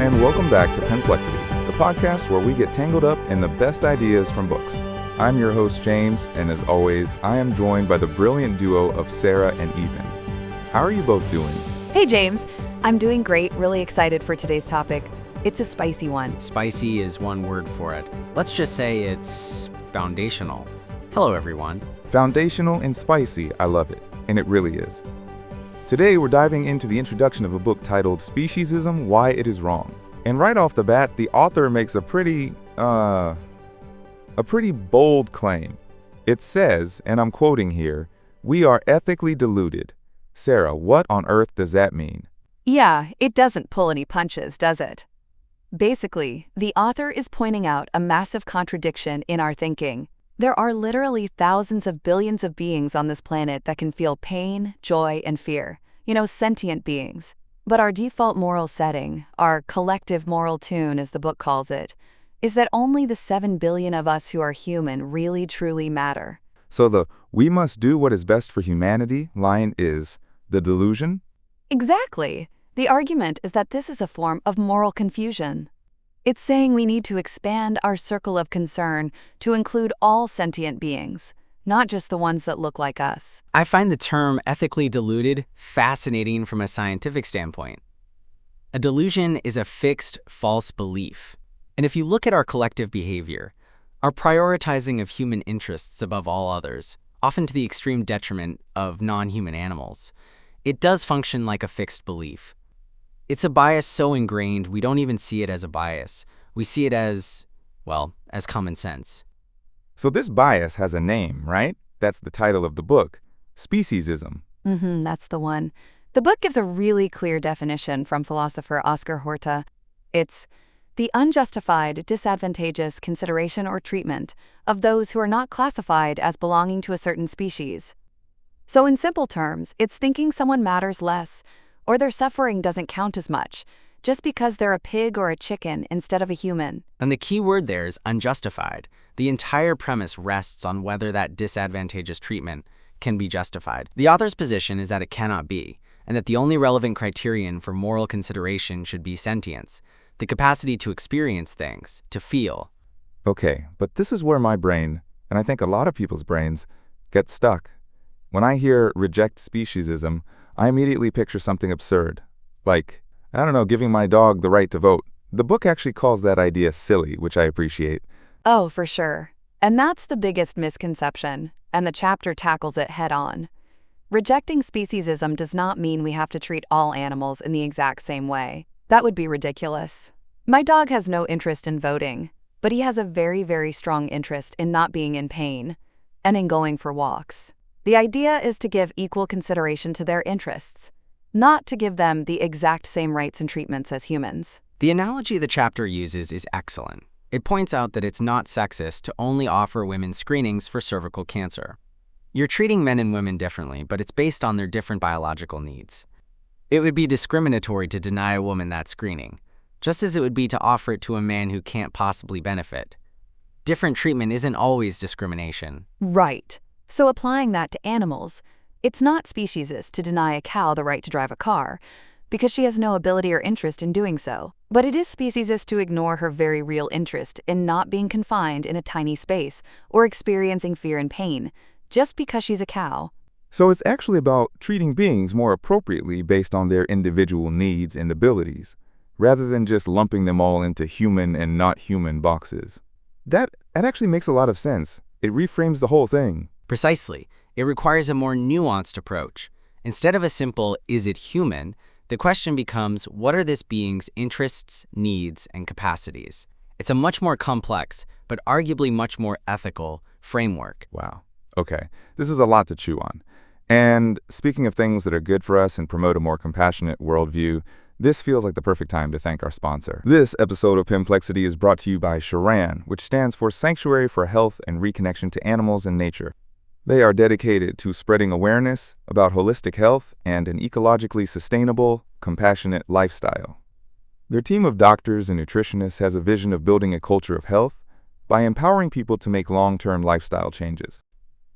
and welcome back to Penplexity, the podcast where we get tangled up in the best ideas from books. I'm your host, James, and as always, I am joined by the brilliant duo of Sarah and Ethan. How are you both doing? Hey, James. I'm doing great, really excited for today's topic. It's a spicy one. Spicy is one word for it. Let's just say it's foundational. Hello, everyone. Foundational and spicy, I love it, and it really is. Today, we're diving into the introduction of a book titled Speciesism, Why It Is Wrong. And right off the bat, the author makes a pretty bold claim. It says, and I'm quoting here, "We are ethically deluded." Sarah, what on earth does that mean? Yeah, it doesn't pull any punches, does it? Basically, the author is pointing out a massive contradiction in our thinking. There are literally thousands of billions of beings on this planet that can feel pain, joy, and fear. Sentient beings. But our default moral setting, our collective moral tune as the book calls it, is that only the 7 billion of us who are human really truly matter. So the "we must do what is best for humanity" line is the delusion? Exactly. The argument is that this is a form of moral confusion. It's saying we need to expand our circle of concern to include all sentient beings, not just the ones that look like us. I find the term ethically deluded fascinating from a scientific standpoint. A delusion is a fixed, false belief. And if you look at our collective behavior, our prioritizing of human interests above all others, often to the extreme detriment of non-human animals, it does function like a fixed belief. It's a bias so ingrained we don't even see it as a bias. We see it as common sense. So this bias has a name, right? That's the title of the book, Speciesism. That's the one. The book gives a really clear definition from philosopher Oscar Horta. It's the unjustified, disadvantageous consideration or treatment of those who are not classified as belonging to a certain species. So in simple terms, it's thinking someone matters less, or their suffering doesn't count as much, just because they're a pig or a chicken instead of a human. And the key word there is unjustified. The entire premise rests on whether that disadvantageous treatment can be justified. The author's position is that it cannot be, and that the only relevant criterion for moral consideration should be sentience, the capacity to experience things, to feel. Okay, but this is where my brain, and I think a lot of people's brains, get stuck. When I hear reject speciesism, I immediately picture something absurd, like, giving my dog the right to vote. The book actually calls that idea silly, which I appreciate. Oh, for sure. And that's the biggest misconception, and the chapter tackles it head on. Rejecting speciesism does not mean we have to treat all animals in the exact same way. That would be ridiculous. My dog has no interest in voting, but he has a very, very strong interest in not being in pain and in going for walks. The idea is to give equal consideration to their interests, not to give them the exact same rights and treatments as humans. The analogy the chapter uses is excellent. It points out that it's not sexist to only offer women screenings for cervical cancer. You're treating men and women differently, but it's based on their different biological needs. It would be discriminatory to deny a woman that screening, just as it would be to offer it to a man who can't possibly benefit. Different treatment isn't always discrimination. Right. So applying that to animals, it's not speciesist to deny a cow the right to drive a car, because she has no ability or interest in doing so. But it is speciesist to ignore her very real interest in not being confined in a tiny space or experiencing fear and pain, just because she's a cow. So it's actually about treating beings more appropriately based on their individual needs and abilities, rather than just lumping them all into human and not human boxes. That actually makes a lot of sense. It reframes the whole thing. Precisely. It requires a more nuanced approach. Instead of a simple, is it human, the question becomes, what are this being's interests, needs, and capacities? It's a much more complex, but arguably much more ethical framework. Wow. Okay. This is a lot to chew on. And speaking of things that are good for us and promote a more compassionate worldview, this feels like the perfect time to thank our sponsor. This episode of Penplexity is brought to you by Sharan, which stands for Sanctuary for Health and Reconnection to Animals and Nature. They are dedicated to spreading awareness about holistic health and an ecologically sustainable, compassionate lifestyle. Their team of doctors and nutritionists has a vision of building a culture of health by empowering people to make long-term lifestyle changes.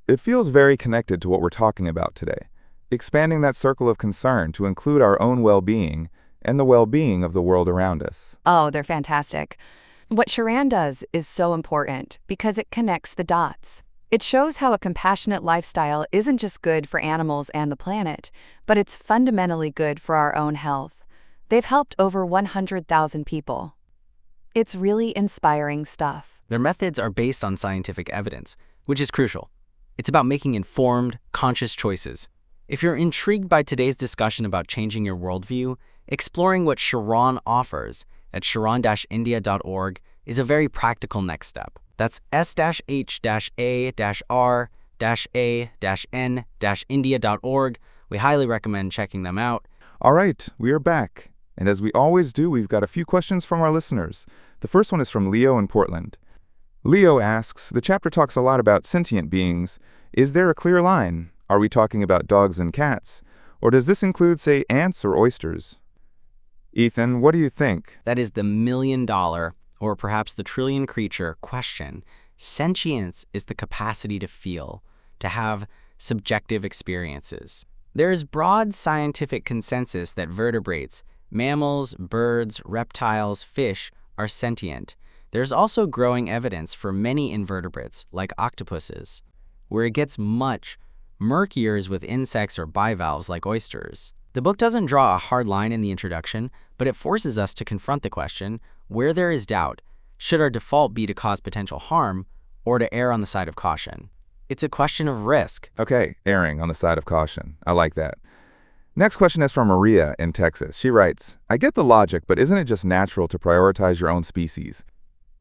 It feels very connected to what we're talking about today, expanding that circle of concern to include our own well-being and the well-being of the world around us. Oh, they're fantastic. What Sharan does is so important because it connects the dots. It shows how a compassionate lifestyle isn't just good for animals and the planet, but it's fundamentally good for our own health. They've helped over 100,000 people. It's really inspiring stuff. Their methods are based on scientific evidence, which is crucial. It's about making informed, conscious choices. If you're intrigued by today's discussion about changing your worldview, exploring what Sharan offers at sharan-india.org is a very practical next step. That's s-h-a-r-a-n-india.org. We highly recommend checking them out. All right, we are back. And as we always do, we've got a few questions from our listeners. The first one is from Leo in Portland. Leo asks, the chapter talks a lot about sentient beings. Is there a clear line? Are we talking about dogs and cats? Or does this include, say, ants or oysters? Ethan, what do you think? That is the million-dollar, or perhaps the trillion-creature question. Sentience is the capacity to feel, to have subjective experiences. There is broad scientific consensus that vertebrates, mammals, birds, reptiles, fish, are sentient. There's also growing evidence for many invertebrates, like octopuses. Where it gets much murkier is with insects or bivalves like oysters. The book doesn't draw a hard line in the introduction, but it forces us to confront the question, where there is doubt, should our default be to cause potential harm or to err on the side of caution? It's a question of risk. Okay, erring on the side of caution. I like that. Next question is from Maria in Texas. She writes, I get the logic, but isn't it just natural to prioritize your own species?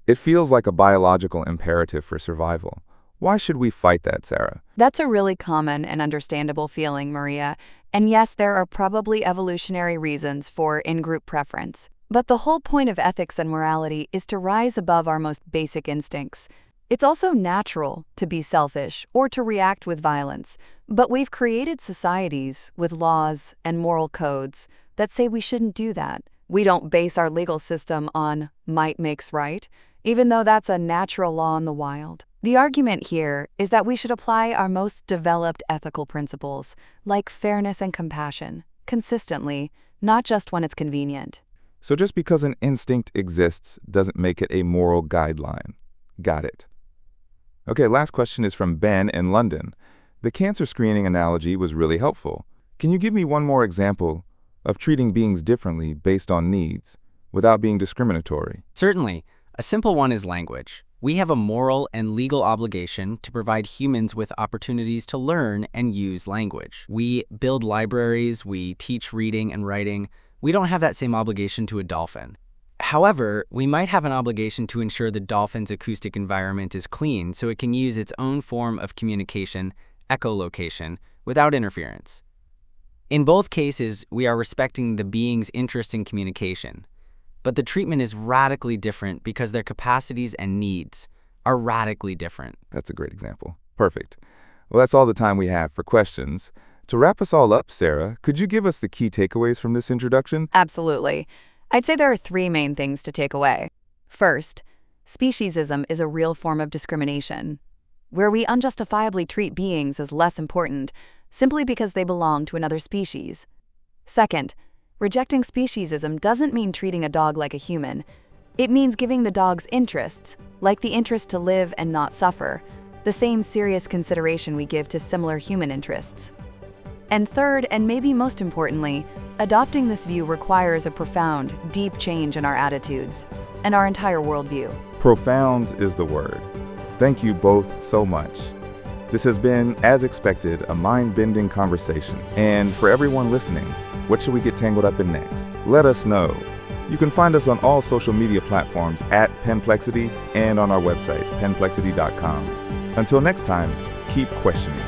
It feels like a biological imperative for survival. Why should we fight that, Sarah? That's a really common and understandable feeling, Maria. And yes, there are probably evolutionary reasons for in-group preference. But the whole point of ethics and morality is to rise above our most basic instincts. It's also natural to be selfish or to react with violence. But we've created societies with laws and moral codes that say we shouldn't do that. We don't base our legal system on might makes right, even though that's a natural law in the wild. The argument here is that we should apply our most developed ethical principles, like fairness and compassion, consistently, not just when it's convenient. So just because an instinct exists doesn't make it a moral guideline. Got it. Okay, last question is from Ben in London. The cancer screening analogy was really helpful. Can you give me one more example of treating beings differently based on needs, without being discriminatory? Certainly. A simple one is language. We have a moral and legal obligation to provide humans with opportunities to learn and use language. We build libraries, we teach reading and writing. We don't have that same obligation to a dolphin. However, we might have an obligation to ensure the dolphin's acoustic environment is clean so it can use its own form of communication, echolocation, without interference. In both cases, we are respecting the being's interest in communication. But the treatment is radically different because their capacities and needs are radically different. That's a great example. Perfect. Well, that's all the time we have for questions. To wrap us all up, Sarah, could you give us the key takeaways from this introduction? Absolutely. I'd say there are three main things to take away. First, speciesism is a real form of discrimination, where we unjustifiably treat beings as less important simply because they belong to another species. Second, rejecting speciesism doesn't mean treating a dog like a human. It means giving the dog's interests, like the interest to live and not suffer, the same serious consideration we give to similar human interests. And third, and maybe most importantly, adopting this view requires a profound, deep change in our attitudes and our entire worldview. Profound is the word. Thank you both so much. This has been, as expected, a mind-bending conversation. And for everyone listening, what should we get tangled up in next? Let us know. You can find us on all social media platforms at Penplexity and on our website, penplexity.com. Until next time, keep questioning.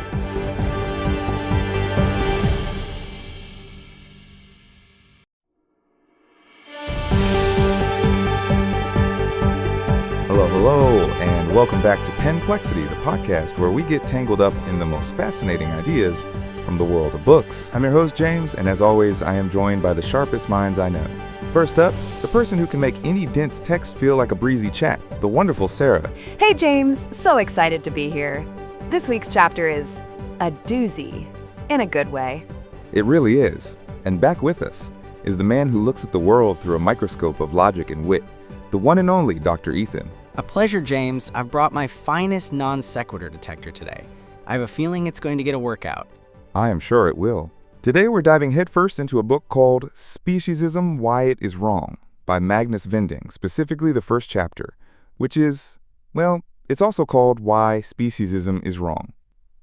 Hello, and welcome back to Penplexity, the podcast where we get tangled up in the most fascinating ideas from the world of books. I'm your host, James, and as always, I am joined by the sharpest minds I know. First up, the person who can make any dense text feel like a breezy chat, the wonderful Sarah. Hey, James. So excited to be here. This week's chapter is a doozy, in a good way. It really is. And back with us is the man who looks at the world through a microscope of logic and wit, the one and only Dr. Ethan. A pleasure, James. I've brought my finest non sequitur detector today. I have a feeling it's going to get a workout. I am sure it will. Today we're diving headfirst into a book called Speciesism, Why It Is Wrong by Magnus Vinding, specifically the first chapter, which is, well, it's also called Why Speciesism is Wrong.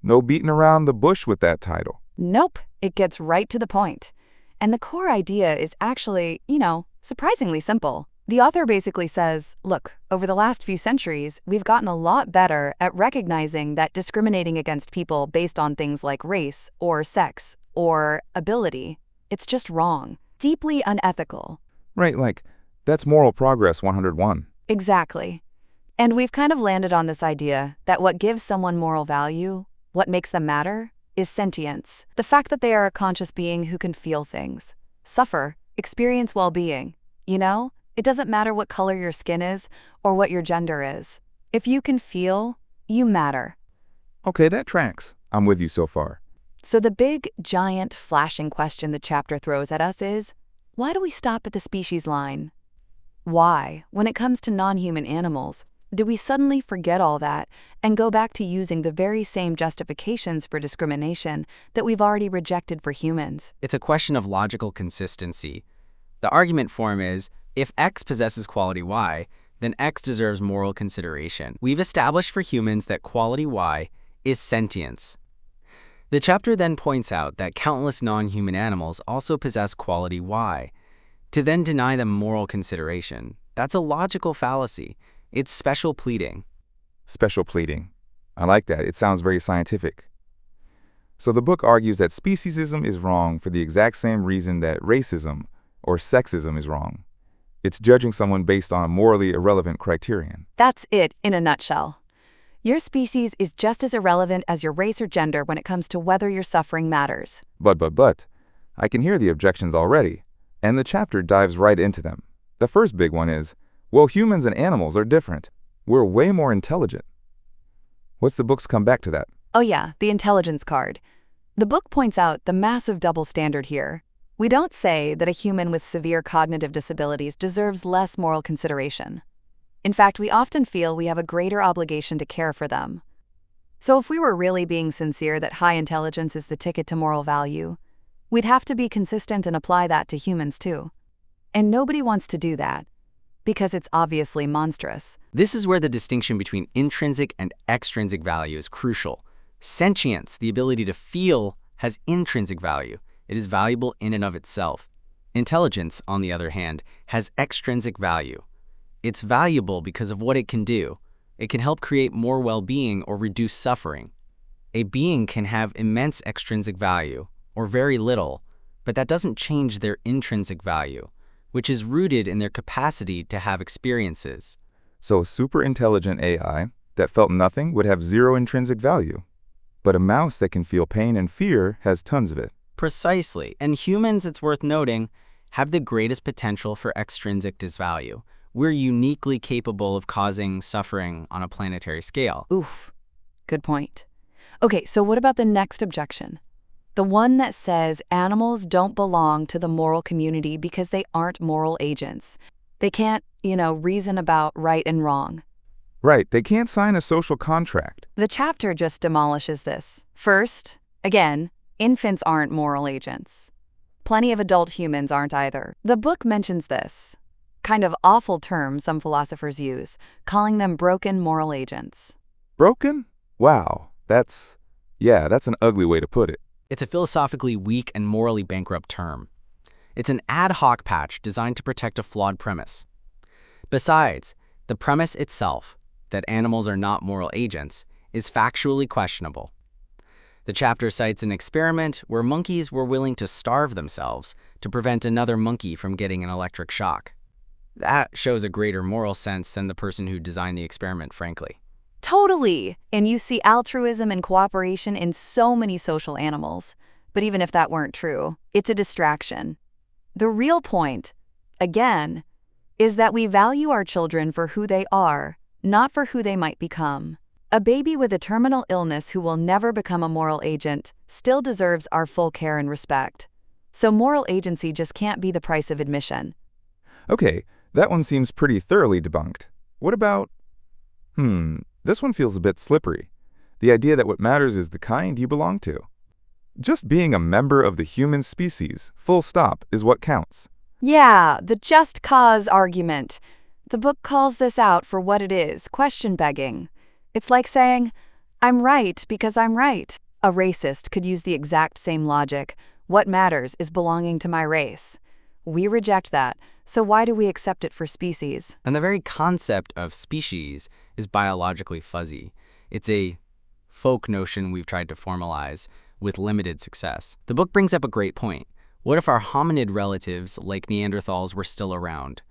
No beating around the bush with that title. Nope, it gets right to the point. And the core idea is actually, surprisingly simple. The author basically says, look, over the last few centuries, we've gotten a lot better at recognizing that discriminating against people based on things like race or sex or ability, it's just wrong, deeply unethical. Right, like, that's moral progress 101. Exactly. And we've kind of landed on this idea that what gives someone moral value, what makes them matter, is sentience. The fact that they are a conscious being who can feel things, suffer, experience well-being. It doesn't matter what color your skin is or what your gender is. If you can feel, you matter. Okay, that tracks. I'm with you so far. So the big, giant, flashing question the chapter throws at us is, why do we stop at the species line? Why, when it comes to non-human animals, do we suddenly forget all that and go back to using the very same justifications for discrimination that we've already rejected for humans? It's a question of logical consistency. The argument form is, if X possesses quality Y, then X deserves moral consideration. We've established for humans that quality Y is sentience. The chapter then points out that countless non-human animals also possess quality Y. To then deny them moral consideration, that's a logical fallacy. It's special pleading. Special pleading. I like that. It sounds very scientific. So the book argues that speciesism is wrong for the exact same reason that racism or sexism is wrong. It's judging someone based on a morally irrelevant criterion. That's it in a nutshell. Your species is just as irrelevant as your race or gender when it comes to whether your suffering matters. But, I can hear the objections already, and the chapter dives right into them. The first big one is, well, humans and animals are different. We're way more intelligent. What's the book's come back to that? Oh yeah, the intelligence card. The book points out the massive double standard here. We don't say that a human with severe cognitive disabilities deserves less moral consideration. In fact, we often feel we have a greater obligation to care for them. So if we were really being sincere that high intelligence is the ticket to moral value, we'd have to be consistent and apply that to humans too. And nobody wants to do that, because it's obviously monstrous. This is where the distinction between intrinsic and extrinsic value is crucial. Sentience, the ability to feel, has intrinsic value. It is valuable in and of itself. Intelligence, on the other hand, has extrinsic value. It's valuable because of what it can do. It can help create more well-being or reduce suffering. A being can have immense extrinsic value, or very little, but that doesn't change their intrinsic value, which is rooted in their capacity to have experiences. So a super intelligent AI that felt nothing would have zero intrinsic value. But a mouse that can feel pain and fear has tons of it. Precisely. And humans, it's worth noting, have the greatest potential for extrinsic disvalue. We're uniquely capable of causing suffering on a planetary scale. Oof, good point. Okay, so what about the next objection? The one that says animals don't belong to the moral community because they aren't moral agents. They can't, reason about right and wrong. Right, they can't sign a social contract. The chapter just demolishes this. First, again, infants aren't moral agents. Plenty of adult humans aren't either. The book mentions this kind of awful term some philosophers use, calling them broken moral agents. Broken? Wow, that's an ugly way to put it. It's a philosophically weak and morally bankrupt term. It's an ad hoc patch designed to protect a flawed premise. Besides, the premise itself, that animals are not moral agents, is factually questionable. The chapter cites an experiment where monkeys were willing to starve themselves to prevent another monkey from getting an electric shock. That shows a greater moral sense than the person who designed the experiment, frankly. Totally! And you see altruism and cooperation in so many social animals. But even if that weren't true, it's a distraction. The real point, again, is that we value our children for who they are, not for who they might become. A baby with a terminal illness who will never become a moral agent still deserves our full care and respect. So moral agency just can't be the price of admission. Okay, that one seems pretty thoroughly debunked. What about... this one feels a bit slippery. The idea that what matters is the kind you belong to. Just being a member of the human species, full stop, is what counts. Yeah, the just cause argument. The book calls this out for what it is, question begging. It's like saying, I'm right because I'm right. A racist could use the exact same logic. What matters is belonging to my race. We reject that, so why do we accept it for species? And the very concept of species is biologically fuzzy. It's a folk notion we've tried to formalize with limited success. The book brings up a great point. What if our hominid relatives, like Neanderthals, were still around?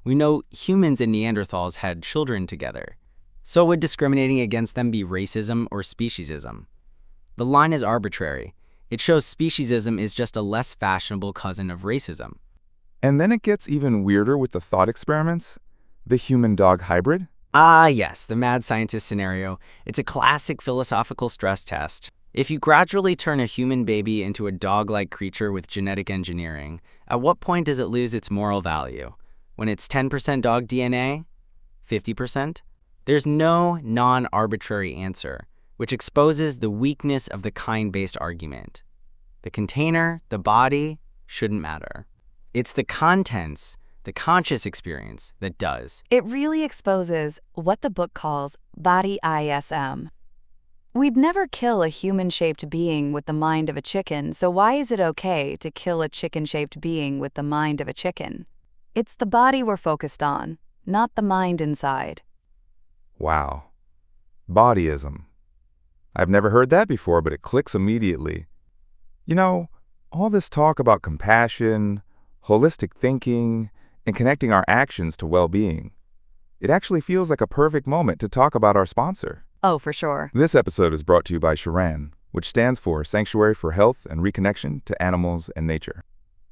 We know humans and Neanderthals had children together. So would discriminating against them be racism or speciesism? The line is arbitrary. It shows speciesism is just a less fashionable cousin of racism. And then it gets even weirder with the thought experiments. The human-dog hybrid? Ah, yes, the mad scientist scenario. It's a classic philosophical stress test. If you gradually turn a human baby into a dog-like creature with genetic engineering, at what point does it lose its moral value? When it's 10% dog DNA? 50%? There's no non-arbitrary answer, which exposes the weakness of the kind-based argument. The container, the body, shouldn't matter. It's the contents, the conscious experience, that does. It really exposes what the book calls body-ism. We'd never kill a human-shaped being with the mind of a chicken, so why is it okay to kill a chicken-shaped being with the mind of a chicken? It's the body we're focused on, not the mind inside. Wow. Bodyism. I've never heard that before, but it clicks immediately. You know, all this talk about compassion, holistic thinking, and connecting our actions to well-being, it actually feels like a perfect moment to talk about our sponsor. Oh, for sure. This episode is brought to you by Sharan, which stands for Sanctuary for Health and Reconnection to Animals and Nature.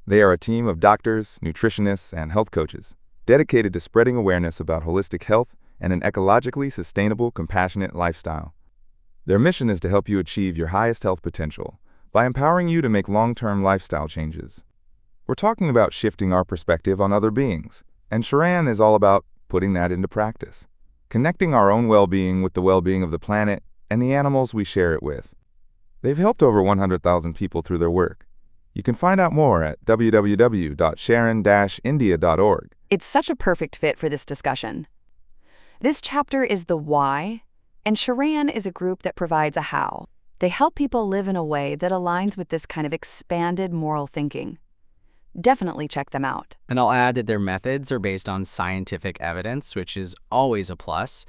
They are a team of doctors, nutritionists, and health coaches dedicated to spreading awareness about holistic health and an ecologically sustainable, compassionate lifestyle. Their mission is to help you achieve your highest health potential by empowering you to make long-term lifestyle changes. We're talking about shifting our perspective on other beings, and Sharan is all about putting that into practice, connecting our own well-being with the well-being of the planet and the animals we share it with. They've helped over 100,000 people through their work. You can find out more at www.sharan-india.org. It's such a perfect fit for this discussion. This chapter is the why, and Sharan is a group that provides a how. They help people live in a way that aligns with this kind of expanded moral thinking. Definitely check them out. And I'll add that their methods are based on scientific evidence, which is always a plus.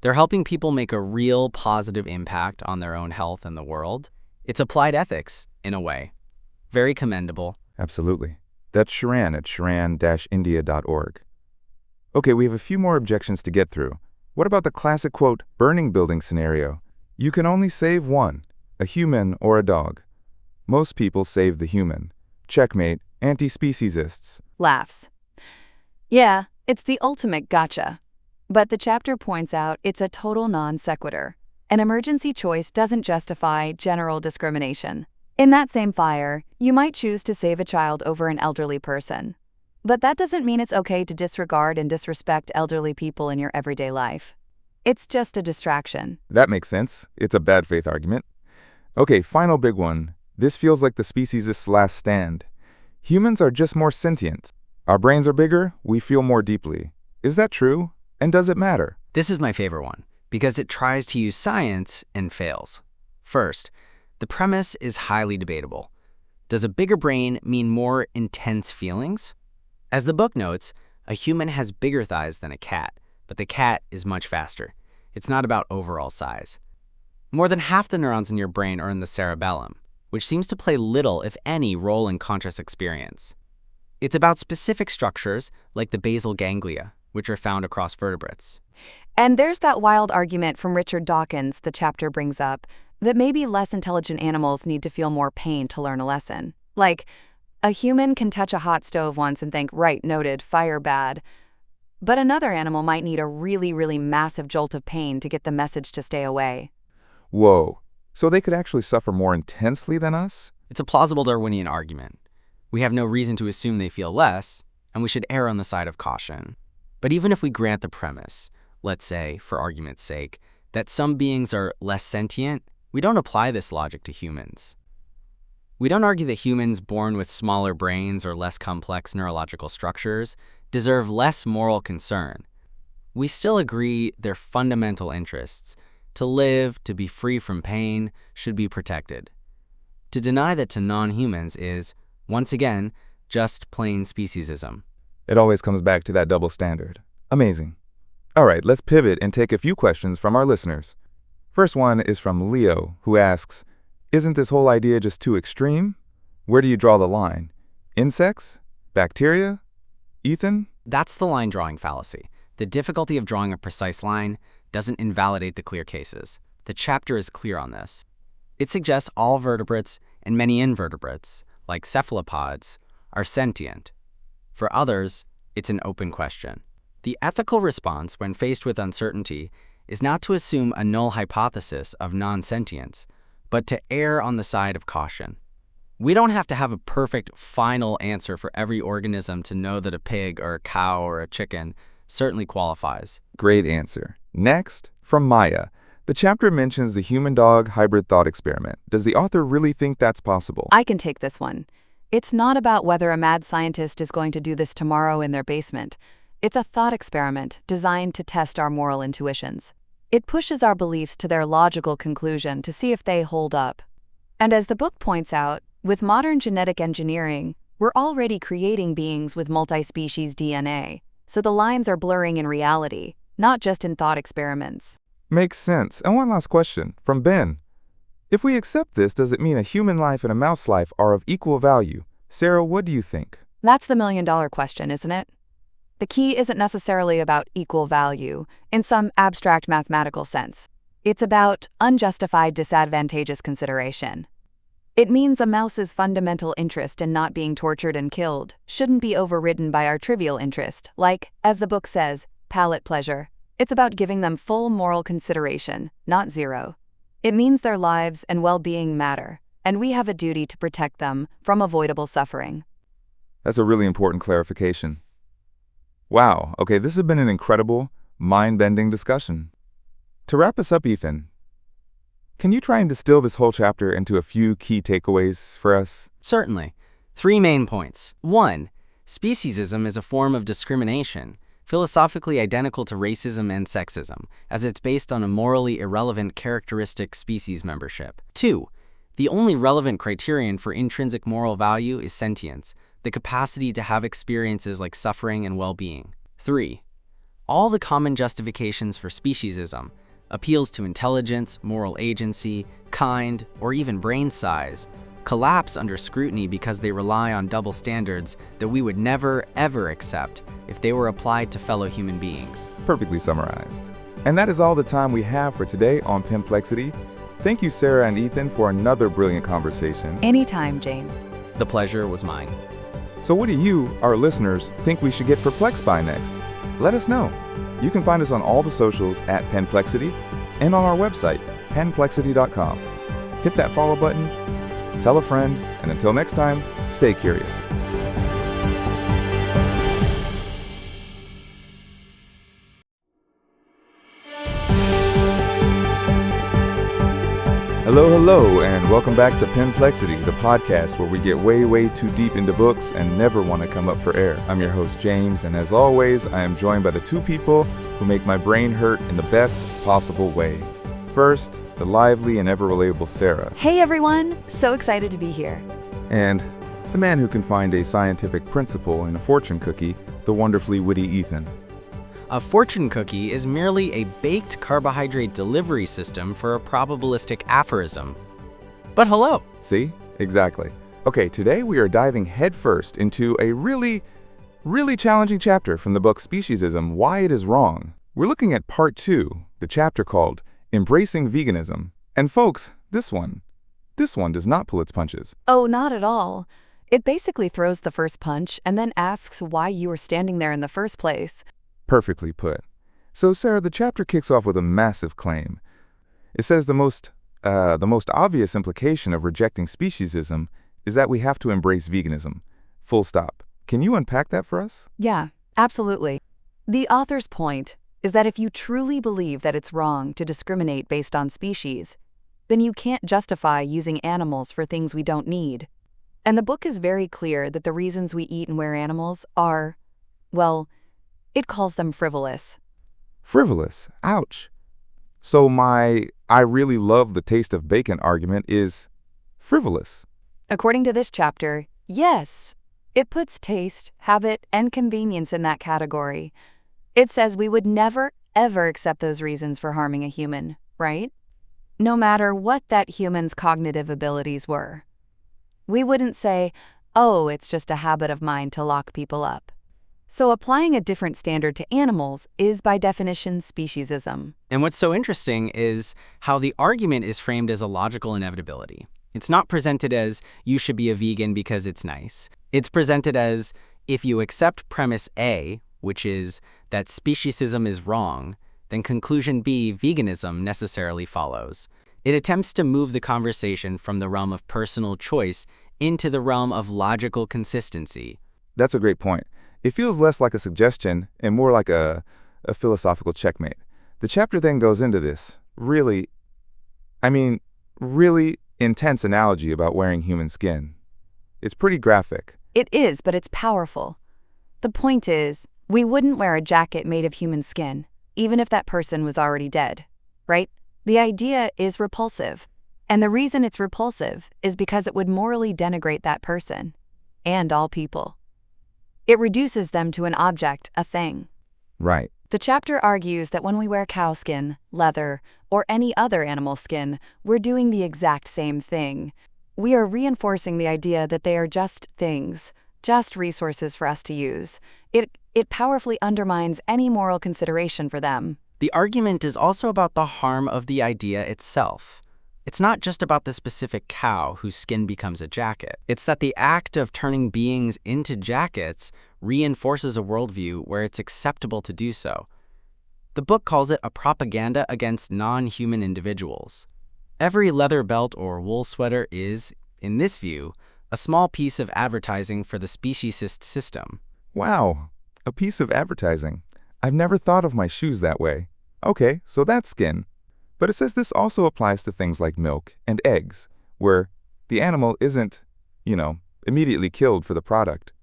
They're helping people make a real positive impact on their own health and the world. It's applied ethics, in a way. Very commendable. Absolutely. That's Sharan at sharan-india.org. Okay, we have a few more objections to get through. What about the classic, quote, burning building scenario? You can only save one, a human or a dog. Most people save the human. Checkmate, anti-speciesists. Laughs. Yeah, it's the ultimate gotcha. But the chapter points out it's a total non sequitur. An emergency choice doesn't justify general discrimination. In that same fire, you might choose to save a child over an elderly person. But that doesn't mean it's okay to disregard and disrespect elderly people in your everyday life. It's just a distraction. That makes sense. It's a bad faith argument. Okay, final big one. This feels like the speciesist's last stand. Humans are just more sentient. Our brains are bigger, we feel more deeply. Is that true? And does it matter? This is my favorite one, because it tries to use science and fails. First, the premise is highly debatable. Does a bigger brain mean more intense feelings? As the book notes, a human has bigger thighs than a cat, but the cat is much faster. It's not about overall size. More than half the neurons in your brain are in the cerebellum, which seems to play little, if any, role in conscious experience. It's about specific structures like the basal ganglia, which are found across vertebrates. And there's that wild argument from Richard Dawkins the chapter brings up, that maybe less intelligent animals need to feel more pain to learn a lesson. Like, a human can touch a hot stove once and think, right, noted, fire bad. But another animal might need a really, really massive jolt of pain to get the message to stay away. Whoa. So they could actually suffer more intensely than us? It's a plausible Darwinian argument. We have no reason to assume they feel less, and we should err on the side of caution. But even if we grant the premise, let's say, for argument's sake, that some beings are less sentient, we don't apply this logic to humans. We don't argue that humans born with smaller brains or less complex neurological structures deserve less moral concern. We still agree their fundamental interests, to live, to be free from pain, should be protected. To deny that to non-humans is, once again, just plain speciesism. It always comes back to that double standard. Amazing. All right, let's pivot and take a few questions from our listeners. First one is from Leo, who asks, isn't this whole idea just too extreme? Where do you draw the line? Insects? Bacteria? Ethan? That's the line drawing fallacy. The difficulty of drawing a precise line doesn't invalidate the clear cases. The chapter is clear on this. It suggests all vertebrates and many invertebrates, like cephalopods, are sentient. For others, it's an open question. The ethical response when faced with uncertainty is not to assume a null hypothesis of non-sentience, but to err on the side of caution. We don't have to have a perfect final answer for every organism to know that a pig or a cow or a chicken certainly qualifies. Great answer. Next, from Maya. The chapter mentions the human-dog hybrid thought experiment. Does the author really think that's possible? I can take this one. It's not about whether a mad scientist is going to do this tomorrow in their basement. It's a thought experiment designed to test our moral intuitions. It pushes our beliefs to their logical conclusion to see if they hold up. And as the book points out, with modern genetic engineering, we're already creating beings with multi-species DNA, so the lines are blurring in reality, not just in thought experiments. Makes sense. And one last question, from Ben. If we accept this, does it mean a human life and a mouse life are of equal value? Sarah, what do you think? That's the million-dollar question, isn't it? The key isn't necessarily about equal value in some abstract mathematical sense. It's about unjustified disadvantageous consideration. It means a mouse's fundamental interest in not being tortured and killed shouldn't be overridden by our trivial interest, like, as the book says, palate pleasure. It's about giving them full moral consideration, not zero. It means their lives and well-being matter, and we have a duty to protect them from avoidable suffering. That's a really important clarification. Wow, okay, this has been an incredible, mind-bending discussion. To wrap us up, Ethan, can you try and distill this whole chapter into a few key takeaways for us? Certainly. 3 main points. 1. Speciesism is a form of discrimination, philosophically identical to racism and sexism, as it's based on a morally irrelevant characteristic species membership. 2. The only relevant criterion for intrinsic moral value is sentience, the capacity to have experiences like suffering and well-being. 3. All the common justifications for speciesism, appeals to intelligence, moral agency, kind, or even brain size, collapse under scrutiny because they rely on double standards that we would never, ever accept if they were applied to fellow human beings. Perfectly summarized. And that is all the time we have for today on Penplexity. Thank you, Sarah and Ethan, for another brilliant conversation. Anytime, James. The pleasure was mine. So what do you, our listeners, think we should get perplexed by next? Let us know. You can find us on all the socials at Penplexity and on our website, penplexity.com. Hit that follow button, tell a friend, and until next time, stay curious. Hello, and welcome back to Penplexity, the podcast where we get way too deep into books and never want to come up for air. I'm your host, James, and as always, I am joined by the 2 people who make my brain hurt in the best possible way. First, the lively and ever relatable Sarah. Hey everyone, so excited to be here. And the man who can find a scientific principle in a fortune cookie, the wonderfully witty Ethan. A fortune cookie is merely a baked carbohydrate delivery system for a probabilistic aphorism. But hello! See? Exactly. Okay, today we are diving headfirst into a really challenging chapter from the book Speciesism, Why It Is Wrong. We're looking at part 2, the chapter called Embracing Veganism. And folks, this one does not pull its punches. Oh, not at all. It basically throws the first punch and then asks why you were standing there in the first place. Perfectly put. So, Sarah, the chapter kicks off with a massive claim. It says the most obvious implication of rejecting speciesism is that we have to embrace veganism. Full stop. Can you unpack that for us? Yeah, absolutely. The author's point is that if you truly believe that it's wrong to discriminate based on species, then you can't justify using animals for things we don't need. And the book is very clear that the reasons we eat and wear animals are, well, it calls them frivolous. Frivolous. Ouch. So I really love the taste of bacon argument is frivolous. According to this chapter, yes, it puts taste, habit, and convenience in that category. It says we would never, ever accept those reasons for harming a human, right? No matter what that human's cognitive abilities were. We wouldn't say, oh, it's just a habit of mine to lock people up. So applying a different standard to animals is by definition speciesism. And what's so interesting is how the argument is framed as a logical inevitability. It's not presented as, you should be a vegan because it's nice. It's presented as, if you accept premise A, which is that speciesism is wrong, then conclusion B, veganism, necessarily follows. It attempts to move the conversation from the realm of personal choice into the realm of logical consistency. That's a great point. It feels less like a suggestion and more like a philosophical checkmate. The chapter then goes into this really intense analogy about wearing human skin. It's pretty graphic. It is, but it's powerful. The point is, we wouldn't wear a jacket made of human skin, even if that person was already dead, right? The idea is repulsive. And the reason it's repulsive is because it would morally denigrate that person, and all people. It reduces them to an object, a thing. Right. The chapter argues that when we wear cow skin, leather, or any other animal skin, we're doing the exact same thing. We are reinforcing the idea that they are just things, just resources for us to use. It powerfully undermines any moral consideration for them. The argument is also about the harm of the idea itself. It's not just about the specific cow whose skin becomes a jacket. It's that the act of turning beings into jackets reinforces a worldview where it's acceptable to do so. The book calls it a propaganda against non-human individuals. Every leather belt or wool sweater is, in this view, a small piece of advertising for the speciesist system. Wow, a piece of advertising. I've never thought of my shoes that way. Okay, so that's skin. But it says this also applies to things like milk and eggs, where the animal isn't, immediately killed for the product.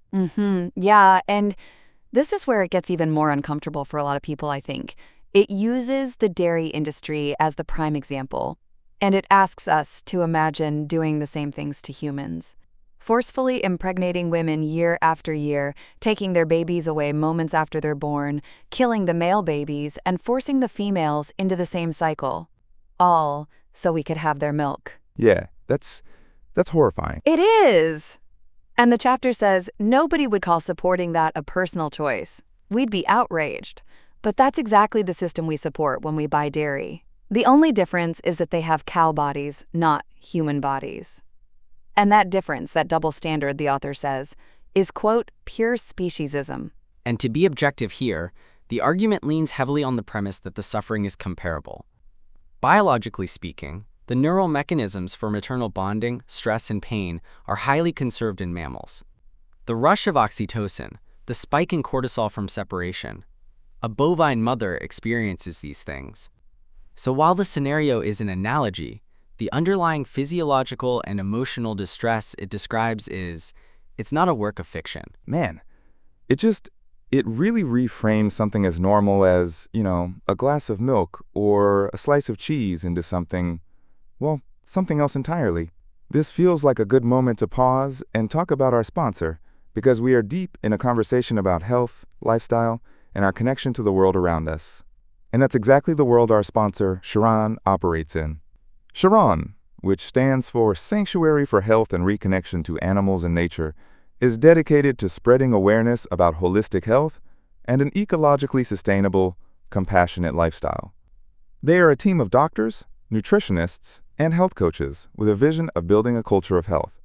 Yeah, and this is where it gets even more uncomfortable for a lot of people, I think. It uses the dairy industry as the prime example, and it asks us to imagine doing the same things to humans. Forcefully impregnating women year after year, taking their babies away moments after they're born, killing the male babies, and forcing the females into the same cycle. All so we could have their milk. Yeah, that's horrifying. It is! And the chapter says nobody would call supporting that a personal choice. We'd be outraged. But that's exactly the system we support when we buy dairy. The only difference is that they have cow bodies, not human bodies. And that difference, that double standard, the author says, is, quote, pure speciesism. And to be objective here, the argument leans heavily on the premise that the suffering is comparable. Biologically speaking, the neural mechanisms for maternal bonding, stress, and pain are highly conserved in mammals. The rush of oxytocin, the spike in cortisol from separation, a bovine mother experiences these things. So while the scenario is an analogy, the underlying physiological and emotional distress it describes it's not a work of fiction. Man, it really reframes something as normal as, a glass of milk or a slice of cheese into something else entirely. This feels like a good moment to pause and talk about our sponsor, because we are deep in a conversation about health, lifestyle, and our connection to the world around us. And that's exactly the world our sponsor, Sharon, operates in. Sharon, which stands for Sanctuary for Health and Reconnection to Animals and Nature, is dedicated to spreading awareness about holistic health and an ecologically sustainable, compassionate lifestyle. They are a team of doctors, nutritionists, and health coaches with a vision of building a culture of health.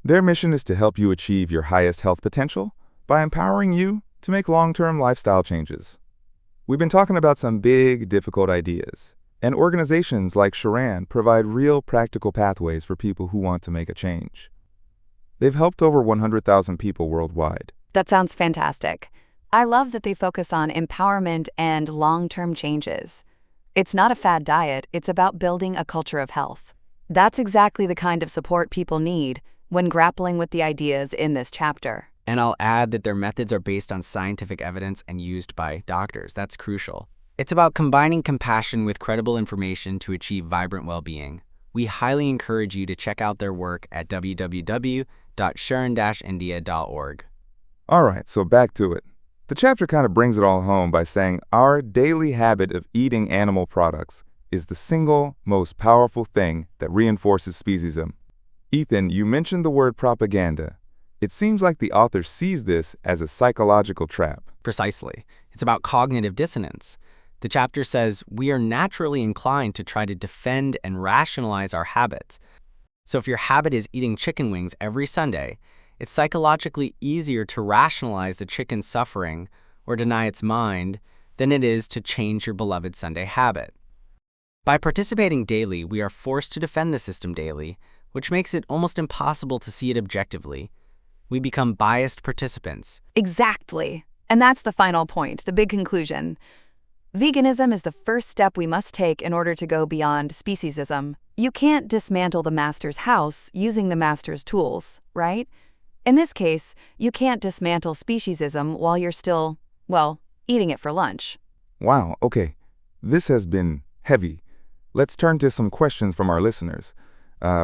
Their mission is to help you achieve your highest health potential by empowering you to make long-term lifestyle changes. We've been talking about some big, difficult ideas, and organizations like Sharon provide real practical pathways for people who want to make a change. They've helped over 100,000 people worldwide. That sounds fantastic. I love that they focus on empowerment and long-term changes. It's not a fad diet, it's about building a culture of health. That's exactly the kind of support people need when grappling with the ideas in this chapter. And I'll add that their methods are based on scientific evidence and used by doctors. That's crucial. It's about combining compassion with credible information to achieve vibrant well-being. We highly encourage you to check out their work at www.sharon-india.org. All right, so back to it. The chapter kind of brings it all home by saying our daily habit of eating animal products is the single most powerful thing that reinforces speciesism. Ethan, you mentioned the word propaganda. It seems like the author sees this as a psychological trap. Precisely. It's about cognitive dissonance. The chapter says we are naturally inclined to try to defend and rationalize our habits. So if your habit is eating chicken wings every Sunday, it's psychologically easier to rationalize the chicken's suffering or deny its mind than it is to change your beloved Sunday habit. By participating daily, we are forced to defend the system daily, which makes it almost impossible to see it objectively. We become biased participants. Exactly. And that's the final point, the big conclusion. Veganism is the first step we must take in order to go beyond speciesism. You can't dismantle the master's house using the master's tools, right? In this case, you can't dismantle speciesism while you're still, well, eating it for lunch. Wow, okay. This has been heavy. Let's turn to some questions from our listeners.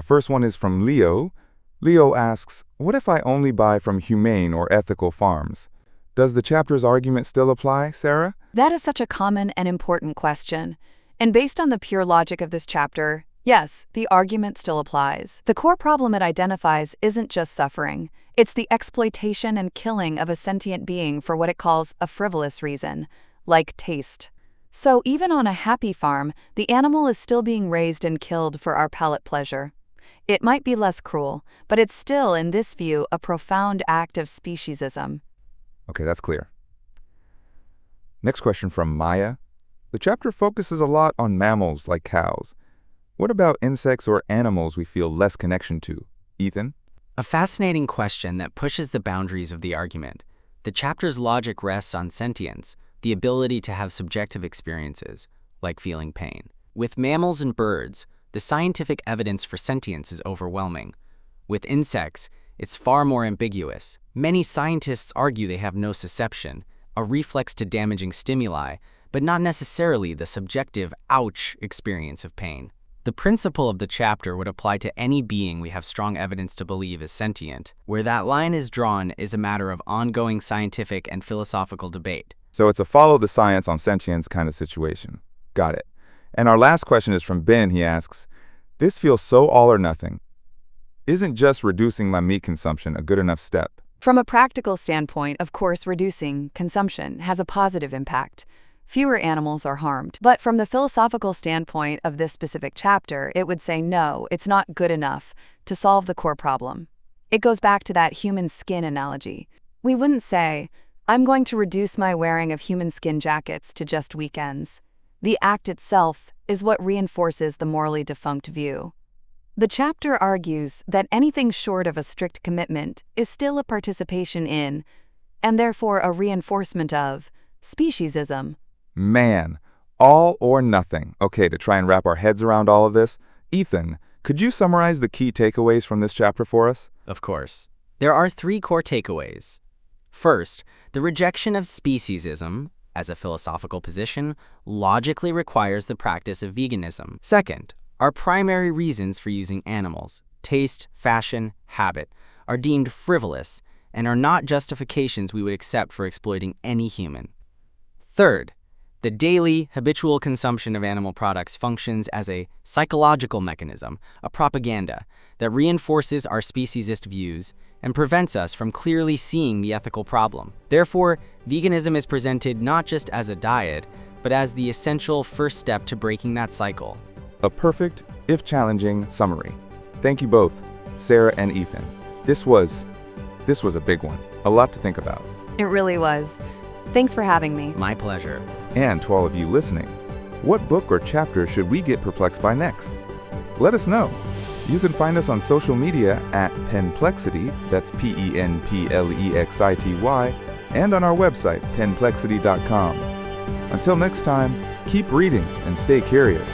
First one is from Leo. Leo asks, what if I only buy from humane or ethical farms? Does the chapter's argument still apply, Sarah? That is such a common and important question. And based on the pure logic of this chapter, yes, the argument still applies. The core problem it identifies isn't just suffering. It's the exploitation and killing of a sentient being for what it calls a frivolous reason, like taste. So even on a happy farm, the animal is still being raised and killed for our palate pleasure. It might be less cruel, but it's still, in this view, a profound act of speciesism. Okay, that's clear. Next question from Maya. The chapter focuses a lot on mammals like cows. What about insects or animals we feel less connection to? Ethan? A fascinating question that pushes the boundaries of the argument. The chapter's logic rests on sentience, the ability to have subjective experiences, like feeling pain. With mammals and birds, the scientific evidence for sentience is overwhelming. With insects, it's far more ambiguous. Many scientists argue they have nociception, a reflex to damaging stimuli, but not necessarily the subjective ouch experience of pain. The principle of the chapter would apply to any being we have strong evidence to believe is sentient. Where that line is drawn is a matter of ongoing scientific and philosophical debate. So it's a follow the science on sentience kind of situation. Got it. And our last question is from Ben. He asks, this feels so all or nothing. Isn't just reducing my meat consumption a good enough step? From a practical standpoint, of course, reducing consumption has a positive impact. Fewer animals are harmed. But from the philosophical standpoint of this specific chapter, it would say no, it's not good enough to solve the core problem. It goes back to that human skin analogy. We wouldn't say, I'm going to reduce my wearing of human skin jackets to just weekends. The act itself is what reinforces the morally defunct view. The chapter argues that anything short of a strict commitment is still a participation in, and therefore a reinforcement of, speciesism. Man, all or nothing. Okay, to try and wrap our heads around all of this, Ethan, could you summarize the key takeaways from this chapter for us? Of course. There are three core takeaways. First, the rejection of speciesism as a philosophical position logically requires the practice of veganism. Second, our primary reasons for using animals, taste, fashion, habit, are deemed frivolous and are not justifications we would accept for exploiting any human. Third, the daily, habitual consumption of animal products functions as a psychological mechanism, a propaganda, that reinforces our speciesist views and prevents us from clearly seeing the ethical problem. Therefore, veganism is presented not just as a diet, but as the essential first step to breaking that cycle. A perfect, if challenging, summary. Thank you both, Sarah and Ethan. This was a big one. A lot to think about. It really was. Thanks for having me. My pleasure. And to all of you listening, what book or chapter should we get perplexed by next? Let us know. You can find us on social media at Penplexity, that's Penplexity, and on our website, penplexity.com. Until next time, keep reading and stay curious.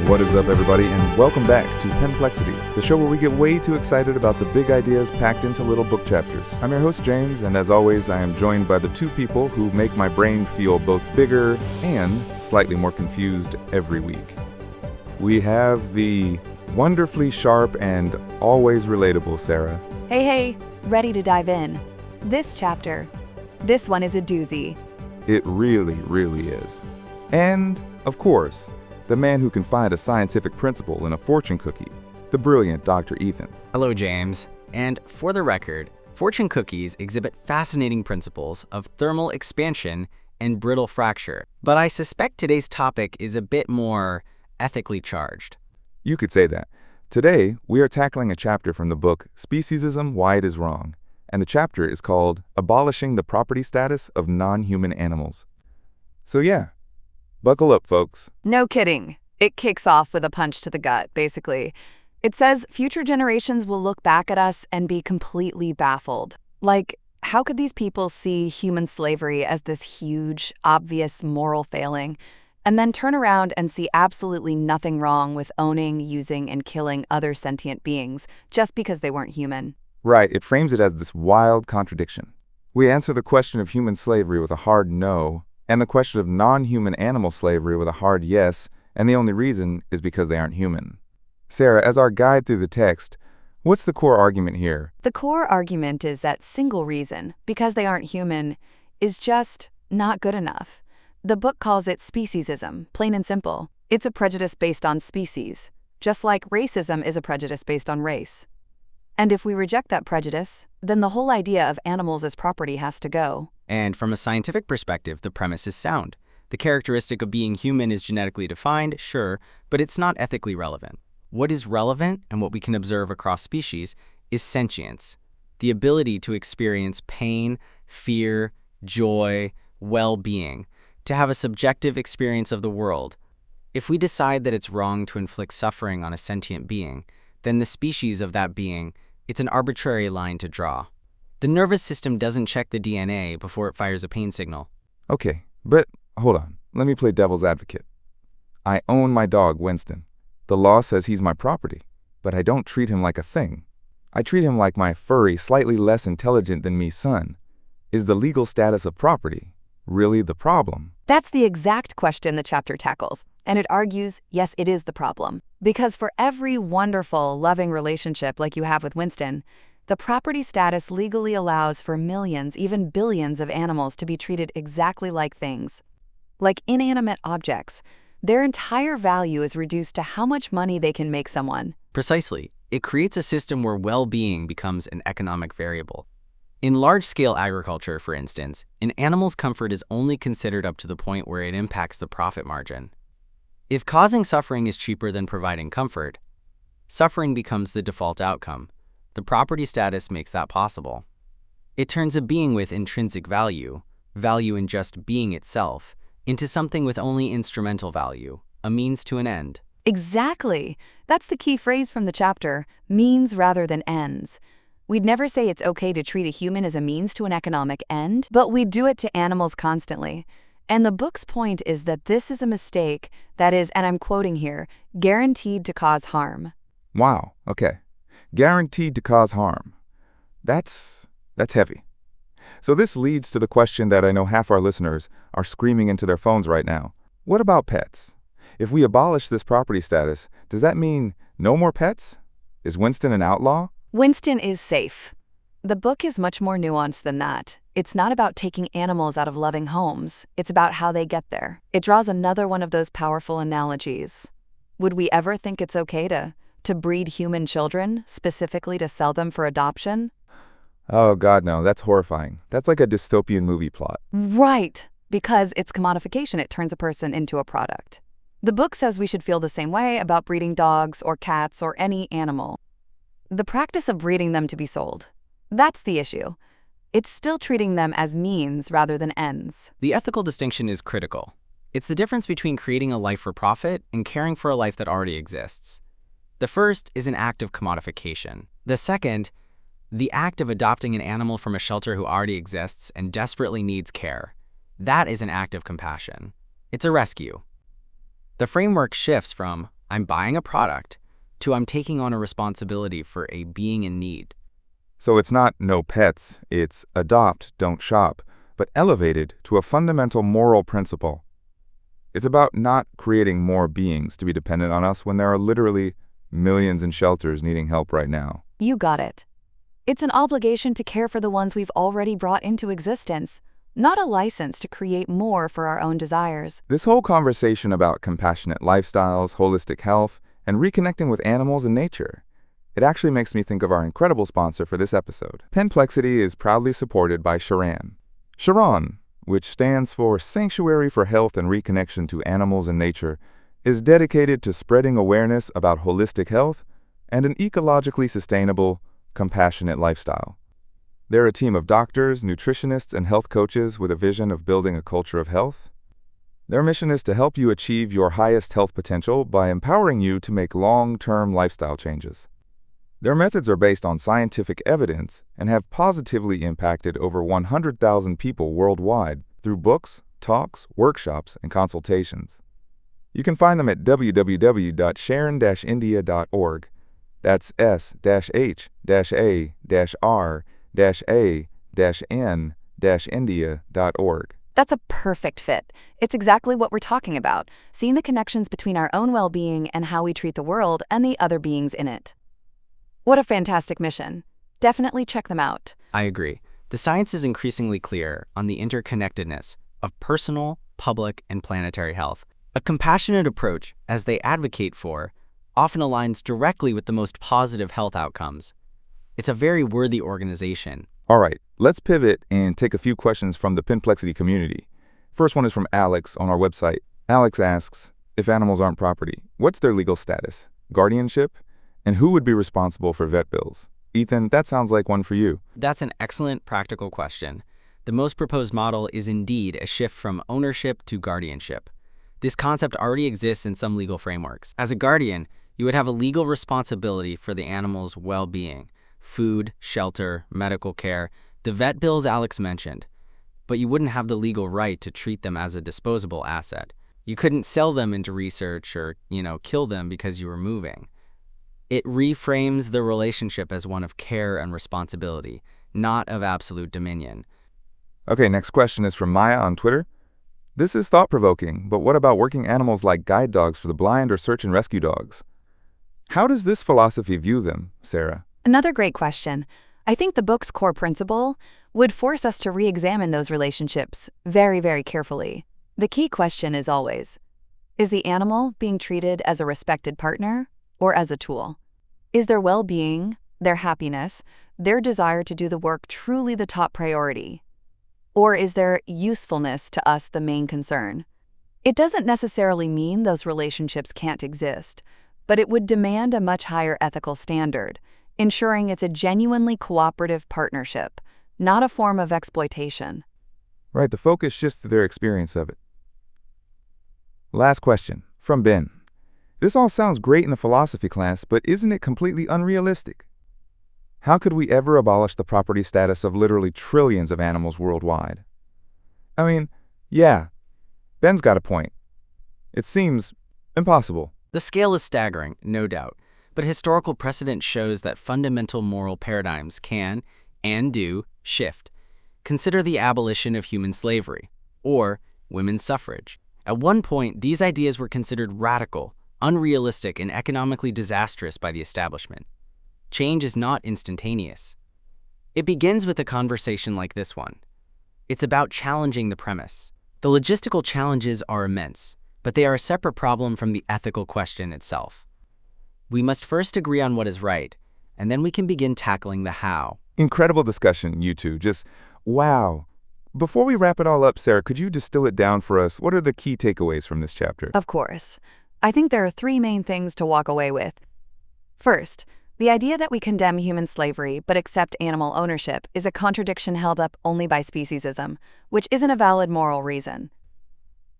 What is up, everybody, and welcome back to Penplexity, the show where we get way too excited about the big ideas packed into little book chapters. I'm your host, James, and as always, I am joined by the two people who make my brain feel both bigger and slightly more confused every week. We have the wonderfully sharp and always relatable Sarah. Hey, ready to dive in. This one is a doozy. It really, really is. And, of course, the man who can find a scientific principle in a fortune cookie, the brilliant Dr. Ethan. Hello, James. And for the record, fortune cookies exhibit fascinating principles of thermal expansion and brittle fracture, but I suspect today's topic is a bit more ethically charged. You could say that. Today, we are tackling a chapter from the book Speciesism, Why It Is Wrong, and the chapter is called Abolishing the Property Status of Non-Human Animals. So yeah, buckle up, folks. No kidding. It kicks off with a punch to the gut, basically. It says future generations will look back at us and be completely baffled. Like, how could these people see human slavery as this huge, obvious moral failing, and then turn around and see absolutely nothing wrong with owning, using, and killing other sentient beings just because they weren't human? Right, it frames it as this wild contradiction. We answer the question of human slavery with a hard no, and the question of non-human animal slavery with a hard yes, and the only reason is because they aren't human. Sarah, as our guide through the text, what's the core argument here? The core argument is that single reason, because they aren't human, is just not good enough. The book calls it speciesism, plain and simple. It's a prejudice based on species, just like racism is a prejudice based on race. And if we reject that prejudice, then the whole idea of animals as property has to go. And from a scientific perspective, the premise is sound. The characteristic of being human is genetically defined, sure, but it's not ethically relevant. What is relevant, and what we can observe across species, is sentience, the ability to experience pain, fear, joy, well-being, to have a subjective experience of the world. If we decide that it's wrong to inflict suffering on a sentient being, then the species of that being, it's an arbitrary line to draw. The nervous system doesn't check the DNA before it fires a pain signal. Okay, but hold on. Let me play devil's advocate. I own my dog, Winston. The law says he's my property, but I don't treat him like a thing. I treat him like my furry, slightly less intelligent than me son. Is the legal status of property really the problem? That's the exact question the chapter tackles, and it argues, yes, it is the problem. Because for every wonderful, loving relationship like you have with Winston, the property status legally allows for millions, even billions of animals to be treated exactly like things. Like inanimate objects, their entire value is reduced to how much money they can make someone. Precisely. It creates a system where well-being becomes an economic variable. In large-scale agriculture, for instance, an animal's comfort is only considered up to the point where it impacts the profit margin. If causing suffering is cheaper than providing comfort, suffering becomes the default outcome. The property status makes that possible. It turns a being with intrinsic value, value in just being itself, into something with only instrumental value, a means to an end. Exactly. That's the key phrase from the chapter, means rather than ends. We'd never say it's okay to treat a human as a means to an economic end, but we do it to animals constantly. And the book's point is that this is a mistake that is, and I'm quoting here, guaranteed to cause harm. Wow, okay. Guaranteed to cause harm. That's heavy. So this leads to the question that I know half our listeners are screaming into their phones right now. What about pets? If we abolish this property status, does that mean no more pets? Is Winston an outlaw? Winston is safe. The book is much more nuanced than that. It's not about taking animals out of loving homes. It's about how they get there. It draws another one of those powerful analogies. Would we ever think it's okay to breed human children, specifically to sell them for adoption? Oh God, no, that's horrifying. That's like a dystopian movie plot. Right, because it's commodification. It turns a person into a product. The book says we should feel the same way about breeding dogs or cats or any animal. The practice of breeding them to be sold. That's the issue. It's still treating them as means rather than ends. The ethical distinction is critical. It's the difference between creating a life for profit and caring for a life that already exists. The first is an act of commodification. The second, the act of adopting an animal from a shelter who already exists and desperately needs care. That is an act of compassion. It's a rescue. The framework shifts from, I'm buying a product, to I'm taking on a responsibility for a being in need. So it's not no pets, it's adopt, don't shop, but elevated to a fundamental moral principle. It's about not creating more beings to be dependent on us when there are literally millions in shelters needing help right now. You got it. It's an obligation to care for the ones we've already brought into existence, not a license to create more for our own desires. This whole conversation about compassionate lifestyles, holistic health, and reconnecting with animals and nature, it actually makes me think of our incredible sponsor for this episode. Penplexity is proudly supported by Sharan. Sharan, which stands for Sanctuary for Health and Reconnection to Animals and Nature, is dedicated to spreading awareness about holistic health and an ecologically sustainable, compassionate lifestyle. They're a team of doctors, nutritionists, and health coaches with a vision of building a culture of health. Their mission is to help you achieve your highest health potential by empowering you to make long-term lifestyle changes. Their methods are based on scientific evidence and have positively impacted over 100,000 people worldwide through books, talks, workshops, and consultations. You can find them at www.sharon-india.org. That's s-h-a-r-a-n-india.org. That's a perfect fit. It's exactly what we're talking about, seeing the connections between our own well-being and how we treat the world and the other beings in it. What a fantastic mission. Definitely check them out. I agree. The science is increasingly clear on the interconnectedness of personal, public, and planetary health. A compassionate approach, as they advocate for, often aligns directly with the most positive health outcomes. It's a very worthy organization. All right, let's pivot and take a few questions from the Penplexity community. First one is from Alex on our website. Alex asks, if animals aren't property, what's their legal status? Guardianship? And who would be responsible for vet bills? Ethan, that sounds like one for you. That's an excellent practical question. The most proposed model is indeed a shift from ownership to guardianship. This concept already exists in some legal frameworks. As a guardian, you would have a legal responsibility for the animal's well-being, food, shelter, medical care, the vet bills Alex mentioned, but you wouldn't have the legal right to treat them as a disposable asset. You couldn't sell them into research or, kill them because you were moving. It reframes the relationship as one of care and responsibility, not of absolute dominion. Okay, next question is from Maya on Twitter. This is thought-provoking, but what about working animals like guide dogs for the blind or search and rescue dogs? How does this philosophy view them, Sarah? Another great question. I think the book's core principle would force us to re-examine those relationships very, very carefully. The key question is always, is the animal being treated as a respected partner or as a tool? Is their well-being, their happiness, their desire to do the work truly the top priority? Or is their usefulness to us the main concern? It doesn't necessarily mean those relationships can't exist, but it would demand a much higher ethical standard, ensuring it's a genuinely cooperative partnership, not a form of exploitation. Right, the focus shifts to their experience of it. Last question, from Ben. This all sounds great in a philosophy class, but isn't it completely unrealistic? How could we ever abolish the property status of literally trillions of animals worldwide? I mean, yeah, Ben's got a point. It seems impossible. The scale is staggering, no doubt, but historical precedent shows that fundamental moral paradigms can, and do, shift. Consider the abolition of human slavery, or women's suffrage. At one point, these ideas were considered radical, unrealistic, and economically disastrous by the establishment. Change is not instantaneous. It begins with a conversation like this one. It's about challenging the premise. The logistical challenges are immense, but they are a separate problem from the ethical question itself. We must first agree on what is right, and then we can begin tackling the how. Incredible discussion, you two. Just wow. Before we wrap it all up, Sarah, could you distill it down for us? What are the key takeaways from this chapter? Of course. I think there are three main things to walk away with. First, The idea that we condemn human slavery but accept animal ownership is a contradiction held up only by speciesism, which isn't a valid moral reason.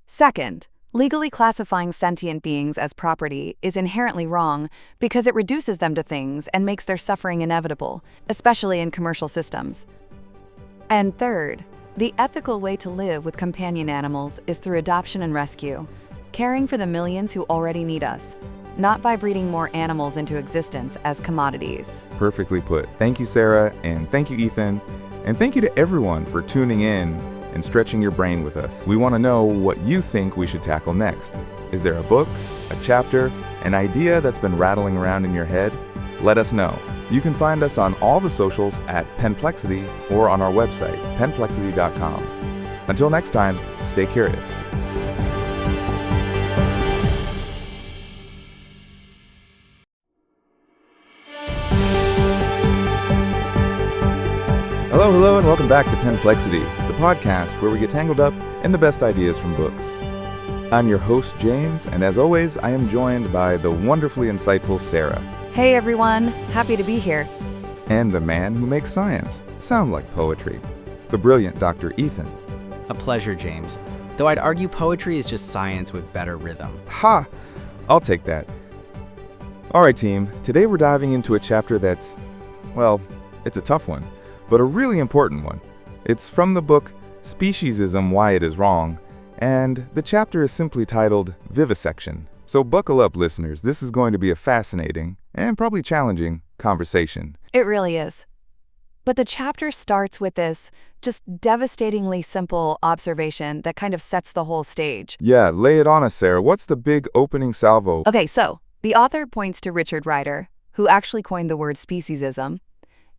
Second, legally classifying sentient beings as property is inherently wrong because it reduces them to things and makes their suffering inevitable, especially in commercial systems. And third, the ethical way to live with companion animals is through adoption and rescue, caring for the millions who already need us, not by breeding more animals into existence as commodities. Perfectly put. Thank you, Sarah, and thank you, Ethan, and thank you to everyone for tuning in and stretching your brain with us. We want to know what you think we should tackle next. Is there a book, a chapter, an idea that's been rattling around in your head? Let us know. You can find us on all the socials at Penplexity or on our website, penplexity.com. Until next time, stay curious. Hello, and welcome back to Penplexity, the podcast where we get tangled up in the best ideas from books. I'm your host, James, and as always, I am joined by the wonderfully insightful Sarah. Hey everyone, happy to be here. And the man who makes science sound like poetry, the brilliant Dr. Ethan. A pleasure, James. Though I'd argue poetry is just science with better rhythm. Ha! I'll take that. All right, team, today we're diving into a chapter that's, well, it's a tough one, but a really important one. It's from the book Speciesism, Why It Is Wrong, and the chapter is simply titled Vivisection. So buckle up, listeners. This is going to be a fascinating and probably challenging conversation. It really is. But the chapter starts with this just devastatingly simple observation that kind of sets the whole stage. Yeah, lay it on us, Sarah. What's the big opening salvo? Okay, so the author points to Richard Ryder, who actually coined the word speciesism,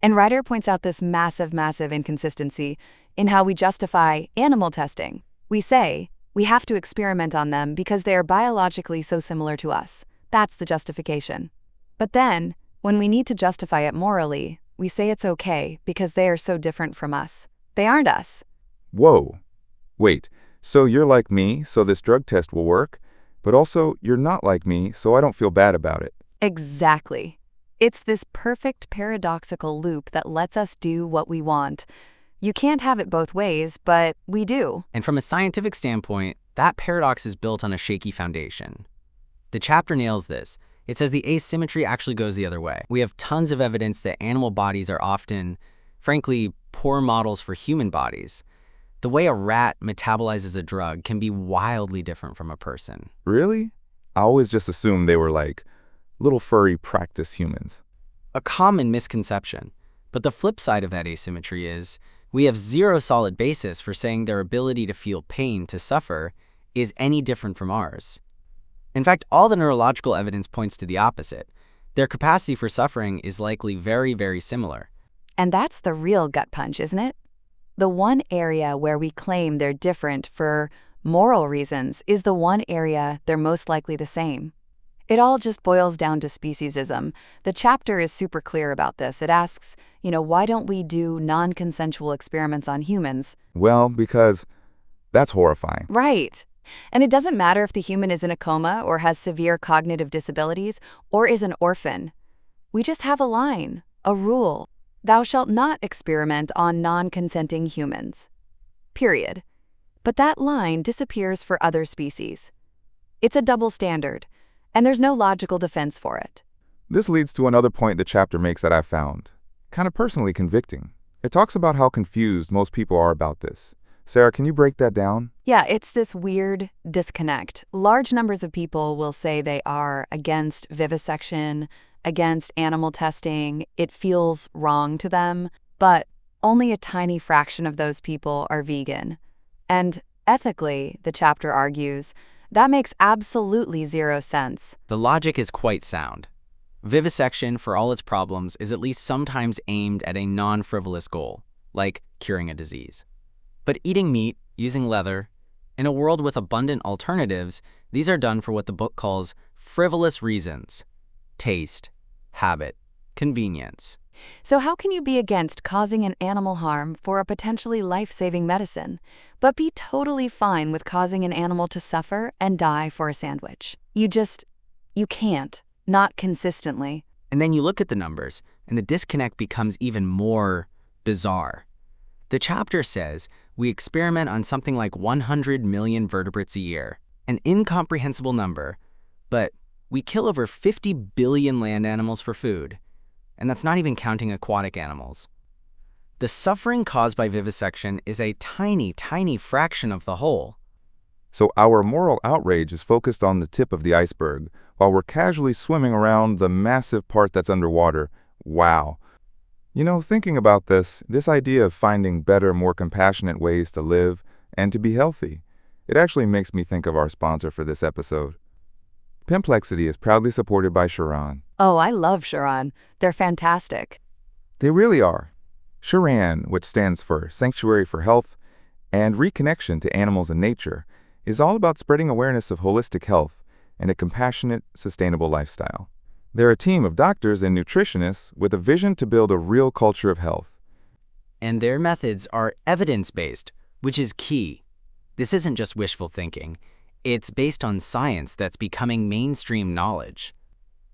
and Ryder points out this massive inconsistency in how we justify animal testing. We say we have to experiment on them because they are biologically so similar to us. That's the justification. But then, when we need to justify it morally, we say it's okay because they are so different from us. They aren't us. Whoa. Wait, so you're like me, so this drug test will work, but also you're not like me, so I don't feel bad about it. Exactly. It's this perfect paradoxical loop that lets us do what we want. You can't have it both ways, but we do. And from a scientific standpoint, that paradox is built on a shaky foundation. The chapter nails this. It says the asymmetry actually goes the other way. We have tons of evidence that animal bodies are often, frankly, poor models for human bodies. The way a rat metabolizes a drug can be wildly different from a person. Really? I always just assumed they were like little furry practice humans. A common misconception. But the flip side of that asymmetry is we have zero solid basis for saying their ability to feel pain, to suffer, is any different from ours. In fact, all the neurological evidence points to the opposite. Their capacity for suffering is likely very similar. And that's the real gut punch, isn't it? The one area where we claim they're different for moral reasons is the one area they're most likely the same. It all just boils down to speciesism. The chapter is super clear about this. It asks, why don't we do non-consensual experiments on humans? Well, because that's horrifying. Right. And it doesn't matter if the human is in a coma or has severe cognitive disabilities or is an orphan. We just have a line, a rule. Thou shalt not experiment on non-consenting humans. Period. But that line disappears for other species. It's a double standard, and there's no logical defense for it. This leads to another point the chapter makes that I found kind of personally convicting. It talks about how confused most people are about this. Sarah, can you break that down? Yeah, it's this weird disconnect. Large numbers of people will say they are against vivisection, against animal testing. It feels wrong to them, but only a tiny fraction of those people are vegan. And ethically, the chapter argues, that makes absolutely zero sense. The logic is quite sound. Vivisection, for all its problems, is at least sometimes aimed at a non-frivolous goal, like curing a disease. But eating meat, using leather, in a world with abundant alternatives, these are done for what the book calls frivolous reasons: taste, habit, convenience. So how can you be against causing an animal harm for a potentially life-saving medicine, but be totally fine with causing an animal to suffer and die for a sandwich? You can't. Not consistently. And then you look at the numbers, and the disconnect becomes even more bizarre. The chapter says we experiment on something like 100 million vertebrates a year, an incomprehensible number, but we kill over 50 billion land animals for food, and that's not even counting aquatic animals. The suffering caused by vivisection is a tiny, tiny fraction of the whole. So our moral outrage is focused on the tip of the iceberg, while we're casually swimming around the massive part that's underwater. Wow. You know, thinking about this idea of finding better, more compassionate ways to live and to be healthy, it actually makes me think of our sponsor for this episode. Penplexity is proudly supported by Sharan. Oh, I love Sharan. They're fantastic. They really are. Sharan, which stands for Sanctuary for Health and Reconnection to Animals and Nature, is all about spreading awareness of holistic health and a compassionate, sustainable lifestyle. They're a team of doctors and nutritionists with a vision to build a real culture of health. And their methods are evidence-based, which is key. This isn't just wishful thinking. It's based on science that's becoming mainstream knowledge.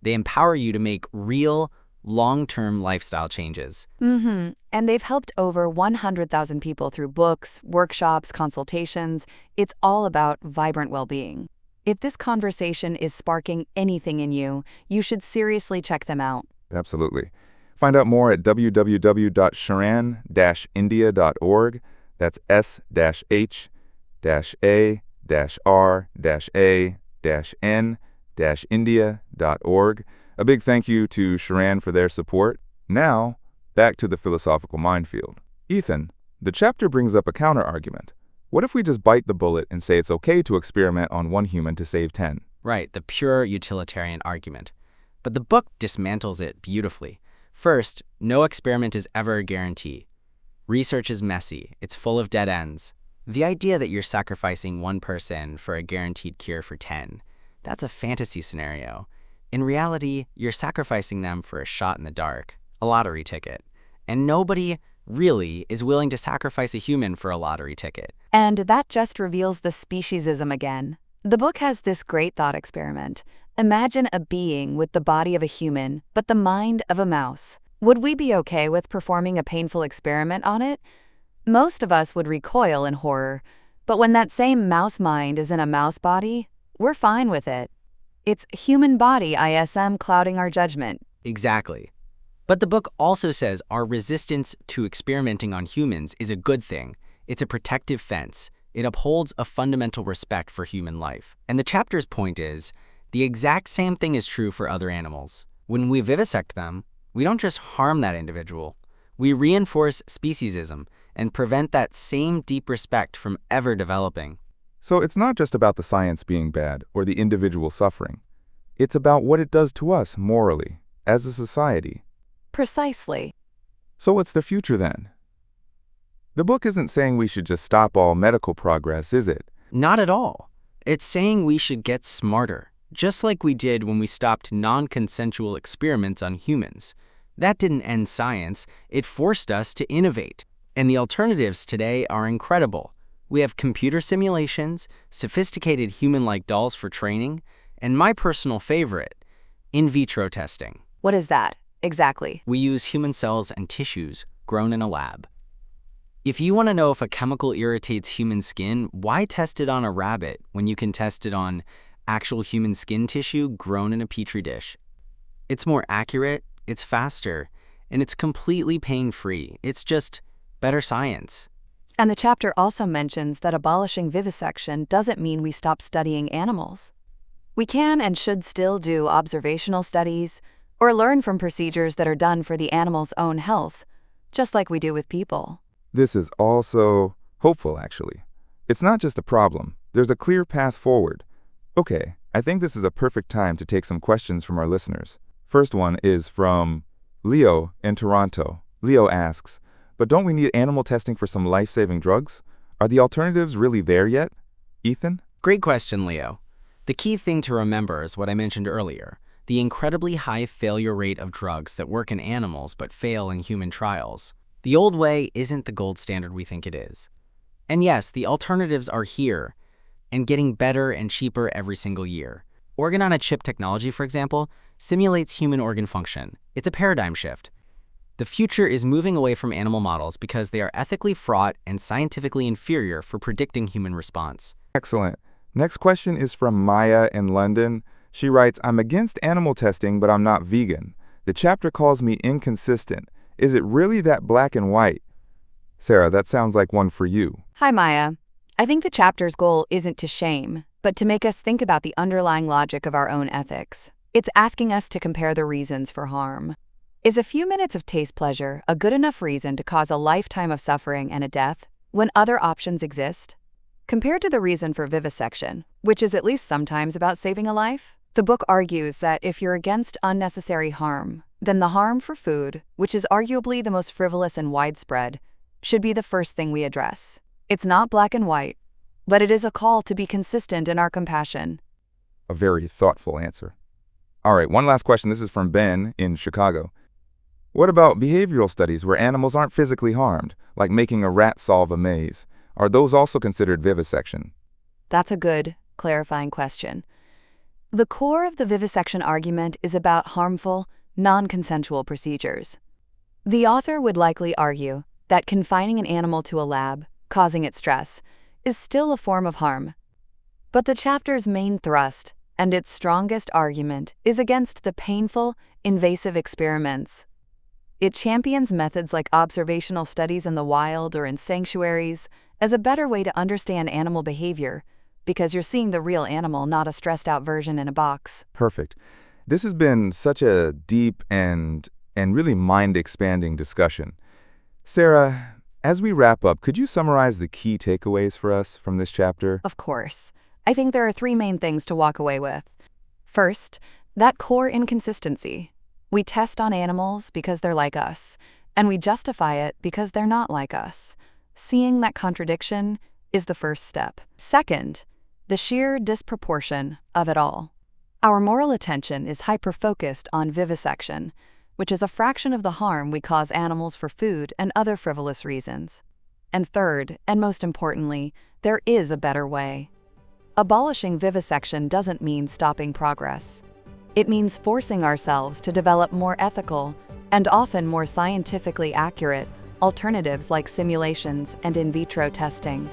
They empower you to make real, long-term lifestyle changes. And they've helped over 100,000 people through books, workshops, consultations. It's all about vibrant well-being. If this conversation is sparking anything in you, you should seriously check them out. Absolutely. Find out more at www.sharan-india.org. That's s-h-a-r-a-n-india.org. A big thank you to Sharan for their support. Now, back to the philosophical minefield. Ethan, the chapter brings up a counter-argument. What if we just bite the bullet and say it's okay to experiment on one human to save 10? Right, the pure utilitarian argument. But the book dismantles it beautifully. First, no experiment is ever a guarantee. Research is messy. It's full of dead ends. The idea that you're sacrificing one person for a guaranteed cure for 10, that's a fantasy scenario. In reality, you're sacrificing them for a shot in the dark, a lottery ticket. And nobody really is willing to sacrifice a human for a lottery ticket. And that just reveals the speciesism again. The book has this great thought experiment. Imagine a being with the body of a human, but the mind of a mouse. Would we be okay with performing a painful experiment on it? Most of us would recoil in horror, but when that same mouse mind is in a mouse body, we're fine with it. It's human body ISM clouding our judgment. Exactly. But the book also says our resistance to experimenting on humans is a good thing. It's a protective fence. It upholds a fundamental respect for human life. And the chapter's point is, the exact same thing is true for other animals. When we vivisect them, we don't just harm that individual. We reinforce speciesism and prevent that same deep respect from ever developing. So it's not just about the science being bad or the individual suffering. It's about what it does to us morally, as a society. Precisely. So what's the future then? The book isn't saying we should just stop all medical progress, is it? Not at all. It's saying we should get smarter, just like we did when we stopped non-consensual experiments on humans. That didn't end science, it forced us to innovate. And the alternatives today are incredible. We have computer simulations, sophisticated human-like dolls for training, and my personal favorite, in vitro testing. What is that? Exactly. We use human cells and tissues grown in a lab. If you want to know if a chemical irritates human skin, why test it on a rabbit when you can test it on actual human skin tissue grown in a petri dish? It's more accurate, it's faster, and it's completely pain-free. It's just better science. And the chapter also mentions that abolishing vivisection doesn't mean we stop studying animals. We can and should still do observational studies or learn from procedures that are done for the animal's own health, just like we do with people. This is also hopeful, actually. It's not just a problem. There's a clear path forward. Okay, I think this is a perfect time to take some questions from our listeners. First one is from Leo in Toronto. Leo asks, but don't we need animal testing for some life-saving drugs? Are the alternatives really there yet? Ethan? Great question, Leo. The key thing to remember is what I mentioned earlier, the incredibly high failure rate of drugs that work in animals but fail in human trials. The old way isn't the gold standard we think it is. And yes, the alternatives are here and getting better and cheaper every single year. Organ-on-a-chip technology, for example, simulates human organ function. It's a paradigm shift. The future is moving away from animal models because they are ethically fraught and scientifically inferior for predicting human response. Excellent. Next question is from Maya in London. She writes, I'm against animal testing, but I'm not vegan. The chapter calls me inconsistent. Is it really that black and white? Sarah, that sounds like one for you. Hi, Maya. I think the chapter's goal isn't to shame, but to make us think about the underlying logic of our own ethics. It's asking us to compare the reasons for harm. Is a few minutes of taste pleasure a good enough reason to cause a lifetime of suffering and a death when other options exist? Compared to the reason for vivisection, which is at least sometimes about saving a life, the book argues that if you're against unnecessary harm, then the harm for food, which is arguably the most frivolous and widespread, should be the first thing we address. It's not black and white, but it is a call to be consistent in our compassion. A very thoughtful answer. All right, one last question. This is from Ben in Chicago. What about behavioral studies where animals aren't physically harmed, like making a rat solve a maze? Are those also considered vivisection? That's a good, clarifying question. The core of the vivisection argument is about harmful, non-consensual procedures. The author would likely argue that confining an animal to a lab, causing it stress, is still a form of harm. But the chapter's main thrust, and its strongest argument, is against the painful, invasive experiments. It champions methods like observational studies in the wild or in sanctuaries as a better way to understand animal behavior, because you're seeing the real animal, not a stressed-out version in a box. Perfect. This has been such a deep and really mind-expanding discussion. Sarah, as we wrap up, could you summarize the key takeaways for us from this chapter? Of course. I think there are three main things to walk away with. First, that core inconsistency. We test on animals because they're like us, and we justify it because they're not like us. Seeing that contradiction is the first step. Second, the sheer disproportion of it all. Our moral attention is hyper-focused on vivisection, which is a fraction of the harm we cause animals for food and other frivolous reasons. And third, and most importantly, there is a better way. Abolishing vivisection doesn't mean stopping progress. It means forcing ourselves to develop more ethical and often more scientifically accurate alternatives like simulations and in vitro testing.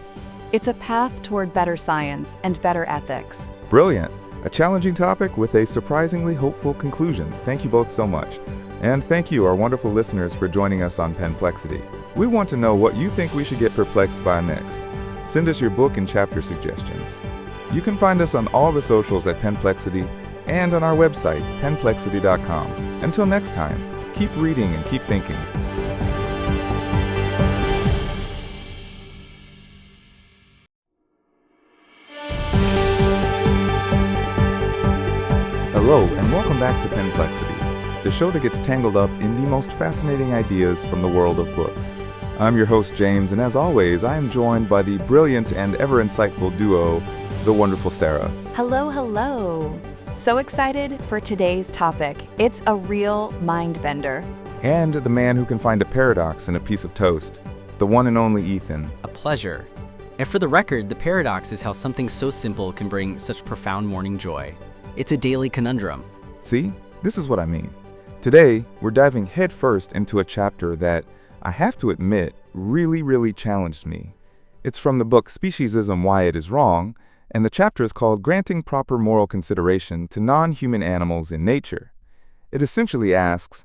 It's a path toward better science and better ethics. Brilliant. A challenging topic with a surprisingly hopeful conclusion. Thank you both so much. And thank you, our wonderful listeners, for joining us on Penplexity. We want to know what you think we should get perplexed by next. Send us your book and chapter suggestions. You can find us on all the socials at Penplexity and on our website, penplexity.com. Until next time, keep reading and keep thinking. Hello, and welcome back to Penplexity, the show that gets tangled up in the most fascinating ideas from the world of books. I'm your host, James, and as always, I am joined by the brilliant and ever-insightful duo, the wonderful Sarah. Hello, hello. So excited for today's topic. It's a real mind-bender. And the man who can find a paradox in a piece of toast, the one and only Ethan. A pleasure. And for the record, the paradox is how something so simple can bring such profound morning joy. It's a daily conundrum. See, this is what I mean. Today, we're diving headfirst into a chapter that, I have to admit, really challenged me. It's from the book Speciesism, Why It Is Wrong, and the chapter is called Granting Proper Moral Consideration to Non-Human Animals in Nature. It essentially asks,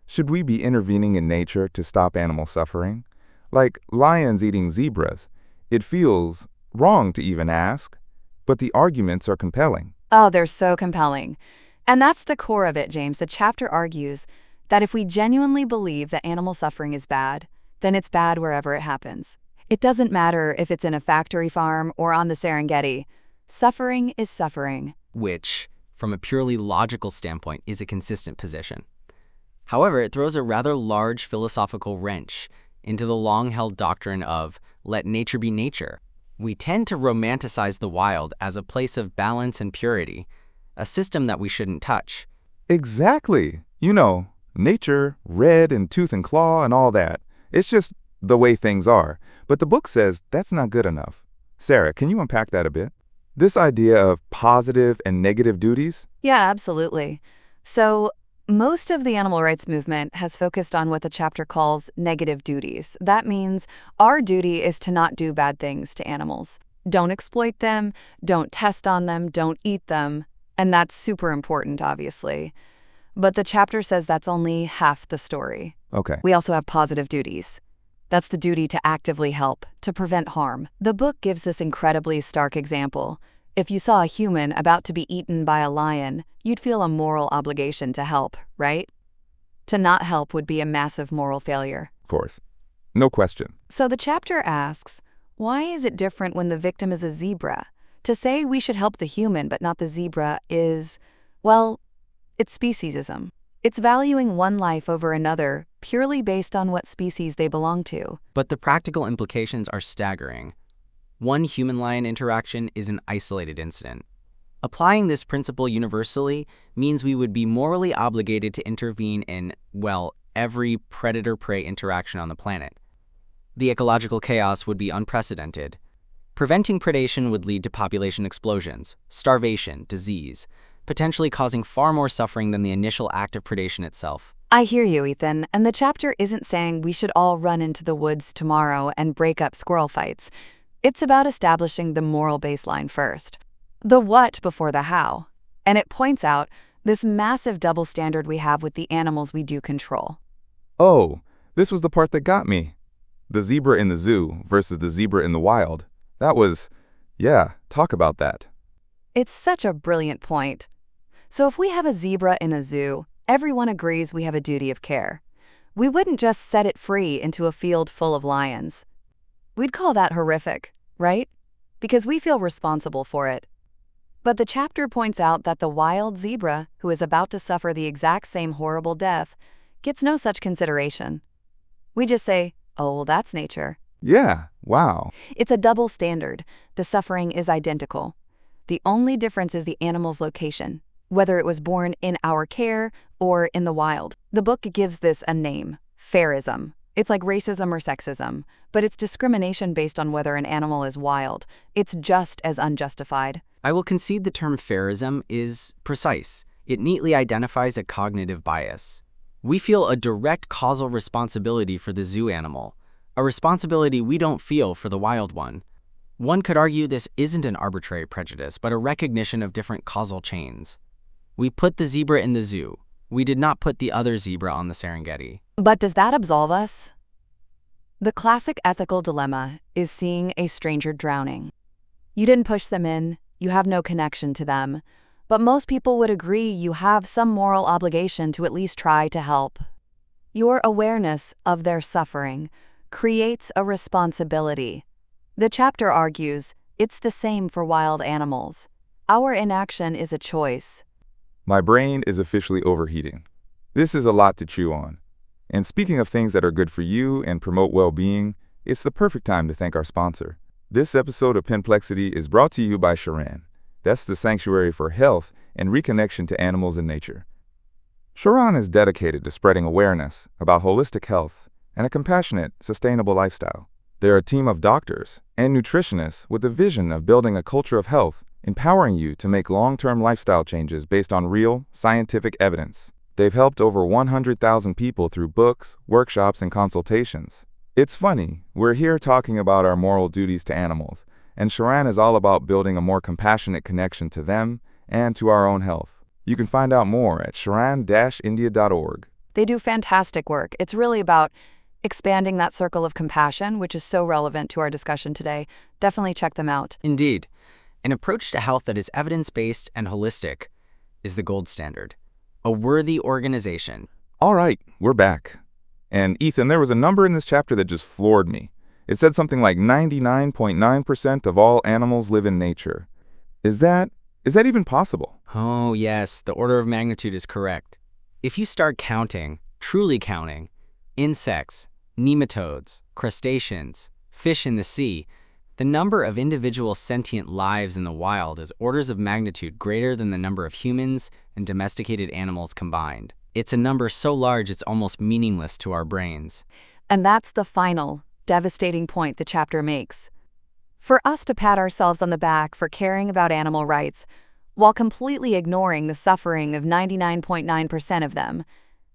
should we be intervening in nature to stop animal suffering? Like lions eating zebras, it feels wrong to even ask, but the arguments are compelling. Oh, they're so compelling. And that's the core of it, James. The chapter argues that if we genuinely believe that animal suffering is bad, then it's bad wherever it happens. It doesn't matter if it's in a factory farm or on the Serengeti. Suffering is suffering. Which, from a purely logical standpoint, is a consistent position. However, it throws a rather large philosophical wrench into the long-held doctrine of let nature be nature. We tend to romanticize the wild as a place of balance and purity, a system that we shouldn't touch. Exactly. You know, nature, red and tooth and claw and all that. It's just the way things are. But the book says that's not good enough. Sarah, can you unpack that a bit? This idea of positive and negative duties? Yeah, absolutely. So, most of the animal rights movement has focused on what the chapter calls negative duties. That means our duty is to not do bad things to animals. Don't exploit them, don't test on them, don't eat them. And that's super important, obviously. But the chapter says that's only half the story. Okay. We also have positive duties. That's the duty to actively help, to prevent harm. The book gives this incredibly stark example. If you saw a human about to be eaten by a lion, you'd feel a moral obligation to help, right? To not help would be a massive moral failure. Of course. No question. So the chapter asks, why is it different when the victim is a zebra? To say we should help the human but not the zebra is, well, it's speciesism. It's valuing one life over another purely based on what species they belong to. But the practical implications are staggering. One human-lion interaction is an isolated incident. Applying this principle universally means we would be morally obligated to intervene in, well, every predator-prey interaction on the planet. The ecological chaos would be unprecedented. Preventing predation would lead to population explosions, starvation, disease, potentially causing far more suffering than the initial act of predation itself. I hear you, Ethan, and the chapter isn't saying we should all run into the woods tomorrow and break up squirrel fights. It's about establishing the moral baseline first. The what before the how. And it points out this massive double standard we have with the animals we do control. Oh, this was the part that got me. The zebra in the zoo versus the zebra in the wild. That was, yeah, talk about that. It's such a brilliant point. So if we have a zebra in a zoo, everyone agrees we have a duty of care. We wouldn't just set it free into a field full of lions. We'd call that horrific, right? Because we feel responsible for it. But the chapter points out that the wild zebra, who is about to suffer the exact same horrible death, gets no such consideration. We just say, oh, well, that's nature. Yeah, wow. It's a double standard. The suffering is identical. The only difference is the animal's location, whether it was born in our care or in the wild. The book gives this a name, fairism. It's like racism or sexism, but it's discrimination based on whether an animal is wild. It's just as unjustified. I will concede the term fairism is precise. It neatly identifies a cognitive bias. We feel a direct causal responsibility for the zoo animal, a responsibility we don't feel for the wild one. One could argue this isn't an arbitrary prejudice, but a recognition of different causal chains. We put the zebra in the zoo. We did not put the other zebra on the Serengeti. But does that absolve us? The classic ethical dilemma is seeing a stranger drowning. You didn't push them in, you have no connection to them, but most people would agree you have some moral obligation to at least try to help. Your awareness of their suffering creates a responsibility. The chapter argues it's the same for wild animals. Our inaction is a choice. My brain is officially overheating. This is a lot to chew on. And speaking of things that are good for you and promote well-being, it's the perfect time to thank our sponsor. This episode of Penplexity is brought to you by Sharan. That's the sanctuary for health and reconnection to animals and nature. Sharan is dedicated to spreading awareness about holistic health and a compassionate, sustainable lifestyle. They're a team of doctors and nutritionists with the vision of building a culture of health, empowering you to make long-term lifestyle changes based on real, scientific evidence. They've helped over 100,000 people through books, workshops, and consultations. It's funny, we're here talking about our moral duties to animals, and Sharan is all about building a more compassionate connection to them and to our own health. You can find out more at sharan-india.org. They do fantastic work. It's really about expanding that circle of compassion, which is so relevant to our discussion today. Definitely check them out. Indeed. An approach to health that is evidence-based and holistic is the gold standard. A worthy organization. All right, we're back. And Ethan, there was a number in this chapter that just floored me. It said something like 99.9% of all animals live in nature. Is that even possible? Oh, yes, the order of magnitude is correct. If you start counting, truly counting, insects, nematodes, crustaceans, fish in the sea, the number of individual sentient lives in the wild is orders of magnitude greater than the number of humans and domesticated animals combined. It's a number so large it's almost meaningless to our brains. And that's the final, devastating point the chapter makes. For us to pat ourselves on the back for caring about animal rights, while completely ignoring the suffering of 99.9% of them,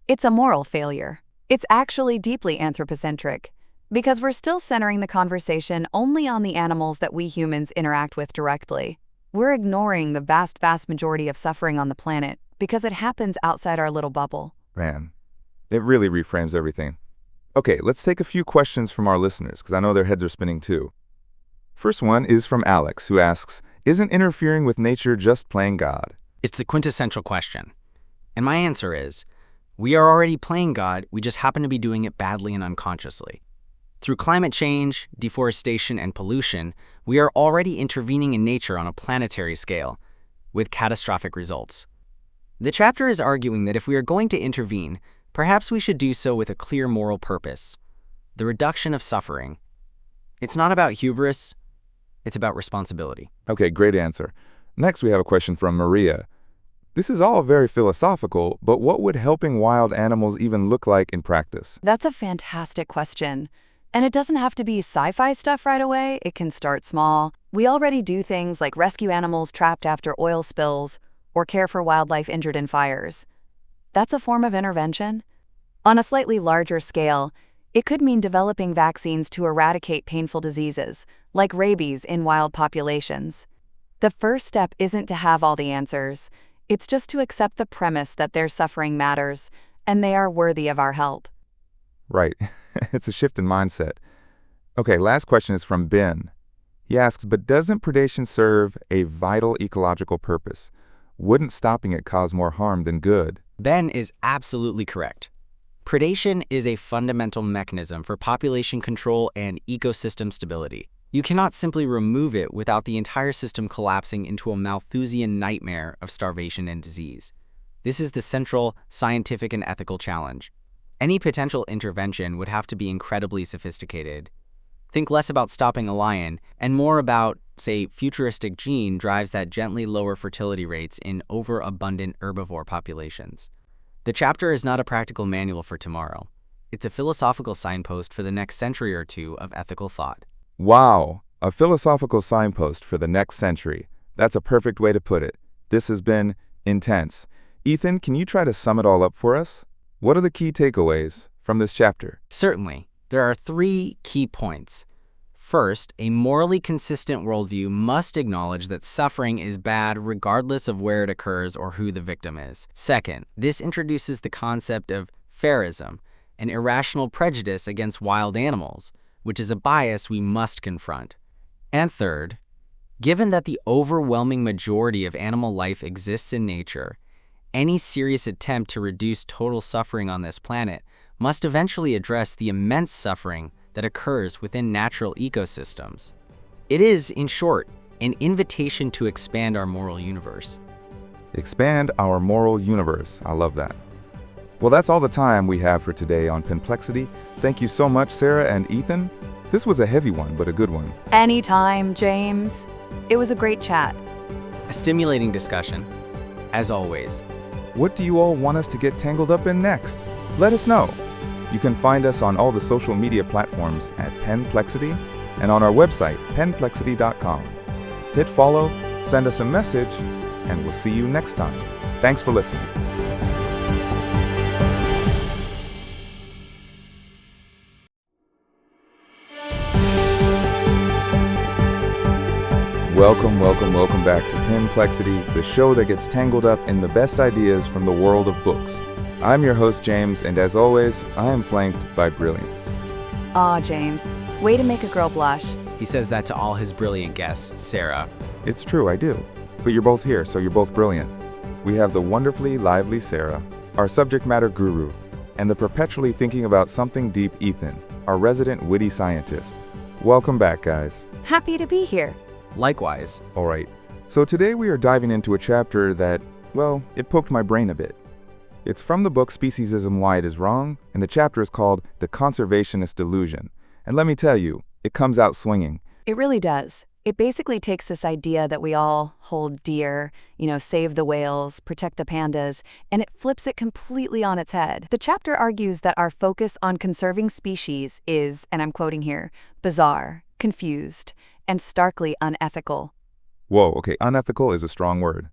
it's a moral failure. It's actually deeply anthropocentric, because we're still centering the conversation only on the animals that we humans interact with directly. We're ignoring the vast majority of suffering on the planet because it happens outside our little bubble. Man, it really reframes everything. Okay, let's take a few questions from our listeners, because I know their heads are spinning too. First one is from Alex, who asks, isn't interfering with nature just playing God? It's the quintessential question. And my answer is, we are already playing God, we just happen to be doing it badly and unconsciously. Through climate change, deforestation, and pollution, we are already intervening in nature on a planetary scale, with catastrophic results. The chapter is arguing that if we are going to intervene, perhaps we should do so with a clear moral purpose, the reduction of suffering. It's not about hubris, it's about responsibility. Okay, great answer. Next, we have a question from Maria. This is all very philosophical, but what would helping wild animals even look like in practice? That's a fantastic question. And it doesn't have to be sci-fi stuff right away. It can start small. We already do things like rescue animals trapped after oil spills or care for wildlife injured in fires. That's a form of intervention. On a slightly larger scale, it could mean developing vaccines to eradicate painful diseases, like rabies in wild populations. The first step isn't to have all the answers. It's just to accept the premise that their suffering matters, and they are worthy of our help. Right. It's a shift in mindset. Okay, last question is from Ben. He asks, but doesn't predation serve a vital ecological purpose? Wouldn't stopping it cause more harm than good? Ben is absolutely correct. Predation is a fundamental mechanism for population control and ecosystem stability. You cannot simply remove it without the entire system collapsing into a Malthusian nightmare of starvation and disease. This is the central scientific and ethical challenge. Any potential intervention would have to be incredibly sophisticated. Think less about stopping a lion and more about, say, futuristic gene drives that gently lower fertility rates in overabundant herbivore populations. The chapter is not a practical manual for tomorrow. It's a philosophical signpost for the next century or two of ethical thought. Wow, a philosophical signpost for the next century. That's a perfect way to put it. This has been intense. Ethan, can you try to sum it all up for us? What are the key takeaways from this chapter? Certainly. There are 3 key points. First, a morally consistent worldview must acknowledge that suffering is bad regardless of where it occurs or who the victim is. Second, this introduces the concept of fairism, an irrational prejudice against wild animals, which is a bias we must confront. And third, given that the overwhelming majority of animal life exists in nature, any serious attempt to reduce total suffering on this planet must eventually address the immense suffering that occurs within natural ecosystems. It is, in short, an invitation to expand our moral universe. Expand our moral universe. I love that. Well, that's all the time we have for today on Penplexity. Thank you so much, Sarah and Ethan. This was a heavy one, but a good one. Anytime, James. It was a great chat. A stimulating discussion, as always. What do you all want us to get tangled up in next? Let us know. You can find us on all the social media platforms at Penplexity and on our website, penplexity.com. Hit follow, send us a message, and we'll see you next time. Thanks for listening. Welcome back to Penplexity, the show that gets tangled up in the best ideas from the world of books. I'm your host, James, and as always, I am flanked by brilliance. Aw, James. Way to make a girl blush. He says that to all his brilliant guests, Sarah. It's true, I do. But you're both here, so you're both brilliant. We have the wonderfully lively Sarah, our subject matter guru, and the perpetually thinking about something deep Ethan, our resident witty scientist. Welcome back, guys. Happy to be here. Likewise. All right, so today we are diving into a chapter that, well, it poked my brain a bit. It's from the book Speciesism, Why It Is Wrong, and the chapter is called The Conservationist Delusion. And let me tell you, it comes out swinging. It really does. It basically takes this idea that we all hold dear, save the whales, protect the pandas, and it flips it completely on its head. The chapter argues that our focus on conserving species is, and I'm quoting here, bizarre, confused, and starkly unethical. Whoa, okay, unethical is a strong word.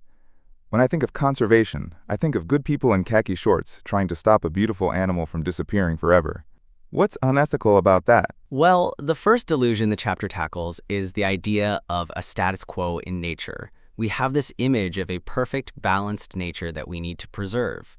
When I think of conservation, I think of good people in khaki shorts trying to stop a beautiful animal from disappearing forever. What's unethical about that? Well, the first delusion the chapter tackles is the idea of a status quo in nature. We have this image of a perfect, balanced nature that we need to preserve.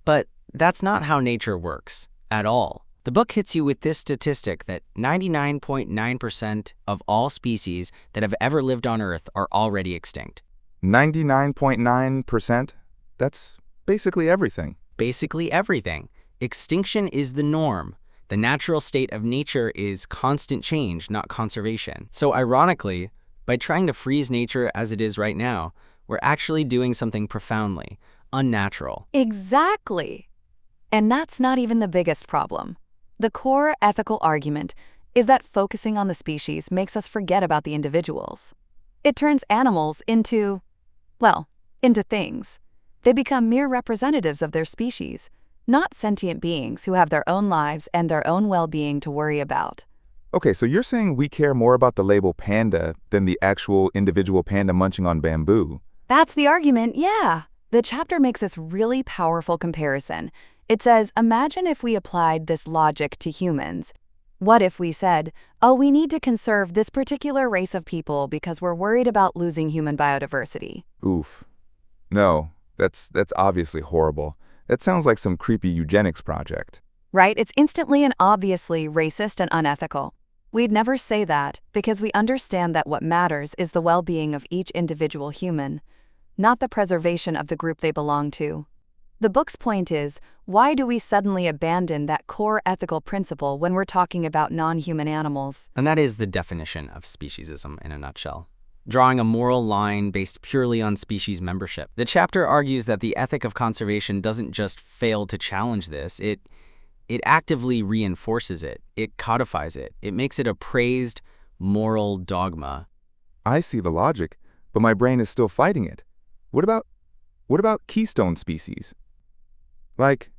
But that's not how nature works at all. The book hits you with this statistic that 99.9% of all species that have ever lived on Earth are already extinct. 99.9%? That's basically everything. Basically everything. Extinction is the norm. The natural state of nature is constant change, not conservation. So ironically, by trying to freeze nature as it is right now, we're actually doing something profoundly unnatural. Exactly. And that's not even the biggest problem. The core ethical argument is that focusing on the species makes us forget about the individuals. It turns animals into things. They become mere representatives of their species, not sentient beings who have their own lives and their own well-being to worry about. Okay, so you're saying we care more about the label panda than the actual individual panda munching on bamboo? That's the argument, yeah. The chapter makes this really powerful comparison. It says, imagine if we applied this logic to humans. What if we said, oh, we need to conserve this particular race of people because we're worried about losing human biodiversity? Oof. No, that's obviously horrible. That sounds like some creepy eugenics project. Right? It's instantly and obviously racist and unethical. We'd never say that because we understand that what matters is the well-being of each individual human, not the preservation of the group they belong to. The book's point is, why do we suddenly abandon that core ethical principle when we're talking about non-human animals? And that is the definition of speciesism in a nutshell. Drawing a moral line based purely on species membership. The chapter argues that the ethic of conservation doesn't just fail to challenge this, it actively reinforces it, it codifies it, it makes it a praised moral dogma. I see the logic, but my brain is still fighting it. What about keystone species? Like,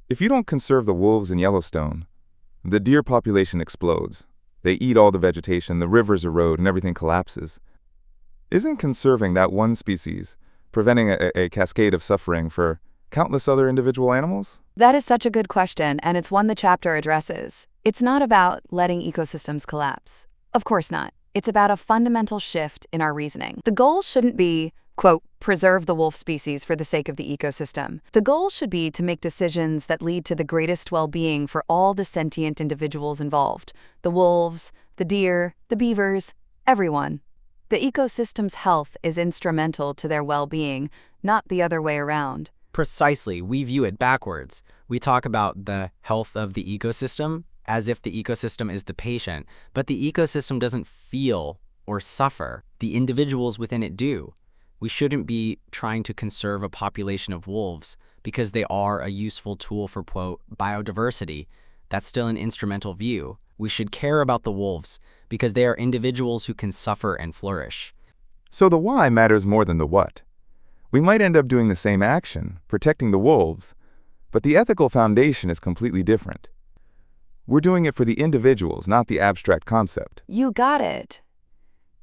if you don't conserve the wolves in Yellowstone, the deer population explodes. They eat all the vegetation, the rivers erode, and everything collapses. Isn't conserving that one species preventing a cascade of suffering for countless other individual animals? That is such a good question, and it's one the chapter addresses. It's not about letting ecosystems collapse. Of course not. It's about a fundamental shift in our reasoning. The goal shouldn't be, quote, preserve the wolf species for the sake of the ecosystem. The goal should be to make decisions that lead to the greatest well-being for all the sentient individuals involved. The wolves, the deer, the beavers, everyone. The ecosystem's health is instrumental to their well-being, not the other way around. Precisely, we view it backwards. We talk about the health of the ecosystem as if the ecosystem is the patient, but the ecosystem doesn't feel or suffer. The individuals within it do. We shouldn't be trying to conserve a population of wolves because they are a useful tool for, quote, biodiversity. That's still an instrumental view. We should care about the wolves because they are individuals who can suffer and flourish. So the why matters more than the what. We might end up doing the same action, protecting the wolves, but the ethical foundation is completely different. We're doing it for the individuals, not the abstract concept. You got it.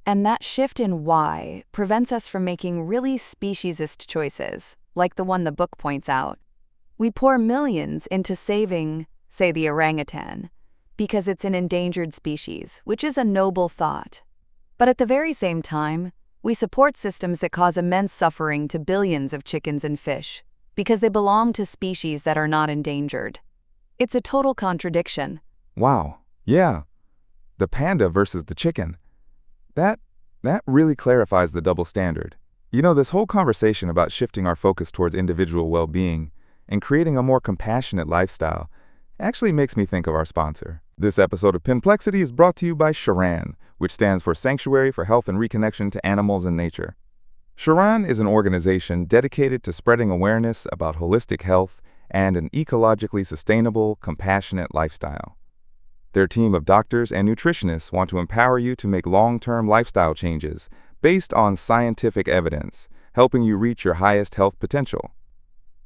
And that shift in why prevents us from making really speciesist choices, like the one the book points out. We pour millions into saving, say, the orangutan, because it's an endangered species, which is a noble thought. But at the very same time, we support systems that cause immense suffering to billions of chickens and fish, because they belong to species that are not endangered. It's a total contradiction. Wow, yeah. The panda versus the chicken. That really clarifies the double standard. You know, this whole conversation about shifting our focus towards individual well-being and creating a more compassionate lifestyle actually makes me think of our sponsor. This episode of Penplexity is brought to you by Sharan, which stands for Sanctuary for Health and Reconnection to Animals and Nature. Sharan is an organization dedicated to spreading awareness about holistic health and an ecologically sustainable, compassionate lifestyle. Their team of doctors and nutritionists want to empower you to make long-term lifestyle changes based on scientific evidence, helping you reach your highest health potential.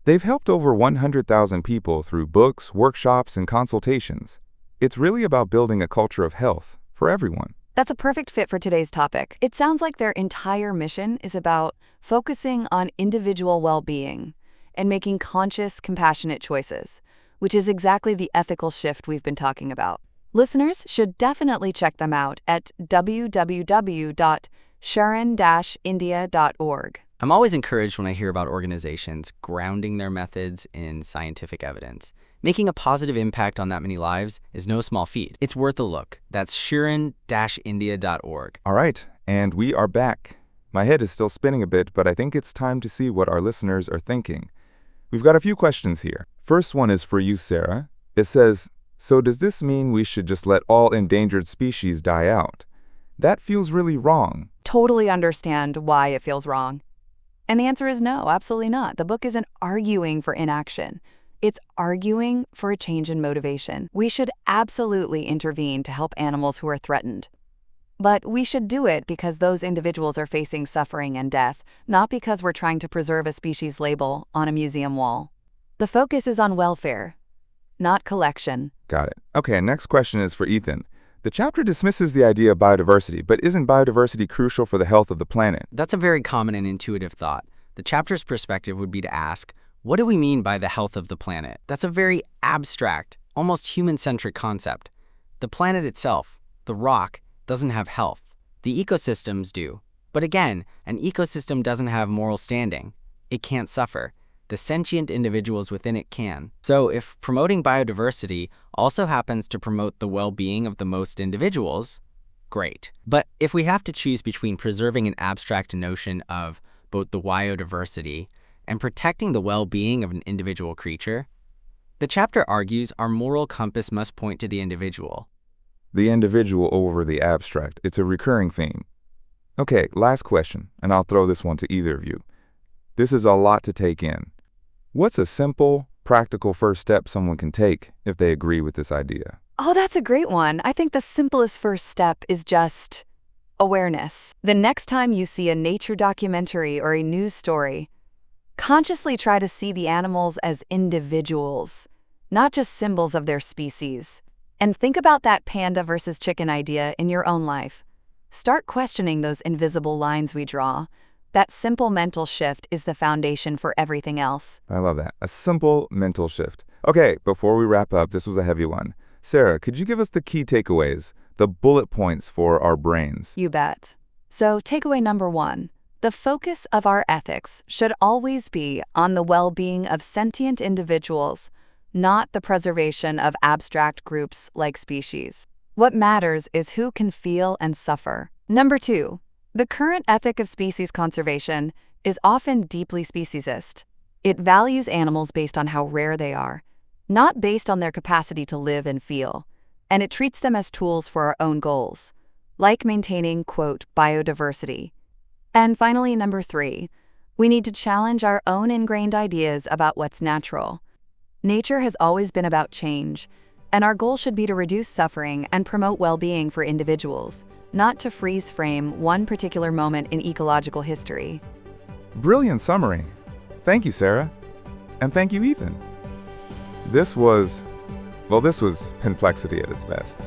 They've helped over 100,000 people through books, workshops, and consultations. It's really about building a culture of health for everyone. That's a perfect fit for today's topic. It sounds like their entire mission is about focusing on individual well-being and making conscious, compassionate choices, which is exactly the ethical shift we've been talking about. Listeners should definitely check them out at www.sharon-india.org. I'm always encouraged when I hear about organizations grounding their methods in scientific evidence. Making a positive impact on that many lives is no small feat. It's worth a look. That's sharon-india.org. All right, and we are back. My head is still spinning a bit, but I think it's time to see what our listeners are thinking. We've got a few questions here. First one is for you, Sarah. It says, so does this mean we should just let all endangered species die out? That feels really wrong. Totally understand why it feels wrong. And the answer is no, absolutely not. The book isn't arguing for inaction. It's arguing for a change in motivation. We should absolutely intervene to help animals who are threatened. But we should do it because those individuals are facing suffering and death, not because we're trying to preserve a species label on a museum wall. The focus is on welfare, not collection. Got it. Okay, next question is for Ethan. The chapter dismisses the idea of biodiversity, but isn't biodiversity crucial for the health of the planet? That's a very common and intuitive thought. The chapter's perspective would be to ask, what do we mean by the health of the planet? That's a very abstract, almost human-centric concept. The planet itself, the rock, doesn't have health. The ecosystems do. But again, an ecosystem doesn't have moral standing. It can't suffer. The sentient individuals within it can. So if promoting biodiversity also happens to promote the well-being of the most individuals, great. But if we have to choose between preserving an abstract notion of both the biodiversity and protecting the well-being of an individual creature, the chapter argues our moral compass must point to the individual. The individual over the abstract. It's a recurring theme. Okay, last question, and I'll throw this one to either of you. This is a lot to take in. What's a simple, practical first step someone can take if they agree with this idea? Oh, that's a great one. I think the simplest first step is just awareness. The next time you see a nature documentary or a news story, consciously try to see the animals as individuals, not just symbols of their species. And think about that panda versus chicken idea in your own life. Start questioning those invisible lines we draw. That simple mental shift is the foundation for everything else. I love that. A simple mental shift. Okay, before we wrap up, this was a heavy one. Sarah, could you give us the key takeaways, the bullet points for our brains? You bet. So, takeaway number 1. The focus of our ethics should always be on the well-being of sentient individuals, not the preservation of abstract groups like species. What matters is who can feel and suffer. Number 2. The current ethic of species conservation is often deeply speciesist. It values animals based on how rare they are, not based on their capacity to live and feel, and it treats them as tools for our own goals, like maintaining, quote, biodiversity. And finally, number 3, we need to challenge our own ingrained ideas about what's natural. Nature has always been about change, and our goal should be to reduce suffering and promote well-being for individuals, not to freeze frame one particular moment in ecological history. Brilliant summary. Thank you, Sarah. And thank you, Ethan. This was Penplexity at its best.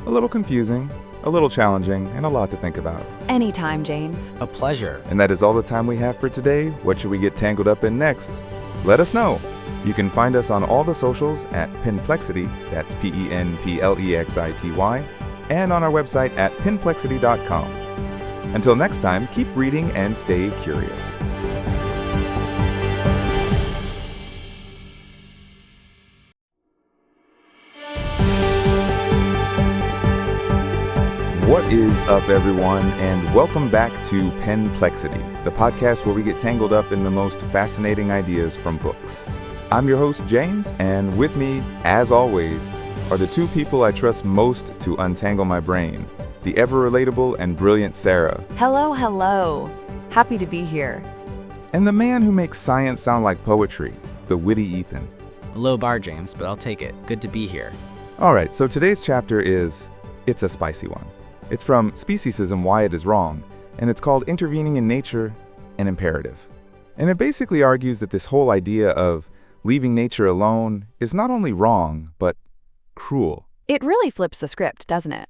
A little confusing, a little challenging, and a lot to think about. Anytime, James. A pleasure. And that is all the time we have for today. What should we get tangled up in next? Let us know. You can find us on all the socials at Penplexity, that's Penplexity, and on our website at penplexity.com. Until next time, keep reading and stay curious. What is up, everyone, and welcome back to Penplexity, the podcast where we get tangled up in the most fascinating ideas from books. I'm your host, James, and with me, as always, are the two people I trust most to untangle my brain, the ever-relatable and brilliant Sarah. Hello, hello. Happy to be here. And the man who makes science sound like poetry, the witty Ethan. A low bar, James, but I'll take it. Good to be here. All right, so today's chapter it's a spicy one. It's from Speciesism, Why It Is Wrong, and it's called Intervening in Nature, an Imperative. And it basically argues that this whole idea of leaving nature alone is not only wrong, but cruel. It really flips the script, doesn't it?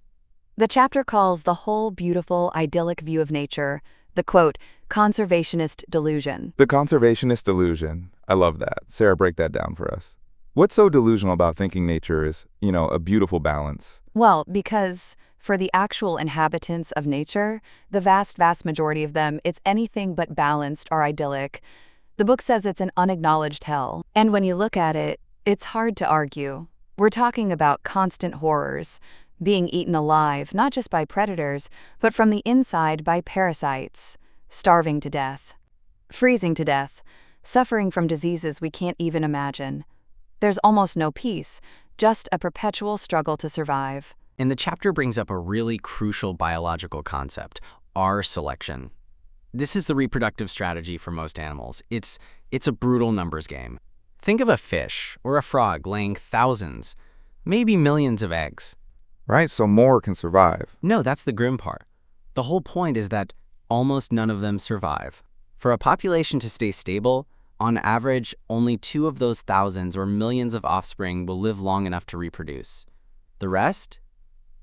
The chapter calls the whole beautiful, idyllic view of nature the, quote, conservationist delusion. The conservationist delusion. I love that. Sarah, break that down for us. What's so delusional about thinking nature is, a beautiful balance? Well, because for the actual inhabitants of nature, the vast majority of them, it's anything but balanced or idyllic. The book says it's an unacknowledged hell. And when you look at it, it's hard to argue. We're talking about constant horrors, being eaten alive, not just by predators, but from the inside by parasites, starving to death, freezing to death, suffering from diseases we can't even imagine. There's almost no peace, just a perpetual struggle to survive. And the chapter brings up a really crucial biological concept, R selection. This is the reproductive strategy for most animals. It's a brutal numbers game. Think of a fish or a frog laying thousands, maybe millions of eggs. Right, so more can survive. No, that's the grim part. The whole point is that almost none of them survive. For a population to stay stable, on average, only 2 of those thousands or millions of offspring will live long enough to reproduce. The rest?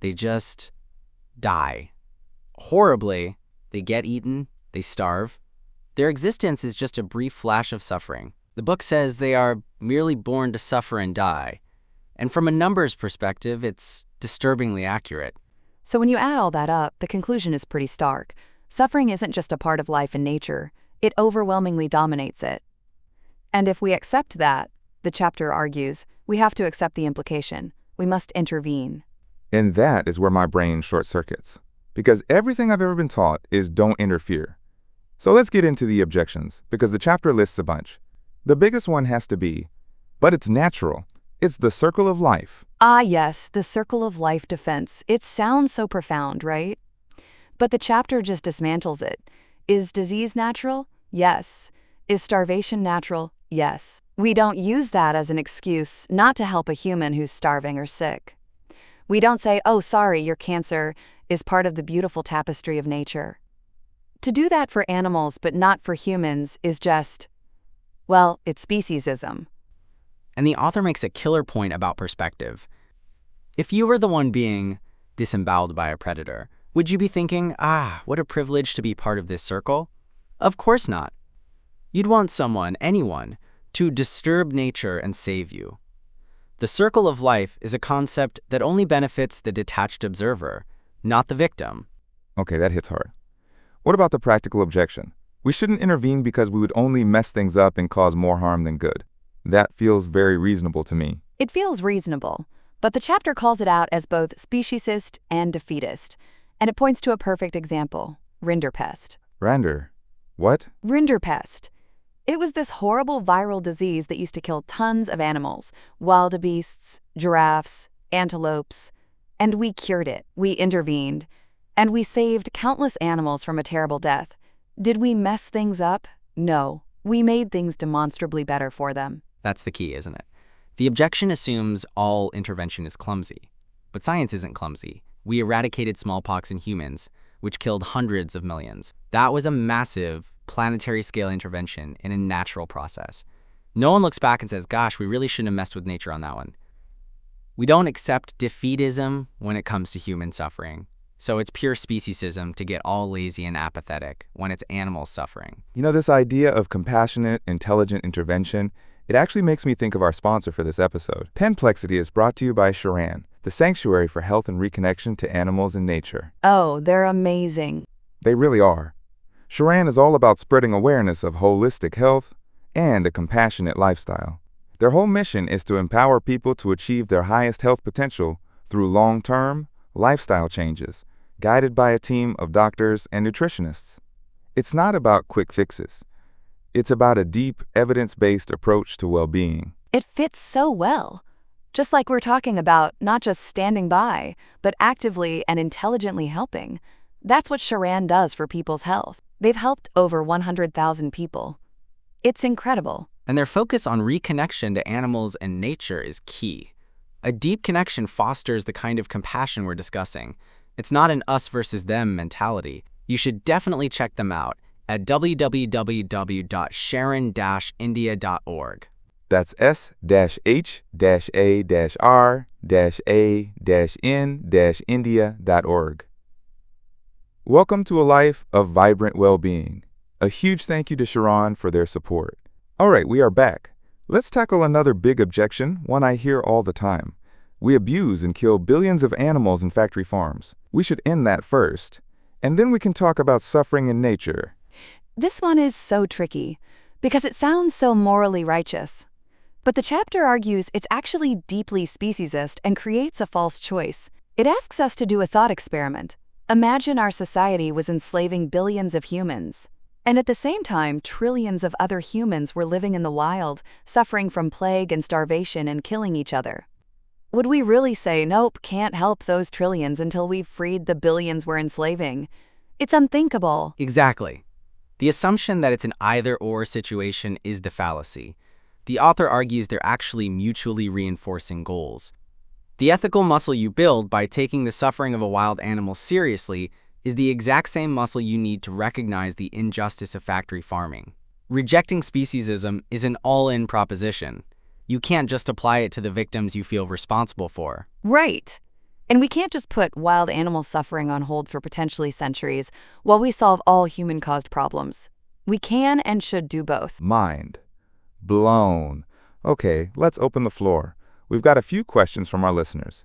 They just die. Horribly, they get eaten, they starve. Their existence is just a brief flash of suffering. The book says they are merely born to suffer and die. And from a numbers perspective, it's disturbingly accurate. So when you add all that up, the conclusion is pretty stark. Suffering isn't just a part of life in nature, it overwhelmingly dominates it. And if we accept that, the chapter argues, we have to accept the implication. We must intervene. And that is where my brain short-circuits. Because everything I've ever been taught is don't interfere. So let's get into the objections, because the chapter lists a bunch. The biggest one has to be, but it's natural. It's the circle of life. Ah, yes, the circle of life defense. It sounds so profound, right? But the chapter just dismantles it. Is disease natural? Yes. Is starvation natural? Yes. We don't use that as an excuse not to help a human who's starving or sick. We don't say, oh, sorry, your cancer is part of the beautiful tapestry of nature. To do that for animals but not for humans is just, well, it's speciesism. And the author makes a killer point about perspective. If you were the one being disemboweled by a predator, would you be thinking, what a privilege to be part of this circle? Of course not. You'd want someone, anyone, to disturb nature and save you. The circle of life is a concept that only benefits the detached observer, not the victim. Okay, that hits hard. What about the practical objection? We shouldn't intervene because we would only mess things up and cause more harm than good. That feels very reasonable to me. It feels reasonable, but the chapter calls it out as both speciesist and defeatist, and it points to a perfect example, rinderpest. Rander. What? Rinderpest. It was this horrible viral disease that used to kill tons of animals, wildebeests, giraffes, antelopes, and we cured it. We intervened, and we saved countless animals from a terrible death. Did we mess things up? No. We made things demonstrably better for them. That's the key, isn't it? The objection assumes all intervention is clumsy. But science isn't clumsy. We eradicated smallpox in humans, which killed hundreds of millions. That was a massive, planetary-scale intervention in a natural process. No one looks back and says, gosh, we really shouldn't have messed with nature on that one. We don't accept defeatism when it comes to human suffering. So it's pure speciesism to get all lazy and apathetic when it's animals suffering. This idea of compassionate, intelligent intervention, it actually makes me think of our sponsor for this episode. Penplexity is brought to you by Sharan, the sanctuary for health and reconnection to animals and nature. Oh, they're amazing. They really are. Sharan is all about spreading awareness of holistic health and a compassionate lifestyle. Their whole mission is to empower people to achieve their highest health potential through long-term lifestyle changes, guided by a team of doctors and nutritionists. It's not about quick fixes. It's about a deep, evidence-based approach to well-being. It fits so well. Just like we're talking about not just standing by, but actively and intelligently helping. That's what Sharan does for people's health. They've helped over 100,000 people. It's incredible. And their focus on reconnection to animals and nature is key. A deep connection fosters the kind of compassion we're discussing. It's not an us versus them mentality. You should definitely check them out at www.sharan-india.org. That's s-a-r-a-n-india.org. Welcome to a life of vibrant well-being. A huge thank you to Sharon for their support. All right, we are back. Let's tackle another big objection, one I hear all the time. We abuse and kill billions of animals in factory farms. We should end that first. And then we can talk about suffering in nature. This one is so tricky because it sounds so morally righteous. But the chapter argues it's actually deeply speciesist and creates a false choice. It asks us to do a thought experiment. Imagine our society was enslaving billions of humans. And at the same time, trillions of other humans were living in the wild, suffering from plague and starvation and killing each other. Would we really say, nope, can't help those trillions until we've freed the billions we're enslaving? It's unthinkable. Exactly. The assumption that it's an either-or situation is the fallacy. The author argues they're actually mutually reinforcing goals. The ethical muscle you build by taking the suffering of a wild animal seriously is the exact same muscle you need to recognize the injustice of factory farming. Rejecting speciesism is an all-in proposition. You can't just apply it to the victims you feel responsible for. Right. And we can't just put wild animal suffering on hold for potentially centuries while we solve all human-caused problems. We can and should do both. Mind blown. Okay, let's open the floor. We've got a few questions from our listeners.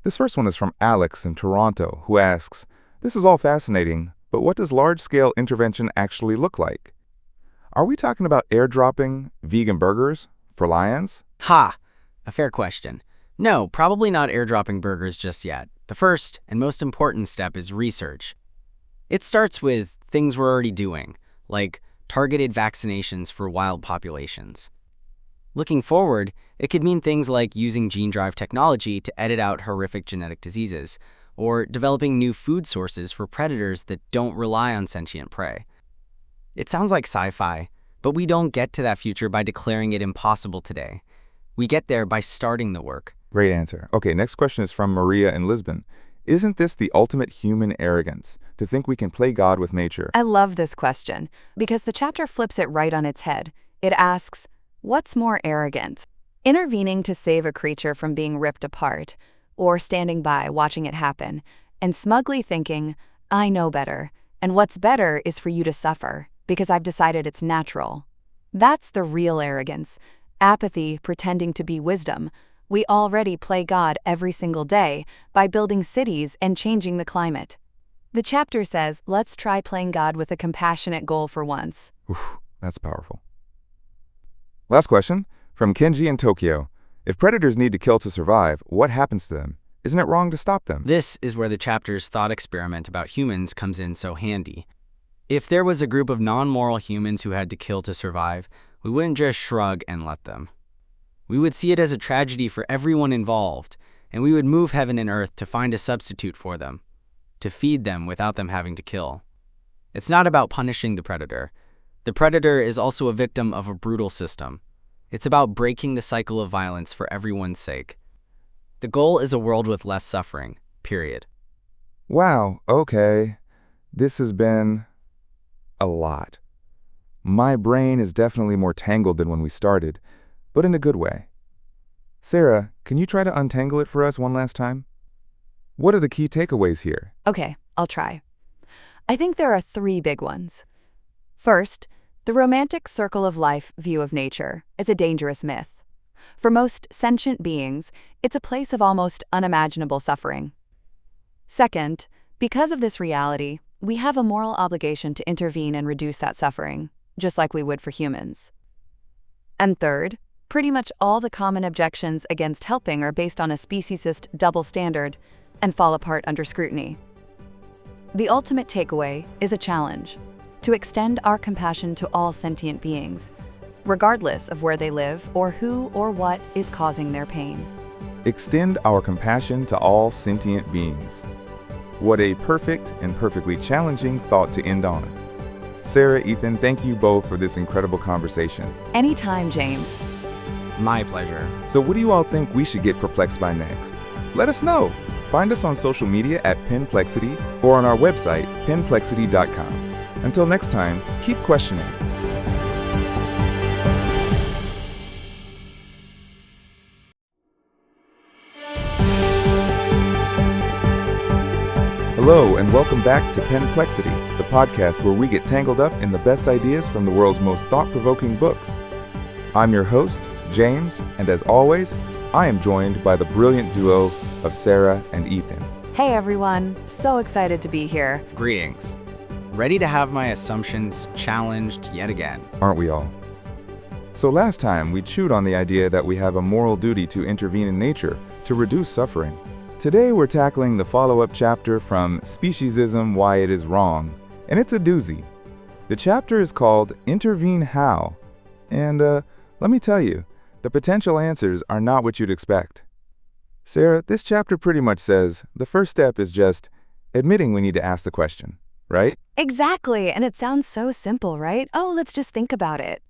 This first one is from Alex in Toronto, who asks, "This is all fascinating, but what does large-scale intervention actually look like? Are we talking about airdropping vegan burgers for lions?" Ha! A fair question. No, probably not airdropping burgers just yet. The first and most important step is research. It starts with things we're already doing, like targeted vaccinations for wild populations. Looking forward, it could mean things like using gene drive technology to edit out horrific genetic diseases, or developing new food sources for predators that don't rely on sentient prey. It sounds like sci-fi, but we don't get to that future by declaring it impossible today. We get there by starting the work. Great answer. Okay, next question is from Maria in Lisbon. Isn't this the ultimate human arrogance, to think we can play God with nature? I love this question because the chapter flips it right on its head. It asks, what's more arrogant? Intervening to save a creature from being ripped apart, or standing by watching it happen, and smugly thinking, I know better, and what's better is for you to suffer, because I've decided it's natural. That's the real arrogance. Apathy pretending to be wisdom. We already play God every single day by building cities and changing the climate. The chapter says, let's try playing God with a compassionate goal for once. Oof, that's powerful. Last question, from Kenji in Tokyo. If predators need to kill to survive, what happens to them? Isn't it wrong to stop them? This is where the chapter's thought experiment about humans comes in so handy. If there was a group of non-moral humans who had to kill to survive, we wouldn't just shrug and let them. We would see it as a tragedy for everyone involved, and we would move heaven and earth to find a substitute for them, to feed them without them having to kill. It's not about punishing the predator. The predator is also a victim of a brutal system. It's about breaking the cycle of violence for everyone's sake. The goal is a world with less suffering, period. Wow, okay. This has been a lot. My brain is definitely more tangled than when we started, but in a good way. Sarah, can you try to untangle it for us one last time? What are the key takeaways here? Okay, I'll try. I think there are 3 big ones. First, the romantic circle of life view of nature is a dangerous myth. For most sentient beings, it's a place of almost unimaginable suffering. Second, because of this reality, we have a moral obligation to intervene and reduce that suffering, just like we would for humans. And third, pretty much all the common objections against helping are based on a speciesist double standard and fall apart under scrutiny. The ultimate takeaway is a challenge to extend our compassion to all sentient beings, regardless of where they live or who or what is causing their pain. Extend our compassion to all sentient beings. What a perfect and perfectly challenging thought to end on. Sarah, Ethan, thank you both for this incredible conversation. Anytime, James. My pleasure. So what do you all think we should get perplexed by next? Let us know. Find us on social media at Penplexity or on our website, penplexity.com. Until next time, keep questioning. Hello, and welcome back to Penplexity, the podcast where we get tangled up in the best ideas from the world's most thought-provoking books. I'm your host, James, and as always, I am joined by the brilliant duo of Sarah and Ethan. Hey everyone, so excited to be here. Greetings. Ready to have my assumptions challenged yet again. Aren't we all? So last time, we chewed on the idea that we have a moral duty to intervene in nature to reduce suffering. Today we're tackling the follow-up chapter from Speciesism, Why It Is Wrong, and it's a doozy. The chapter is called Intervene How, and let me tell you, the potential answers are not what you'd expect. Sarah, this chapter pretty much says the first step is just admitting we need to ask the question, right? Exactly, and it sounds so simple, right? Oh, let's just think about it.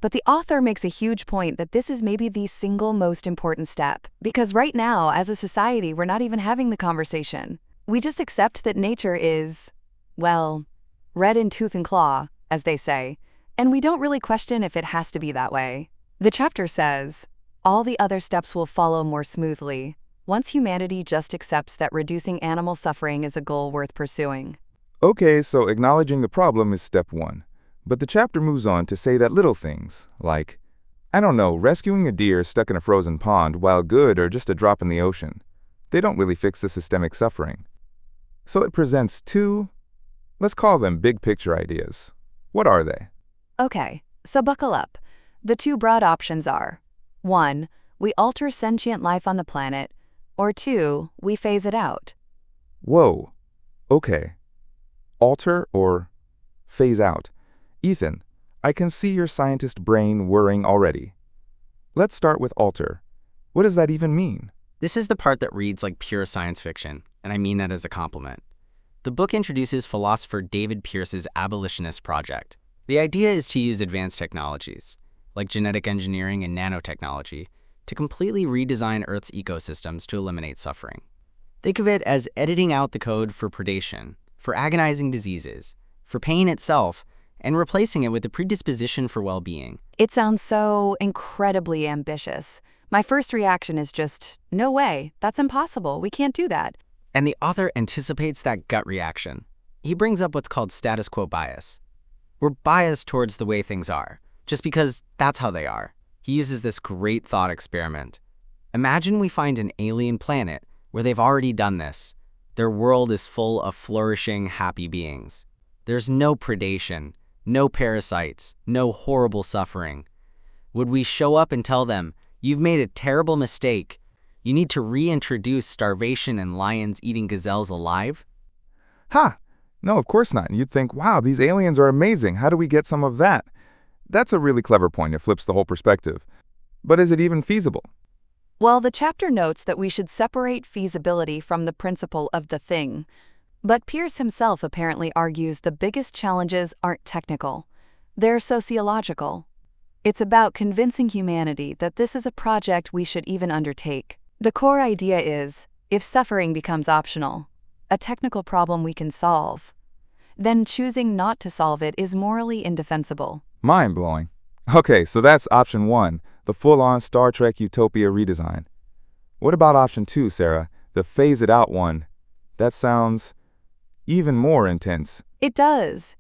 But the author makes a huge point that this is maybe the single most important step, because right now, as a society, we're not even having the conversation. We just accept that nature is, well, red in tooth and claw, as they say, and we don't really question if it has to be that way. The chapter says, all the other steps will follow more smoothly, once humanity just accepts that reducing animal suffering is a goal worth pursuing. Okay, so acknowledging the problem is step one. But the chapter moves on to say that little things, like, I don't know, rescuing a deer stuck in a frozen pond, while good or just a drop in the ocean, they don't really fix the systemic suffering. So it presents two, let's call them big picture ideas. What are they? Okay, so buckle up. The two broad options are, 1, we alter sentient life on the planet, or 2, we phase it out. Whoa. Okay. Alter or phase out. Ethan, I can see your scientist brain whirring already. Let's start with alter. What does that even mean? This is the part that reads like pure science fiction, and I mean that as a compliment. The book introduces philosopher David Pearce's abolitionist project. The idea is to use advanced technologies, like genetic engineering and nanotechnology, to completely redesign Earth's ecosystems to eliminate suffering. Think of it as editing out the code for predation, for agonizing diseases, for pain itself, and replacing it with a predisposition for well-being. It sounds so incredibly ambitious. My first reaction is just, no way, that's impossible, we can't do that. And the author anticipates that gut reaction. He brings up what's called status quo bias. We're biased towards the way things are, just because that's how they are. He uses this great thought experiment. Imagine we find an alien planet where they've already done this. Their world is full of flourishing, happy beings. There's no predation, no parasites, no horrible suffering. Would we show up and tell them, you've made a terrible mistake. You need to reintroduce starvation and lions eating gazelles alive? Ha! No, of course not. You'd think, wow, these aliens are amazing. How do we get some of that? That's a really clever point. It flips the whole perspective. But is it even feasible? Well, the chapter notes that we should separate feasibility from the principle of the thing. But Pearce himself apparently argues the biggest challenges aren't technical. They're sociological. It's about convincing humanity that this is a project we should even undertake. The core idea is, if suffering becomes optional, a technical problem we can solve, then choosing not to solve it is morally indefensible. Mind-blowing. Okay, so that's option one, the full-on Star Trek Utopia redesign. What about option two, Sarah, the phase-it-out one? That sounds even more intense. It does.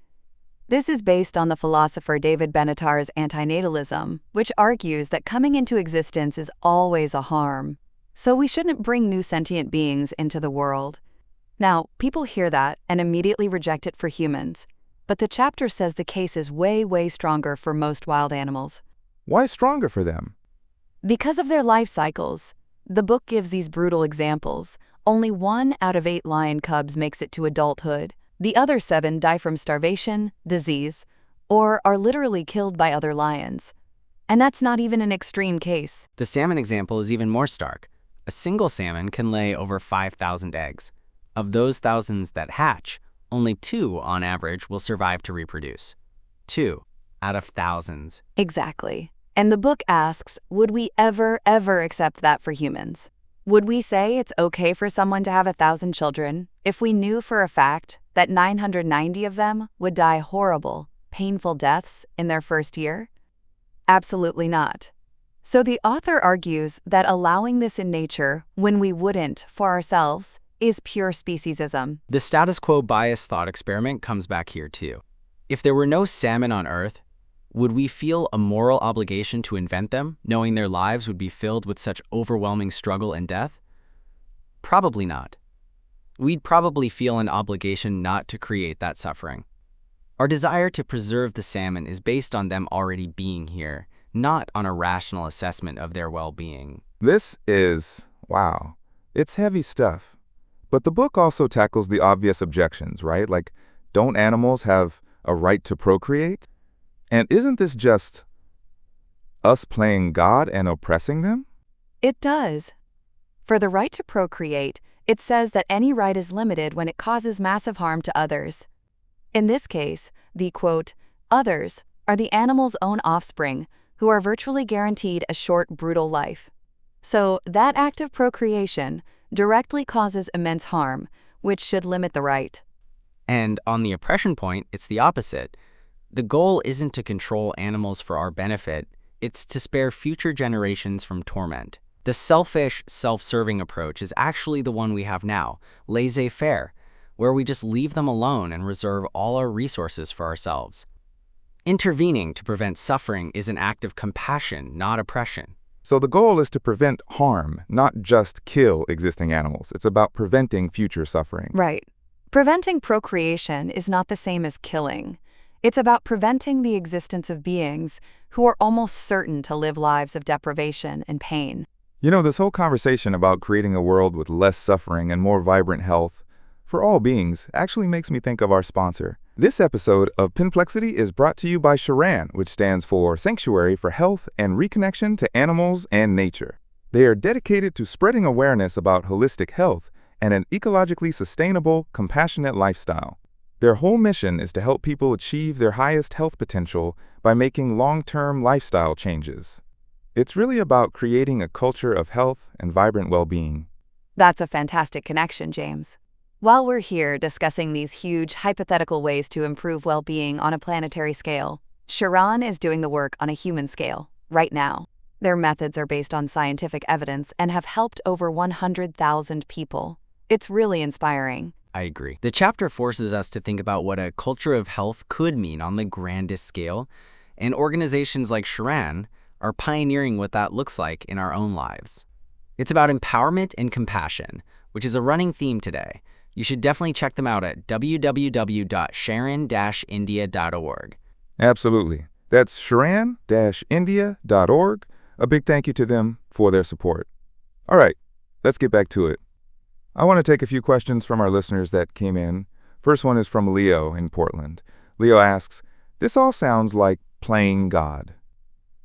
This is based on the philosopher David Benatar's antinatalism, which argues that coming into existence is always a harm. So we shouldn't bring new sentient beings into the world. Now, people hear that and immediately reject it for humans. But the chapter says the case is way, way stronger for most wild animals. Why stronger for them? Because of their life cycles. The book gives these brutal examples. Only 1 out of 8 lion cubs makes it to adulthood. The other 7 die from starvation, disease, or are literally killed by other lions. And that's not even an extreme case. The salmon example is even more stark. A single salmon can lay over 5,000 eggs. Of those thousands that hatch, only 2 on average will survive to reproduce. 2 out of thousands. Exactly. And the book asks, would we ever accept that for humans? Would we say it's okay for someone to have 1,000 children if we knew for a fact that 990 of them would die horrible, painful deaths in their first year? Absolutely not. So the author argues that allowing this in nature when we wouldn't for ourselves is pure speciesism. The status quo bias thought experiment comes back here too. If there were no salmon on Earth, would we feel a moral obligation to invent them, knowing their lives would be filled with such overwhelming struggle and death? Probably not. We'd probably feel an obligation not to create that suffering. Our desire to preserve the salmon is based on them already being here, not on a rational assessment of their well-being. This is, wow, it's heavy stuff. But the book also tackles the obvious objections, right? Like, don't animals have a right to procreate? And isn't this just us playing God and oppressing them? It does. For the right to procreate, it says that any right is limited when it causes massive harm to others. In this case, the, quote, others are the animal's own offspring, who are virtually guaranteed a short, brutal life. So that act of procreation directly causes immense harm, which should limit the right. And on the oppression point, it's the opposite. The goal isn't to control animals for our benefit, it's to spare future generations from torment. The selfish, self-serving approach is actually the one we have now, laissez-faire, where we just leave them alone and reserve all our resources for ourselves. Intervening to prevent suffering is an act of compassion, not oppression. So the goal is to prevent harm, not just kill existing animals. It's about preventing future suffering. Right. Preventing procreation is not the same as killing. It's about preventing the existence of beings who are almost certain to live lives of deprivation and pain. You know, this whole conversation about creating a world with less suffering and more vibrant health for all beings actually makes me think of our sponsor. This episode of Penplexity is brought to you by Sharan, which stands for Sanctuary for Health and Reconnection to Animals and Nature. They are dedicated to spreading awareness about holistic health and an ecologically sustainable, compassionate lifestyle. Their whole mission is to help people achieve their highest health potential by making long-term lifestyle changes. It's really about creating a culture of health and vibrant well-being. That's a fantastic connection, James. While we're here discussing these huge, hypothetical ways to improve well-being on a planetary scale, Sharan is doing the work on a human scale, right now. Their methods are based on scientific evidence and have helped over 100,000 people. It's really inspiring. I agree. The chapter forces us to think about what a culture of health could mean on the grandest scale, and organizations like Sharan are pioneering what that looks like in our own lives. It's about empowerment and compassion, which is a running theme today. You should definitely check them out at www.sharan-india.org. Absolutely. That's sharan-india.org. A big thank you to them for their support. All right, let's get back to it. I want to take a few questions from our listeners that came in. First one is from Leo in Portland. Leo asks, this all sounds like playing God.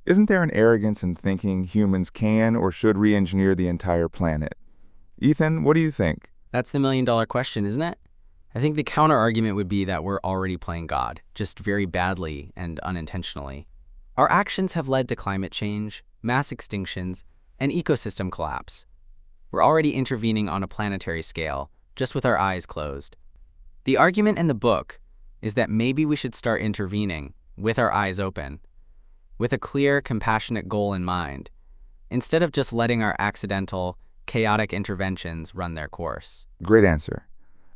Isn't there an arrogance in thinking humans can or should re-engineer the entire planet? Ethan, what do you think? That's the million-dollar question, isn't it? I think the counter-argument would be that we're already playing God, just very badly and unintentionally. Our actions have led to climate change, mass extinctions, and ecosystem collapse. We're already intervening on a planetary scale, just with our eyes closed. The argument in the book is that maybe we should start intervening with our eyes open, with a clear, compassionate goal in mind, instead of just letting our accidental, chaotic interventions run their course. Great answer.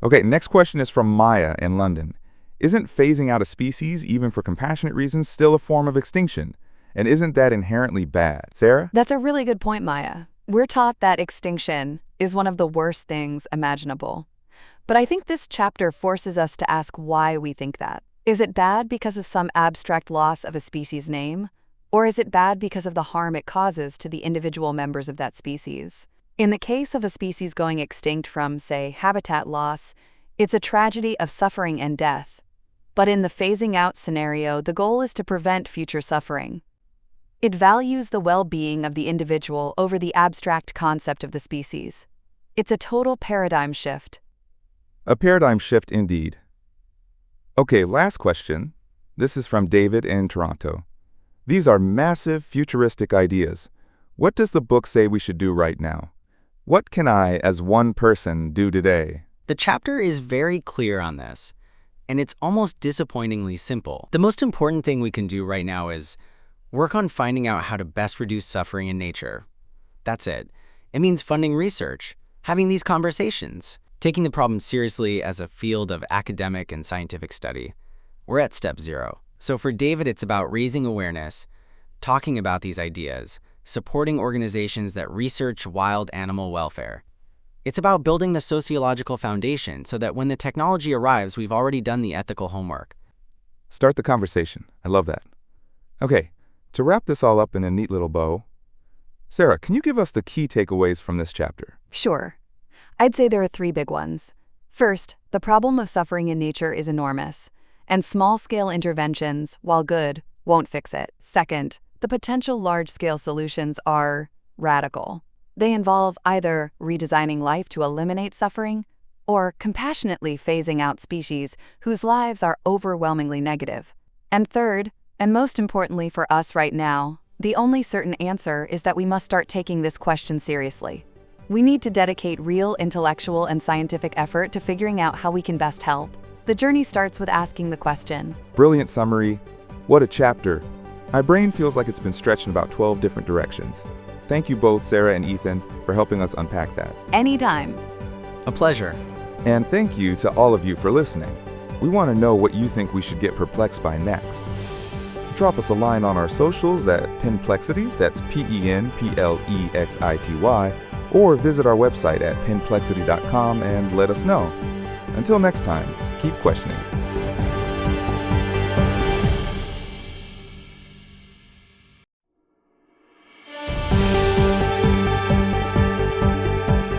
Okay, next question is from Maya in London. Isn't phasing out a species, even for compassionate reasons, still a form of extinction? And isn't that inherently bad? Sarah? That's a really good point, Maya. We're taught that extinction is one of the worst things imaginable. But I think this chapter forces us to ask why we think that. Is it bad because of some abstract loss of a species' name? Or is it bad because of the harm it causes to the individual members of that species? In the case of a species going extinct from, say, habitat loss, it's a tragedy of suffering and death. But in the phasing out scenario, the goal is to prevent future suffering. It values the well-being of the individual over the abstract concept of the species. It's a total paradigm shift. A paradigm shift indeed. Okay, last question. This is from David in Toronto. These are massive, futuristic ideas. What does the book say we should do right now? What can I, as one person, do today? The chapter is very clear on this, and it's almost disappointingly simple. The most important thing we can do right now is work on finding out how to best reduce suffering in nature. That's it. It means funding research, having these conversations, taking the problem seriously as a field of academic and scientific study. We're at step 0. So for David, it's about raising awareness, talking about these ideas, supporting organizations that research wild animal welfare. It's about building the sociological foundation so that when the technology arrives, we've already done the ethical homework. Start the conversation. I love that. Okay, to wrap this all up in a neat little bow, Sarah, can you give us the key takeaways from this chapter? Sure. I'd say there are 3 big ones. First, the problem of suffering in nature is enormous, and small-scale interventions, while good, won't fix it. Second, the potential large-scale solutions are radical. They involve either redesigning life to eliminate suffering or compassionately phasing out species whose lives are overwhelmingly negative. And third, and most importantly for us right now, the only certain answer is that we must start taking this question seriously. We need to dedicate real intellectual and scientific effort to figuring out how we can best help. The journey starts with asking the question. Brilliant summary. What a chapter. My brain feels like it's been stretched in about 12 different directions. Thank you both, Sarah and Ethan, for helping us unpack that. Anytime. A pleasure. And thank you to all of you for listening. We want to know what you think we should get perplexed by next. Drop us a line on our socials at Penplexity, that's Penplexity, or visit our website at penplexity.com and let us know. Until next time, keep questioning.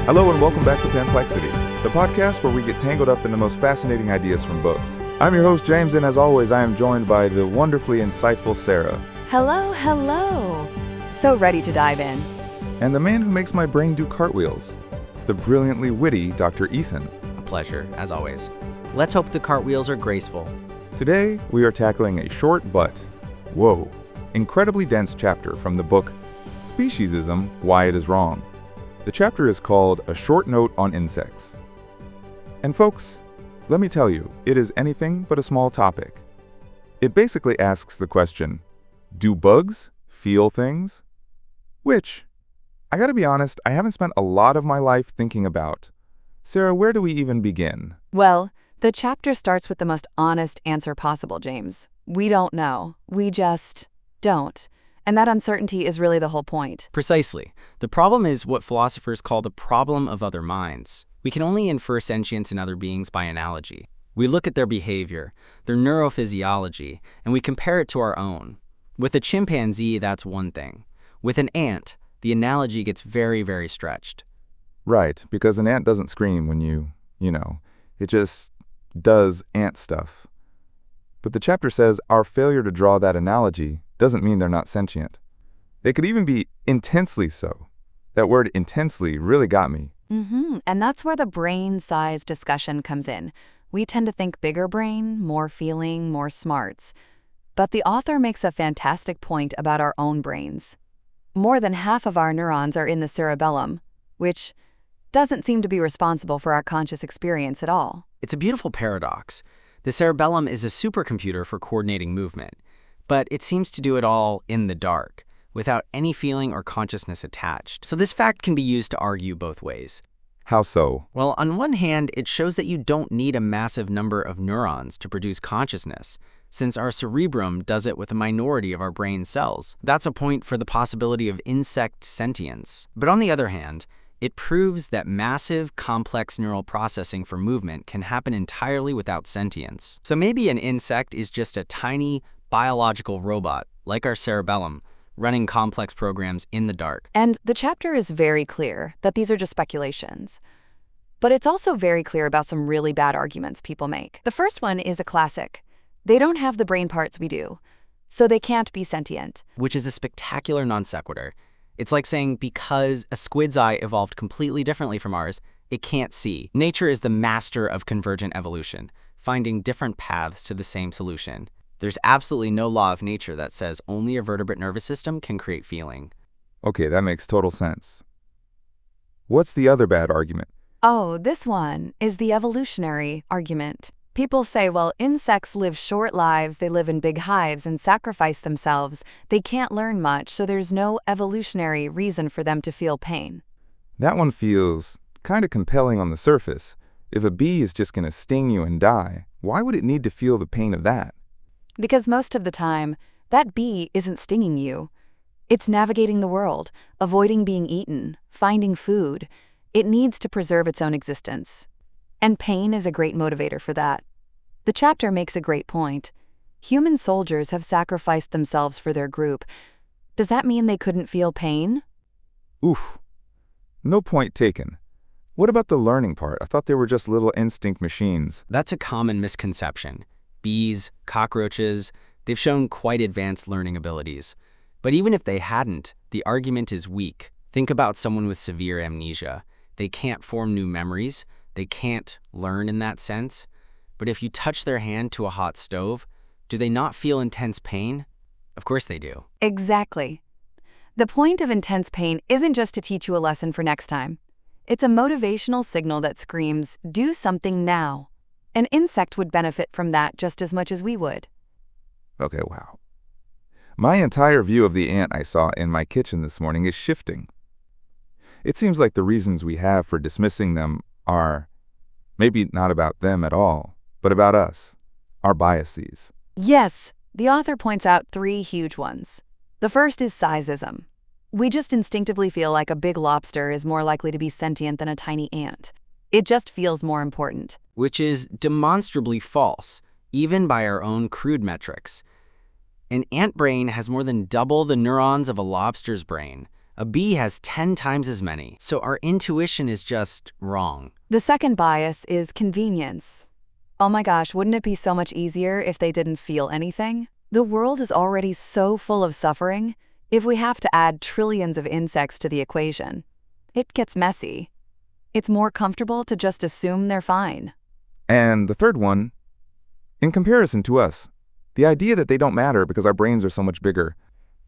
Hello and welcome back to Penplexity, the podcast where we get tangled up in the most fascinating ideas from books. I'm your host, James, and as always, I am joined by the wonderfully insightful Sarah. Hello, hello. So ready to dive in. And the man who makes my brain do cartwheels, the brilliantly witty Dr. Ethan. A pleasure, as always. Let's hope the cartwheels are graceful. Today, we are tackling a short but, whoa, incredibly dense chapter from the book Speciesism, Why It Is Wrong. The chapter is called A Short Note on Insects. And folks, let me tell you, it is anything but a small topic. It basically asks the question, do bugs feel things? Which, I gotta be honest, I haven't spent a lot of my life thinking about. Sarah, where do we even begin? Well, the chapter starts with the most honest answer possible, James. We don't know. We just don't. And that uncertainty is really the whole point. Precisely. The problem is what philosophers call the problem of other minds. We can only infer sentience in other beings by analogy. We look at their behavior, their neurophysiology, and we compare it to our own. With a chimpanzee, that's one thing. With an ant, the analogy gets very, very stretched. Right, because an ant doesn't scream when it just does ant stuff. But the chapter says our failure to draw that analogy doesn't mean they're not sentient. They could even be intensely so. That word intensely really got me. And that's where the brain size discussion comes in. We tend to think bigger brain, more feeling, more smarts. But the author makes a fantastic point about our own brains. More than half of our neurons are in the cerebellum, which doesn't seem to be responsible for our conscious experience at all. It's a beautiful paradox. The cerebellum is a supercomputer for coordinating movement, but it seems to do it all in the dark, without any feeling or consciousness attached. So this fact can be used to argue both ways. How so? Well, on one hand, it shows that you don't need a massive number of neurons to produce consciousness, since our cerebrum does it with a minority of our brain cells. That's a point for the possibility of insect sentience. But on the other hand, it proves that massive, complex neural processing for movement can happen entirely without sentience. So maybe an insect is just a tiny, biological robot, like our cerebellum, running complex programs in the dark. And the chapter is very clear that these are just speculations. But it's also very clear about some really bad arguments people make. The first one is a classic. They don't have the brain parts we do, so they can't be sentient. Which is a spectacular non sequitur. It's like saying because a squid's eye evolved completely differently from ours, it can't see. Nature is the master of convergent evolution, finding different paths to the same solution. There's absolutely no law of nature that says only a vertebrate nervous system can create feeling. Okay, that makes total sense. What's the other bad argument? Oh, this one is the evolutionary argument. People say, well, insects live short lives, they live in big hives and sacrifice themselves. They can't learn much, so there's no evolutionary reason for them to feel pain. That one feels kind of compelling on the surface, If a bee is just going to sting you and die, why would it need to feel the pain of that? Because most of the time, that bee isn't stinging you. It's navigating the world, avoiding being eaten, finding food. It needs to preserve its own existence. And pain is a great motivator for that. The chapter makes a great point. Human soldiers have sacrificed themselves for their group. Does that mean they couldn't feel pain? Oof. No point taken. What about the learning part? I thought they were just little instinct machines. That's a common misconception. Bees, cockroaches, they've shown quite advanced learning abilities. But even if they hadn't, the argument is weak. Think about someone with severe amnesia. They can't form new memories. They can't learn in that sense. But if you touch their hand to a hot stove, do they not feel intense pain? Of course they do. Exactly. The point of intense pain isn't just to teach you a lesson for next time. It's a motivational signal that screams, do something now. An insect would benefit from that just as much as we would. Okay, wow. My entire view of the ant I saw in my kitchen this morning is shifting. It seems like the reasons we have for dismissing them are maybe not about them at all, but about us, our biases. Yes, the author points out 3 huge ones. The first is sizeism. We just instinctively feel like a big lobster is more likely to be sentient than a tiny ant. It just feels more important. Which is demonstrably false, even by our own crude metrics. An ant brain has more than double the neurons of a lobster's brain. A bee has 10 times as many, so our intuition is just wrong. The second bias is convenience. Oh my gosh, wouldn't it be so much easier if they didn't feel anything? The world is already so full of suffering. If we have to add trillions of insects to the equation, it gets messy. It's more comfortable to just assume they're fine. And the third one, in comparison to us, the idea that they don't matter because our brains are so much bigger.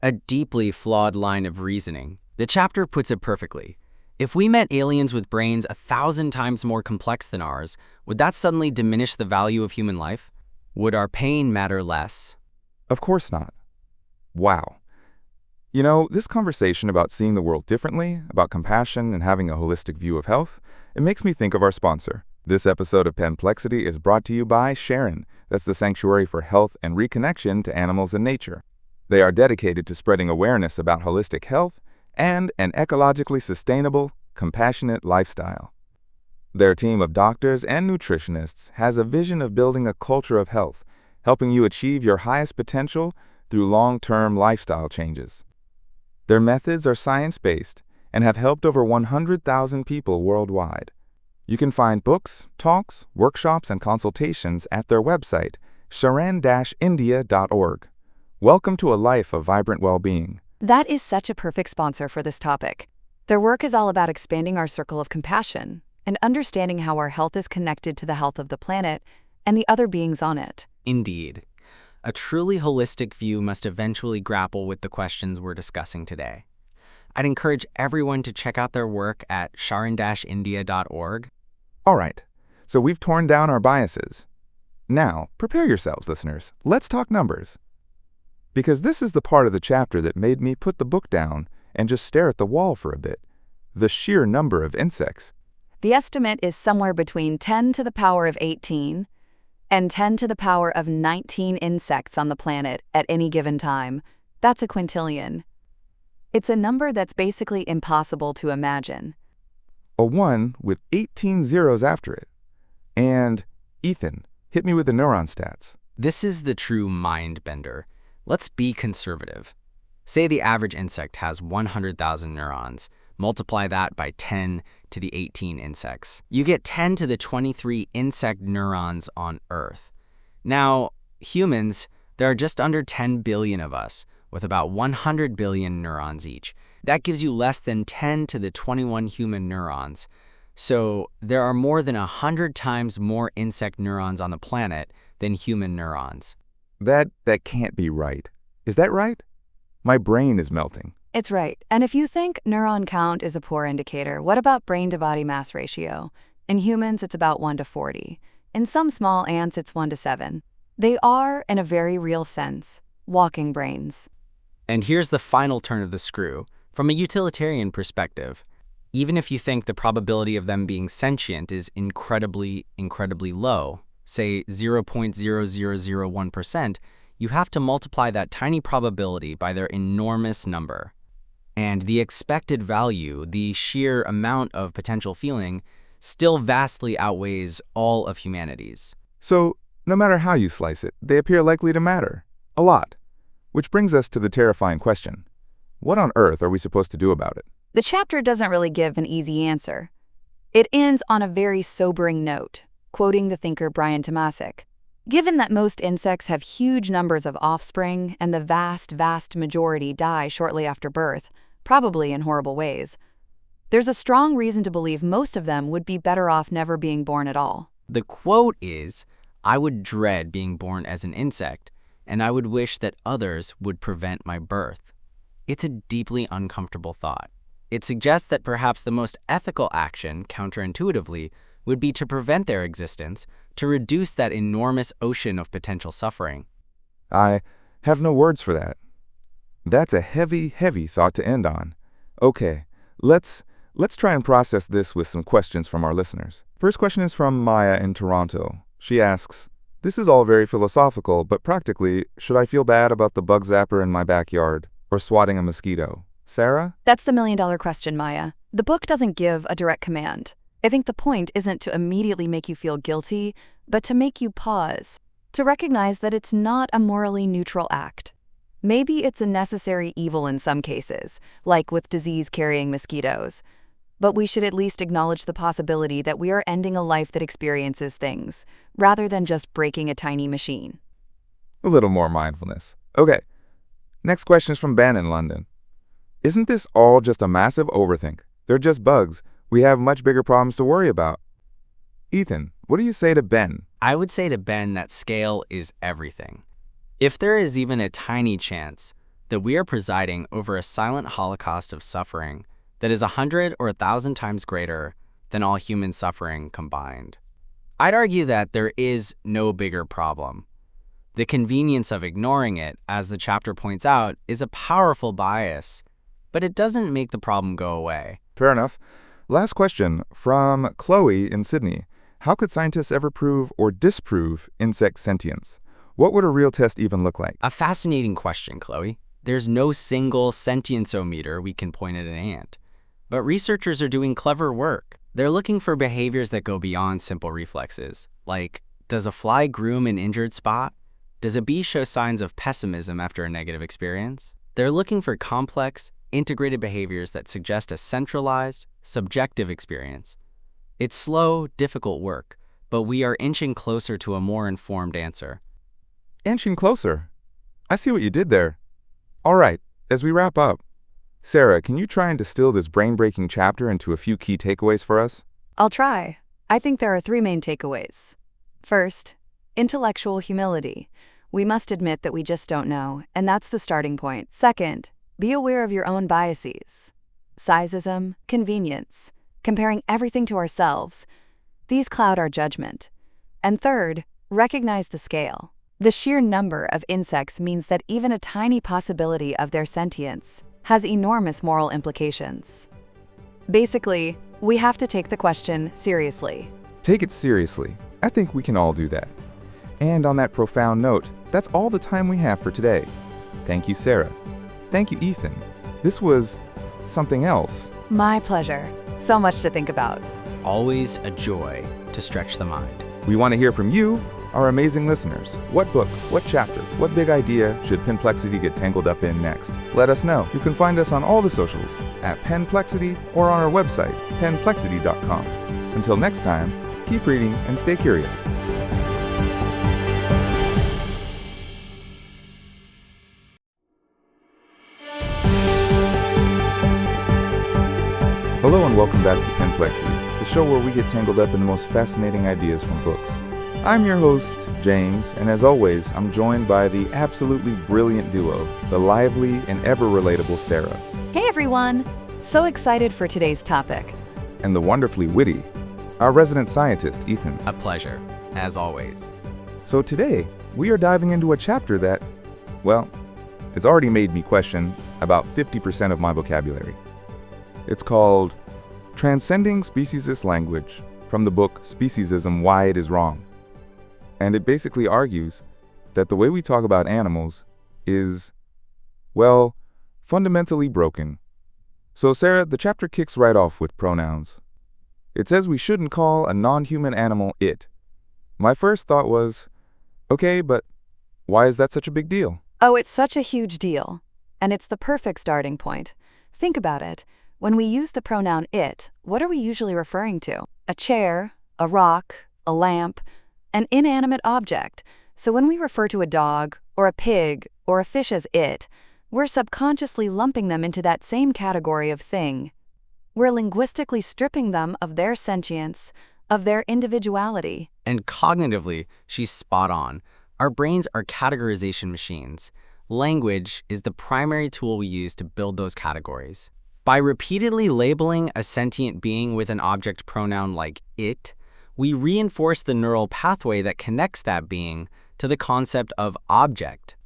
A deeply flawed line of reasoning. The chapter puts it perfectly. If we met aliens with brains 1,000 times more complex than ours, would that suddenly diminish the value of human life? Would our pain matter less? Of course not. Wow. You know, this conversation about seeing the world differently, about compassion and having a holistic view of health, it makes me think of our sponsor. This episode of Penplexity is brought to you by Sharon. That's the Sanctuary for Health and Reconnection to Animals and Nature. They are dedicated to spreading awareness about holistic health and an ecologically sustainable, compassionate lifestyle. Their team of doctors and nutritionists has a vision of building a culture of health, helping you achieve your highest potential through long-term lifestyle changes. Their methods are science-based and have helped over 100,000 people worldwide. You can find books, talks, workshops, and consultations at their website, sharan-india.org. Welcome to a life of vibrant well-being. That is such a perfect sponsor for this topic. Their work is all about expanding our circle of compassion and understanding how our health is connected to the health of the planet and the other beings on it. Indeed. A truly holistic view must eventually grapple with the questions we're discussing today. I'd encourage everyone to check out their work at sharan-india.org. All right, so we've torn down our biases. Now, prepare yourselves, listeners. Let's talk numbers. Because this is the part of the chapter that made me put the book down and just stare at the wall for a bit. The sheer number of insects. The estimate is somewhere between 10 to the power of 18 and 10 to the power of 19 insects on the planet at any given time. That's a quintillion. It's a number that's basically impossible to imagine. A 1 with 18 zeros after it. And, Ethan, hit me with the neuron stats. This is the true mind bender. Let's be conservative. Say the average insect has 100,000 neurons. Multiply that by 10 to the 18 insects. You get 10 to the 23 insect neurons on Earth. Now, humans, there are just under 10 billion of us, with about 100 billion neurons each. That gives you less than 10 to the 21 human neurons. So there are more than 100 times more insect neurons on the planet than human neurons. That can't be right. Is that right? My brain is melting. It's right. And if you think neuron count is a poor indicator, what about brain-to-body mass ratio? In humans, it's about 1 to 40. In some small ants, it's 1 to 7. They are, in a very real sense, walking brains. And here's the final turn of the screw. From a utilitarian perspective, Even if you think the probability of them being sentient is incredibly low, say 0.0001%, you have to multiply that tiny probability by their enormous number. And the expected value, the sheer amount of potential feeling, still vastly outweighs all of humanity's. So, no matter how you slice it, they appear likely to matter. A lot. Which brings us to the terrifying question. What on earth are we supposed to do about it? The chapter doesn't really give an easy answer. It ends on a very sobering note, quoting the thinker Brian Tomasic. Given that most insects have huge numbers of offspring and the vast majority die shortly after birth, probably in horrible ways, there's a strong reason to believe most of them would be better off never being born at all. The quote is, "I would dread being born as an insect, and I would wish that others would prevent my birth." It's a deeply uncomfortable thought. It suggests that perhaps the most ethical action, counterintuitively, would be to prevent their existence, to reduce that enormous ocean of potential suffering. I have no words for that. That's a heavy thought to end on. Okay, let's try and process this with some questions from our listeners. First question is from Maya in Toronto. She asks, "This is all very philosophical, but practically, should I feel bad about the bug zapper in my backyard or swatting a mosquito?" Sarah? That's the million-dollar question, Maya. The book doesn't give a direct command. I think the point isn't to immediately make you feel guilty, but to make you pause, to recognize that it's not a morally neutral act. Maybe it's a necessary evil in some cases, like with disease-carrying mosquitoes. But we should at least acknowledge the possibility that we are ending a life that experiences things, rather than just breaking a tiny machine. A little more mindfulness. Okay, next question is from Ben in London. Isn't this all just a massive overthink? They're just bugs. We have much bigger problems to worry about. Ethan, what do you say to Ben? I would say to Ben that scale is everything. If there is even a tiny chance that we are presiding over a silent holocaust of suffering that is 100 or 1,000 times greater than all human suffering combined, I'd argue that there is no bigger problem. The convenience of ignoring it, as the chapter points out, is a powerful bias, but it doesn't make the problem go away. Fair enough. Last question from Chloe in Sydney. How could scientists ever prove or disprove insect sentience? What would a real test even look like? A fascinating question, Chloe. There's no single sentienceometer we can point at an ant. But researchers are doing clever work. They're looking for behaviors that go beyond simple reflexes, like, does a fly groom an injured spot? Does a bee show signs of pessimism after a negative experience? They're looking for complex, integrated behaviors that suggest a centralized, subjective experience. It's slow, difficult work, but we are inching closer to a more informed answer. Inching closer. I see what you did there. All right, as we wrap up, Sarah, can you try and distill this brain-breaking chapter into a few key takeaways for us? I'll try. I think there are 3 main takeaways. First, intellectual humility. We must admit that we just don't know, and that's the starting point. Second, be aware of your own biases. Speciesism, convenience, comparing everything to ourselves. These cloud our judgment. And third, recognize the scale. The sheer number of insects means that even a tiny possibility of their sentience has enormous moral implications. Basically, we have to take the question seriously. Take it seriously. I think we can all do that. And on that profound note, that's all the time we have for today. Thank you, Sarah. Thank you, Ethan. This was something else. My pleasure. So much to think about. Always a joy to stretch the mind. We want to hear from you, our amazing listeners. What book, what chapter, what big idea should Penplexity get tangled up in next? Let us know. You can find us on all the socials at Penplexity or on our website, penplexity.com. Until next time, keep reading and stay curious. Hello and welcome back to Penplexity, the show where we get tangled up in the most fascinating ideas from books. I'm your host, James, and as always, I'm joined by the absolutely brilliant duo, the lively and ever-relatable Sarah. Hey everyone! So excited for today's topic. And the wonderfully witty, our resident scientist, Ethan. A pleasure, as always. So today, we are diving into a chapter that, well, it's already made me question about 50% of my vocabulary. It's called Transcending Speciesist Language, from the book Speciesism, Why It Is Wrong. And it basically argues that the way we talk about animals is, well, fundamentally broken. So Sarah, the chapter kicks right off with pronouns. It says we shouldn't call a non-human animal it. My first thought was, okay, but why is that such a big deal? Oh, it's such a huge deal. And it's the perfect starting point. Think about it. When we use the pronoun it, what are we usually referring to? A chair, a rock, a lamp, an inanimate object. So when we refer to a dog, or a pig, or a fish as it, we're subconsciously lumping them into that same category of thing. We're linguistically stripping them of their sentience, of their individuality. And cognitively, she's spot on. Our brains are categorization machines. Language is the primary tool we use to build those categories. By repeatedly labeling a sentient being with an object pronoun like it, we reinforce the neural pathway that connects that being to the concept of object.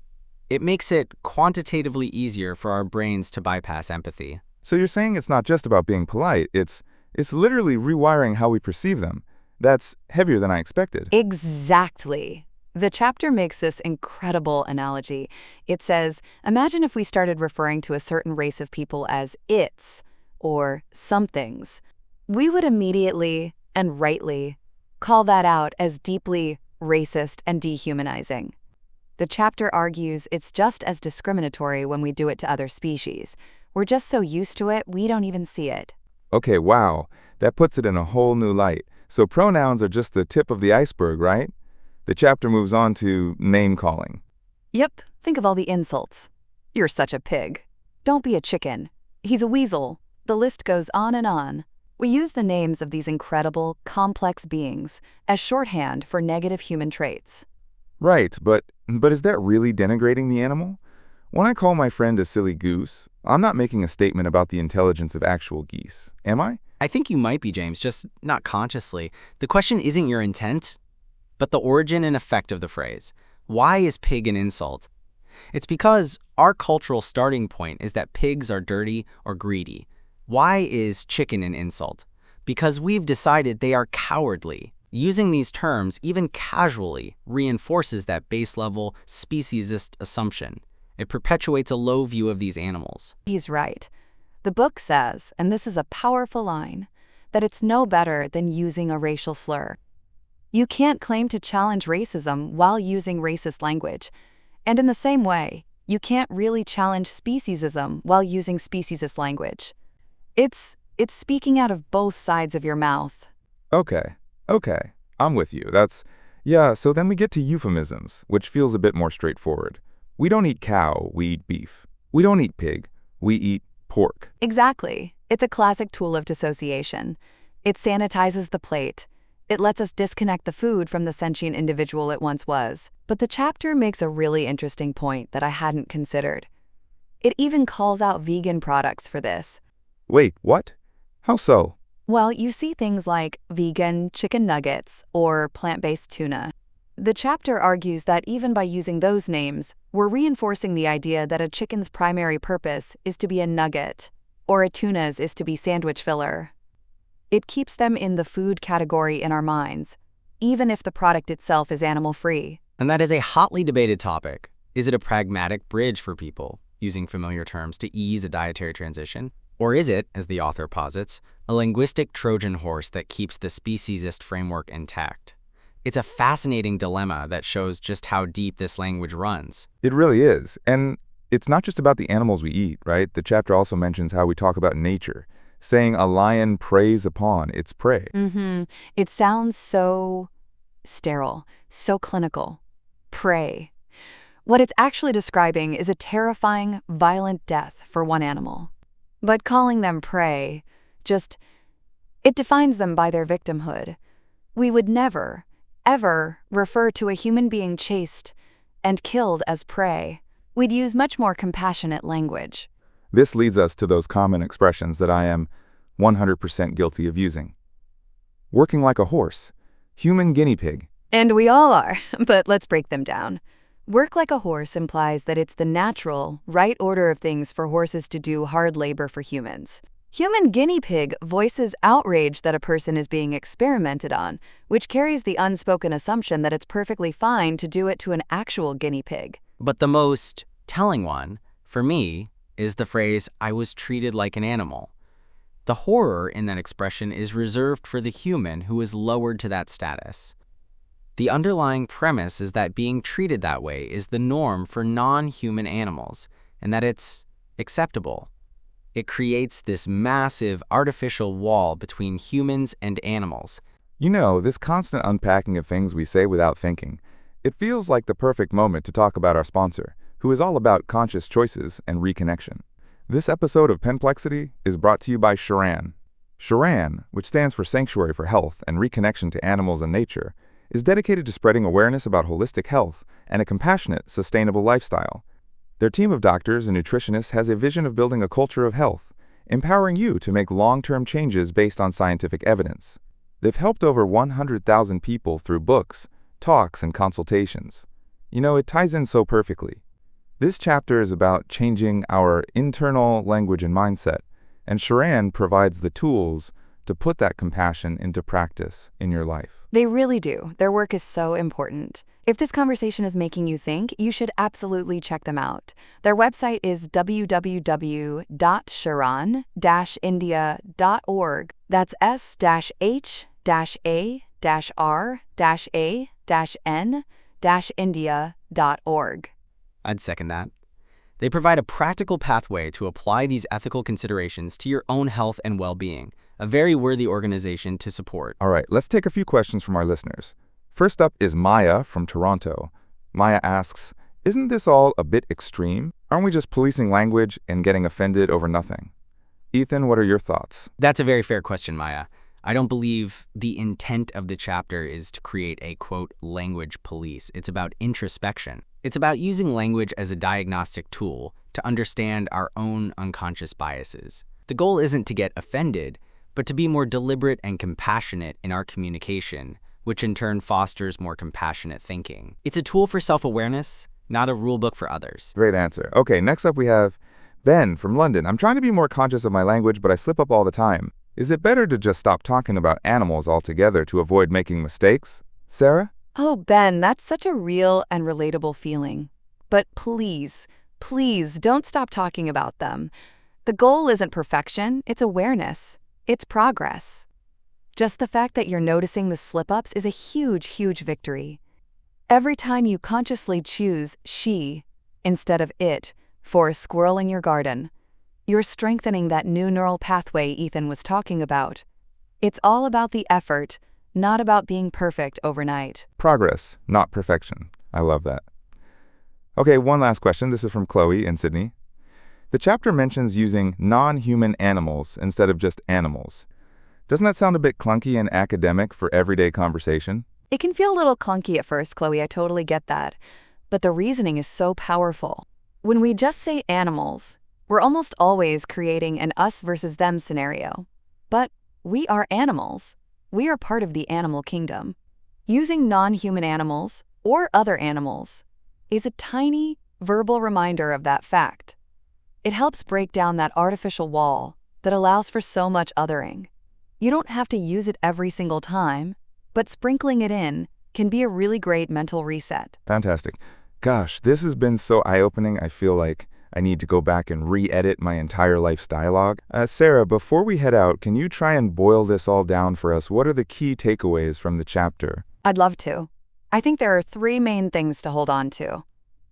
It makes it quantitatively easier for our brains to bypass empathy. So you're saying it's not just about being polite, it's literally rewiring how we perceive them. That's heavier than I expected. Exactly. The chapter makes this incredible analogy. It says, imagine if we started referring to a certain race of people as its or somethings. We would immediately, and rightly, call that out as deeply racist and dehumanizing. The chapter argues it's just as discriminatory when we do it to other species. We're just so used to it, we don't even see it. Okay, wow. That puts it in a whole new light. So pronouns are just the tip of the iceberg, right? The chapter moves on to name-calling. Yep, think of all the insults. You're such a pig. Don't be a chicken. He's a weasel. The list goes on and on. We use the names of these incredible, complex beings as shorthand for negative human traits. Right, but is that really denigrating the animal? When I call my friend a silly goose, I'm not making a statement about the intelligence of actual geese, am I? I think you might be, James, just not consciously. The question isn't your intent, but the origin and effect of the phrase. Why is pig an insult? It's because our cultural starting point is that pigs are dirty or greedy. Why is chicken an insult? Because we've decided they are cowardly. Using these terms, even casually, reinforces that base-level speciesist assumption. It perpetuates a low view of these animals. He's right. The book says, and this is a powerful line, that it's no better than using a racial slur. You can't claim to challenge racism while using racist language. And in the same way, you can't really challenge speciesism while using speciesist language. It's speaking out of both sides of your mouth. Okay, I'm with you. So then we get to euphemisms, which feels a bit more straightforward. We don't eat cow, we eat beef. We don't eat pig, we eat pork. Exactly. It's a classic tool of dissociation. It sanitizes the plate. It lets us disconnect the food from the sentient individual it once was. But the chapter makes a really interesting point that I hadn't considered. It even calls out vegan products for this. Wait, what? How so? Well, you see things like vegan chicken nuggets or plant-based tuna. The chapter argues that even by using those names, we're reinforcing the idea that a chicken's primary purpose is to be a nugget, or a tuna's is to be sandwich filler. It keeps them in the food category in our minds, even if the product itself is animal-free. And that is a hotly debated topic. Is it a pragmatic bridge for people, using familiar terms to ease a dietary transition? Or is it, as the author posits, a linguistic Trojan horse that keeps the speciesist framework intact? It's a fascinating dilemma that shows just how deep this language runs. It really is. And it's not just about the animals we eat, right? The chapter also mentions how we talk about nature, saying a lion preys upon its prey. It sounds so sterile, so clinical. Prey. What it's actually describing is a terrifying, violent death for one animal. But calling them prey, it defines them by their victimhood. We would never, ever refer to a human being chased and killed as prey. We'd use much more compassionate language. This leads us to those common expressions that I am 100% guilty of using. Working like a horse, human guinea pig. And we all are, but let's break them down. Work like a horse implies that it's the natural, right order of things for horses to do hard labor for humans. Human guinea pig voices outrage that a person is being experimented on, which carries the unspoken assumption that it's perfectly fine to do it to an actual guinea pig. But the most telling one, for me, is the phrase, "I was treated like an animal." The horror in that expression is reserved for the human who is lowered to that status. The underlying premise is that being treated that way is the norm for non-human animals, and that it's acceptable. It creates this massive artificial wall between humans and animals. You know, this constant unpacking of things we say without thinking, it feels like the perfect moment to talk about our sponsor, who is all about conscious choices and reconnection. This episode of Penplexity is brought to you by Sharan. Sharan, which stands for Sanctuary for Health and Reconnection to Animals and Nature, is dedicated to spreading awareness about holistic health and a compassionate, sustainable lifestyle. Their team of doctors and nutritionists has a vision of building a culture of health, empowering you to make long-term changes based on scientific evidence. They've helped over 100,000 people through books, talks, and consultations. You know, it ties in so perfectly. This chapter is about changing our internal language and mindset, and Sharan provides the tools to put that compassion into practice in your life. They really do. Their work is so important. If this conversation is making you think, you should absolutely check them out. Their website is www.sharan-india.org. That's s-h-a-r-a-n-india.org. I'd second that. They provide a practical pathway to apply these ethical considerations to your own health and well-being, a very worthy organization to support. All right, let's take a few questions from our listeners. First up is Maya from Toronto. Maya asks, isn't this all a bit extreme? Aren't we just policing language and getting offended over nothing? Ethan, what are your thoughts? That's a very fair question, Maya. I don't believe the intent of the chapter is to create a, quote, language police. It's about introspection. It's about using language as a diagnostic tool to understand our own unconscious biases. The goal isn't to get offended, but to be more deliberate and compassionate in our communication, which in turn fosters more compassionate thinking. It's a tool for self-awareness, not a rulebook for others. Great answer. Okay, next up we have Ben from London. I'm trying to be more conscious of my language, but I slip up all the time. Is it better to just stop talking about animals altogether to avoid making mistakes? Sarah? Oh, Ben, that's such a real and relatable feeling. But please, please don't stop talking about them. The goal isn't perfection, it's awareness. It's progress. Just the fact that you're noticing the slip-ups is a huge, huge victory. Every time you consciously choose she instead of it for a squirrel in your garden, you're strengthening that new neural pathway Ethan was talking about. It's all about the effort, not about being perfect overnight. Progress, not perfection. I love that. Okay, one last question. This is from Chloe in Sydney. The chapter mentions using non-human animals instead of just animals. Doesn't that sound a bit clunky and academic for everyday conversation? It can feel a little clunky at first, Chloe, I totally get that. But the reasoning is so powerful. When we just say animals, we're almost always creating an us versus them scenario. But we are animals. We are part of the animal kingdom. Using non-human animals, or other animals, is a tiny verbal reminder of that fact. It helps break down that artificial wall that allows for so much othering. You don't have to use it every single time, but sprinkling it in can be a really great mental reset. Fantastic. Gosh, this has been so eye-opening. I feel like I need to go back and re-edit my entire life's dialogue. Sarah, before we head out, can you try and boil this all down for us? What are the key takeaways from the chapter? I'd love to. I think there are three main things to hold on to.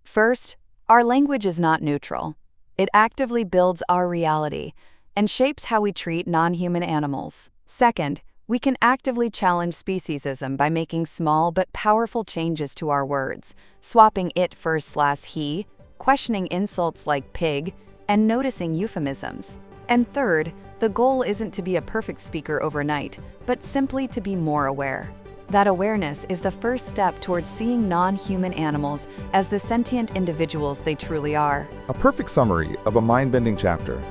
First, our language is not neutral. It actively builds our reality and shapes how we treat non-human animals. Second, we can actively challenge speciesism by making small but powerful changes to our words, swapping it for /he, questioning insults like pig, and noticing euphemisms. And third, the goal isn't to be a perfect speaker overnight, but simply to be more aware. That awareness is the first step towards seeing non-human animals as the sentient individuals they truly are. A perfect summary of a mind-bending chapter.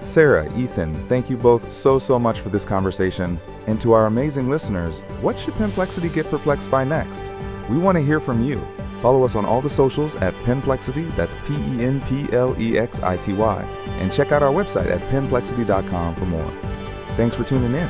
Sarah, Ethan, thank you both so much for this conversation. And to our amazing listeners, what should Penplexity get perplexed by next? We want to hear from you. Follow us on all the socials at Penplexity, that's Penplexity, and check out our website at penplexity.com for more. Thanks for tuning in.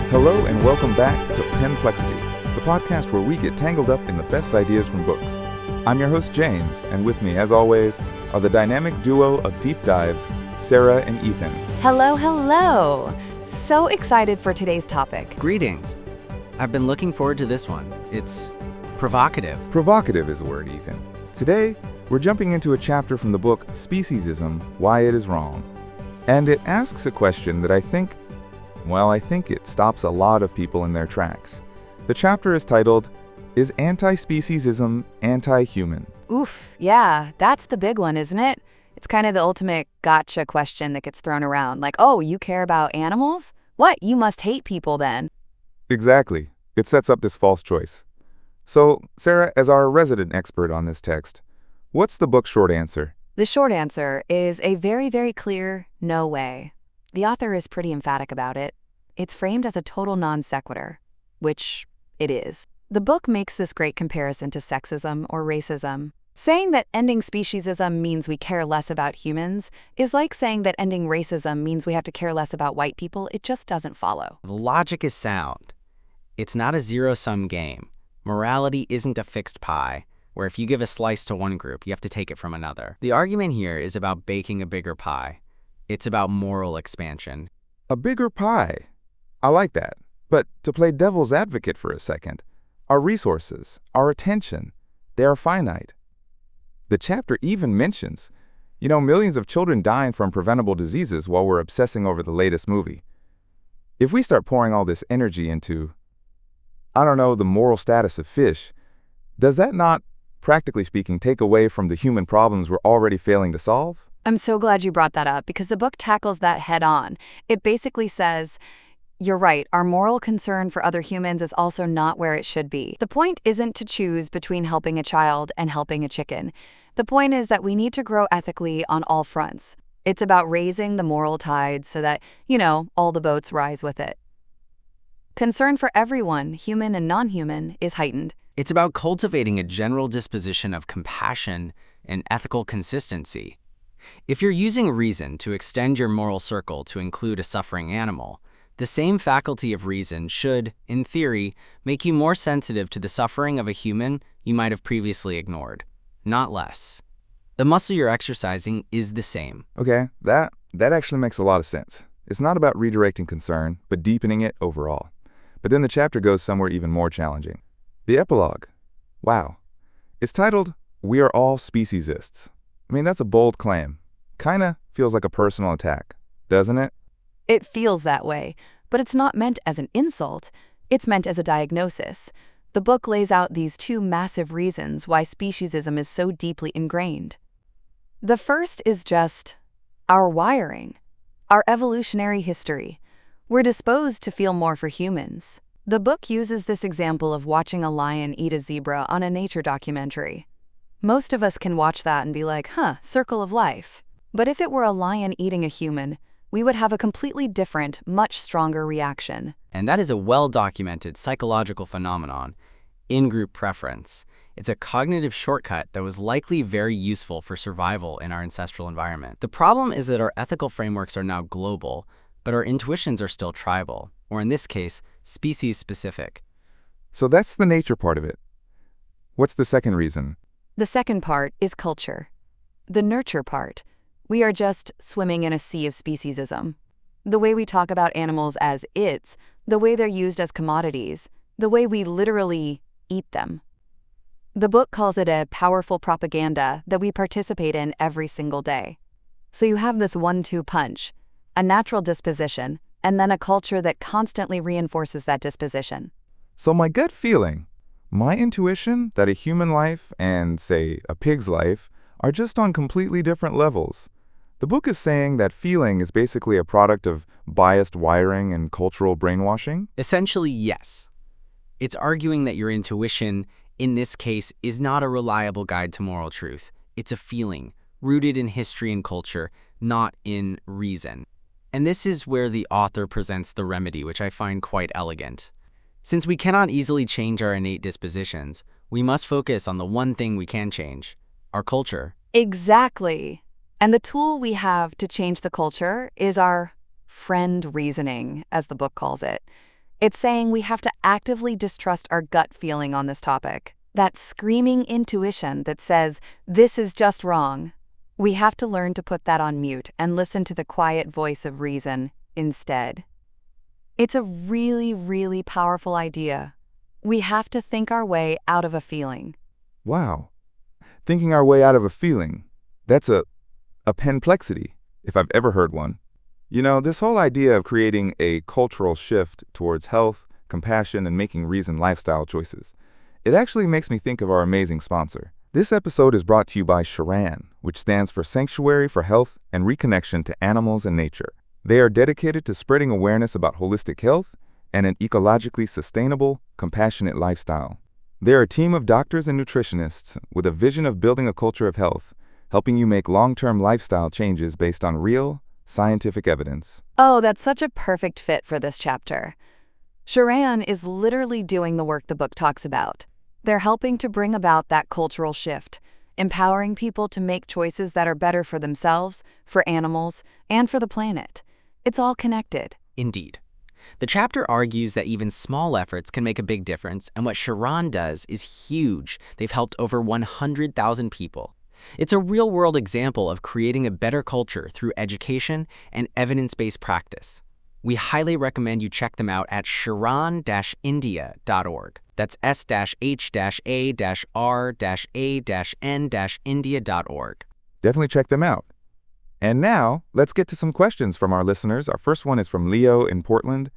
Hello and welcome back to Penplexity, the podcast where we get tangled up in the best ideas from books. I'm your host, James, and with me, as always, are the dynamic duo of deep dives, Sarah and Ethan. Hello, hello! So excited for today's topic. Greetings. I've been looking forward to this one. It's provocative. Provocative is the word, Ethan. Today, we're jumping into a chapter from the book Speciesism, Why It Is Wrong. And it asks a question that I think it stops a lot of people in their tracks. The chapter is titled, Is Anti-Speciesism Anti-Human? Oof, yeah, that's the big one, isn't it? It's kind of the ultimate gotcha question that gets thrown around. Like, oh, you care about animals? What, you must hate people then? Exactly. It sets up this false choice. So, Sarah, as our resident expert on this text, what's the book's short answer? The short answer is a very, very clear no way. The author is pretty emphatic about it. It's framed as a total non sequitur, which it is. The book makes this great comparison to sexism or racism. Saying that ending speciesism means we care less about humans is like saying that ending racism means we have to care less about white people. It just doesn't follow. The logic is sound. It's not a zero-sum game. Morality isn't a fixed pie, where if you give a slice to one group, you have to take it from another. The argument here is about baking a bigger pie. It's about moral expansion. A bigger pie. I like that. But to play devil's advocate for a second, our resources, our attention, they are finite. The chapter even mentions, millions of children dying from preventable diseases while we're obsessing over the latest movie. If we start pouring all this energy into, the moral status of fish, does that not, practically speaking, take away from the human problems we're already failing to solve? I'm so glad you brought that up because the book tackles that head on. It basically says, you're right, our moral concern for other humans is also not where it should be. The point isn't to choose between helping a child and helping a chicken. The point is that we need to grow ethically on all fronts. It's about raising the moral tide so that, all the boats rise with it. Concern for everyone, human and non-human, is heightened. It's about cultivating a general disposition of compassion and ethical consistency. If you're using reason to extend your moral circle to include a suffering animal, the same faculty of reason should, in theory, make you more sensitive to the suffering of a human you might have previously ignored, not less. The muscle you're exercising is the same. Okay, that actually makes a lot of sense. It's not about redirecting concern, but deepening it overall. But then the chapter goes somewhere even more challenging. The epilogue. Wow. It's titled, We Are All Speciesists. That's a bold claim. Kinda feels like a personal attack, doesn't it? It feels that way, but it's not meant as an insult. It's meant as a diagnosis. The book lays out these two massive reasons why speciesism is so deeply ingrained. The first is just our wiring, our evolutionary history. We're disposed to feel more for humans. The book uses this example of watching a lion eat a zebra on a nature documentary. Most of us can watch that and be like, circle of life. But if it were a lion eating a human, we would have a completely different, much stronger reaction. And that is a well-documented psychological phenomenon, in-group preference. It's a cognitive shortcut that was likely very useful for survival in our ancestral environment. The problem is that our ethical frameworks are now global, but our intuitions are still tribal, or in this case, species-specific. So that's the nature part of it. What's the second reason? The second part is culture. The nurture part. We are just swimming in a sea of speciesism. The way we talk about animals as its, the way they're used as commodities, the way we literally eat them. The book calls it a powerful propaganda that we participate in every single day. So you have this 1-2 punch, a natural disposition, and then a culture that constantly reinforces that disposition. So my gut feeling, my intuition that a human life and, say, a pig's life are just on completely different levels. The book is saying that feeling is basically a product of biased wiring and cultural brainwashing? Essentially, yes. It's arguing that your intuition, in this case, is not a reliable guide to moral truth. It's a feeling, rooted in history and culture, not in reason. And this is where the author presents the remedy, which I find quite elegant. Since we cannot easily change our innate dispositions, we must focus on the one thing we can change, our culture. Exactly. And the tool we have to change the culture is our friend reasoning, as the book calls it. It's saying we have to actively distrust our gut feeling on this topic. That screaming intuition that says, this is just wrong. We have to learn to put that on mute and listen to the quiet voice of reason instead. It's a really, really powerful idea. We have to think our way out of a feeling. Wow. Thinking our way out of a feeling. That's a Penplexity, if I've ever heard one. You know, this whole idea of creating a cultural shift towards health, compassion, and making reasoned lifestyle choices, it actually makes me think of our amazing sponsor. This episode is brought to you by Sharan, which stands for Sanctuary for Health and Reconnection to Animals and Nature. They are dedicated to spreading awareness about holistic health and an ecologically sustainable, compassionate lifestyle. They're a team of doctors and nutritionists with a vision of building a culture of health, helping you make long-term lifestyle changes based on real, scientific evidence. Oh, that's such a perfect fit for this chapter. Sharan is literally doing the work the book talks about. They're helping to bring about that cultural shift, empowering people to make choices that are better for themselves, for animals, and for the planet. It's all connected. Indeed. The chapter argues that even small efforts can make a big difference, and what Sharan does is huge. They've helped over 100,000 people. It's a real-world example of creating a better culture through education and evidence-based practice. We highly recommend you check them out at sharan-india.org. That's s-h-a-r-a-n-india.org. Definitely check them out. And now, let's get to some questions from our listeners. Our first one is from Leo in Portland.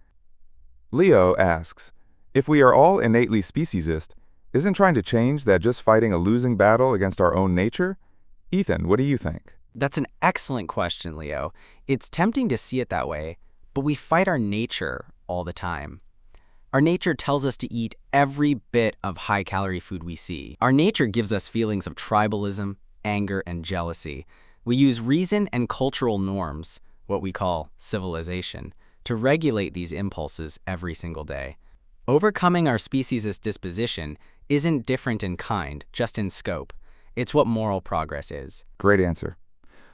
Leo asks, if we are all innately speciesist, isn't trying to change that just fighting a losing battle against our own nature? Ethan, what do you think? That's an excellent question, Leo. It's tempting to see it that way, but we fight our nature all the time. Our nature tells us to eat every bit of high-calorie food we see. Our nature gives us feelings of tribalism, anger, and jealousy. We use reason and cultural norms, what we call civilization, to regulate these impulses every single day. Overcoming our speciesist disposition isn't different in kind, just in scope. It's what moral progress is. Great answer.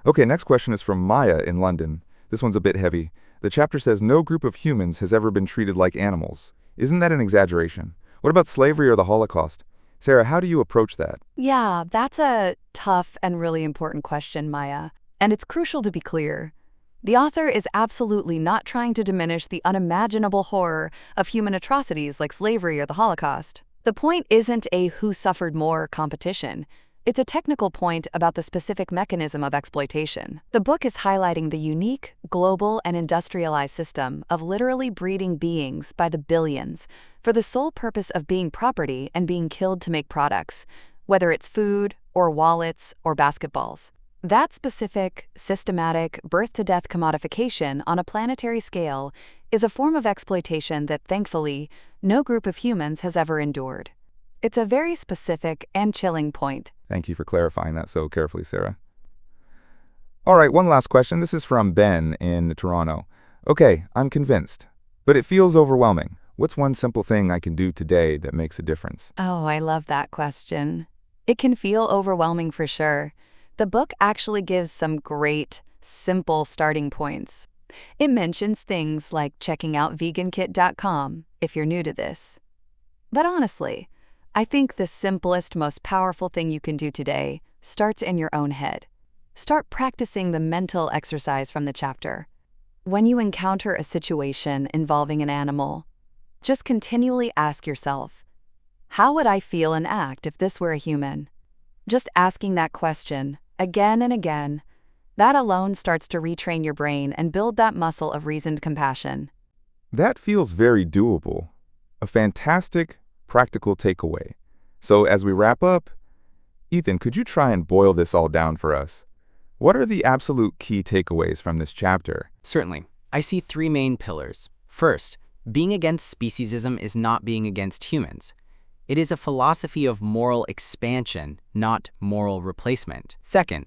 Okay, next question is from Maya in London. This one's a bit heavy. The chapter says no group of humans has ever been treated like animals. Isn't that an exaggeration? What about slavery or the Holocaust? Sarah, how do you approach that? Yeah, that's a tough and really important question, Maya. And it's crucial to be clear. The author is absolutely not trying to diminish the unimaginable horror of human atrocities like slavery or the Holocaust. The point isn't a who suffered more competition. It's a technical point about the specific mechanism of exploitation. The book is highlighting the unique, global, and industrialized system of literally breeding beings by the billions for the sole purpose of being property and being killed to make products, whether it's food or wallets or basketballs. That specific, systematic, birth-to-death commodification on a planetary scale is a form of exploitation that, thankfully, no group of humans has ever endured. It's a very specific and chilling point. Thank you for clarifying that so carefully, Sarah. All right, one last question. This is from Ben in Toronto. Okay, I'm convinced, but it feels overwhelming. What's one simple thing I can do today that makes a difference? Oh, I love that question. It can feel overwhelming for sure. The book actually gives some great, simple starting points. It mentions things like checking out vegankit.com if you're new to this. But honestly, I think the simplest, most powerful thing you can do today starts in your own head. Start practicing the mental exercise from the chapter. When you encounter a situation involving an animal, just continually ask yourself, how would I feel and act if this were a human? Just asking that question again and again, that alone starts to retrain your brain and build that muscle of reasoned compassion. That feels very doable. A fantastic, practical takeaway. So as we wrap up, Ethan, could you try and boil this all down for us? What are the absolute key takeaways from this chapter? Certainly. I see three main pillars. First, being against speciesism is not being against humans. It is a philosophy of moral expansion, not moral replacement. Second,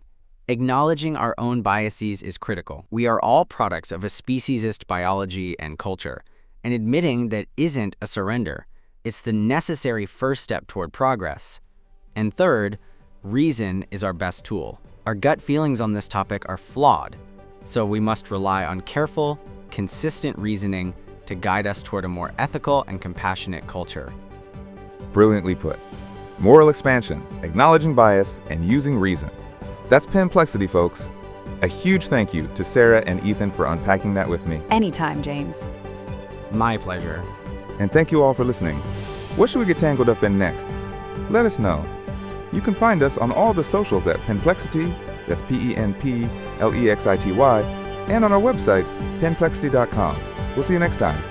Acknowledging our own biases is critical. We are all products of a speciesist biology and culture, and admitting that isn't a surrender. It's the necessary first step toward progress. And third, reason is our best tool. Our gut feelings on this topic are flawed, so we must rely on careful, consistent reasoning to guide us toward a more ethical and compassionate culture. Brilliantly put. Moral expansion, acknowledging bias, and using reason. That's Penplexity, folks. A huge thank you to Sarah and Ethan for unpacking that with me. Anytime, James. My pleasure. And thank you all for listening. What should we get tangled up in next? Let us know. You can find us on all the socials at Penplexity, that's Penplexity, and on our website, penplexity.com. We'll see you next time.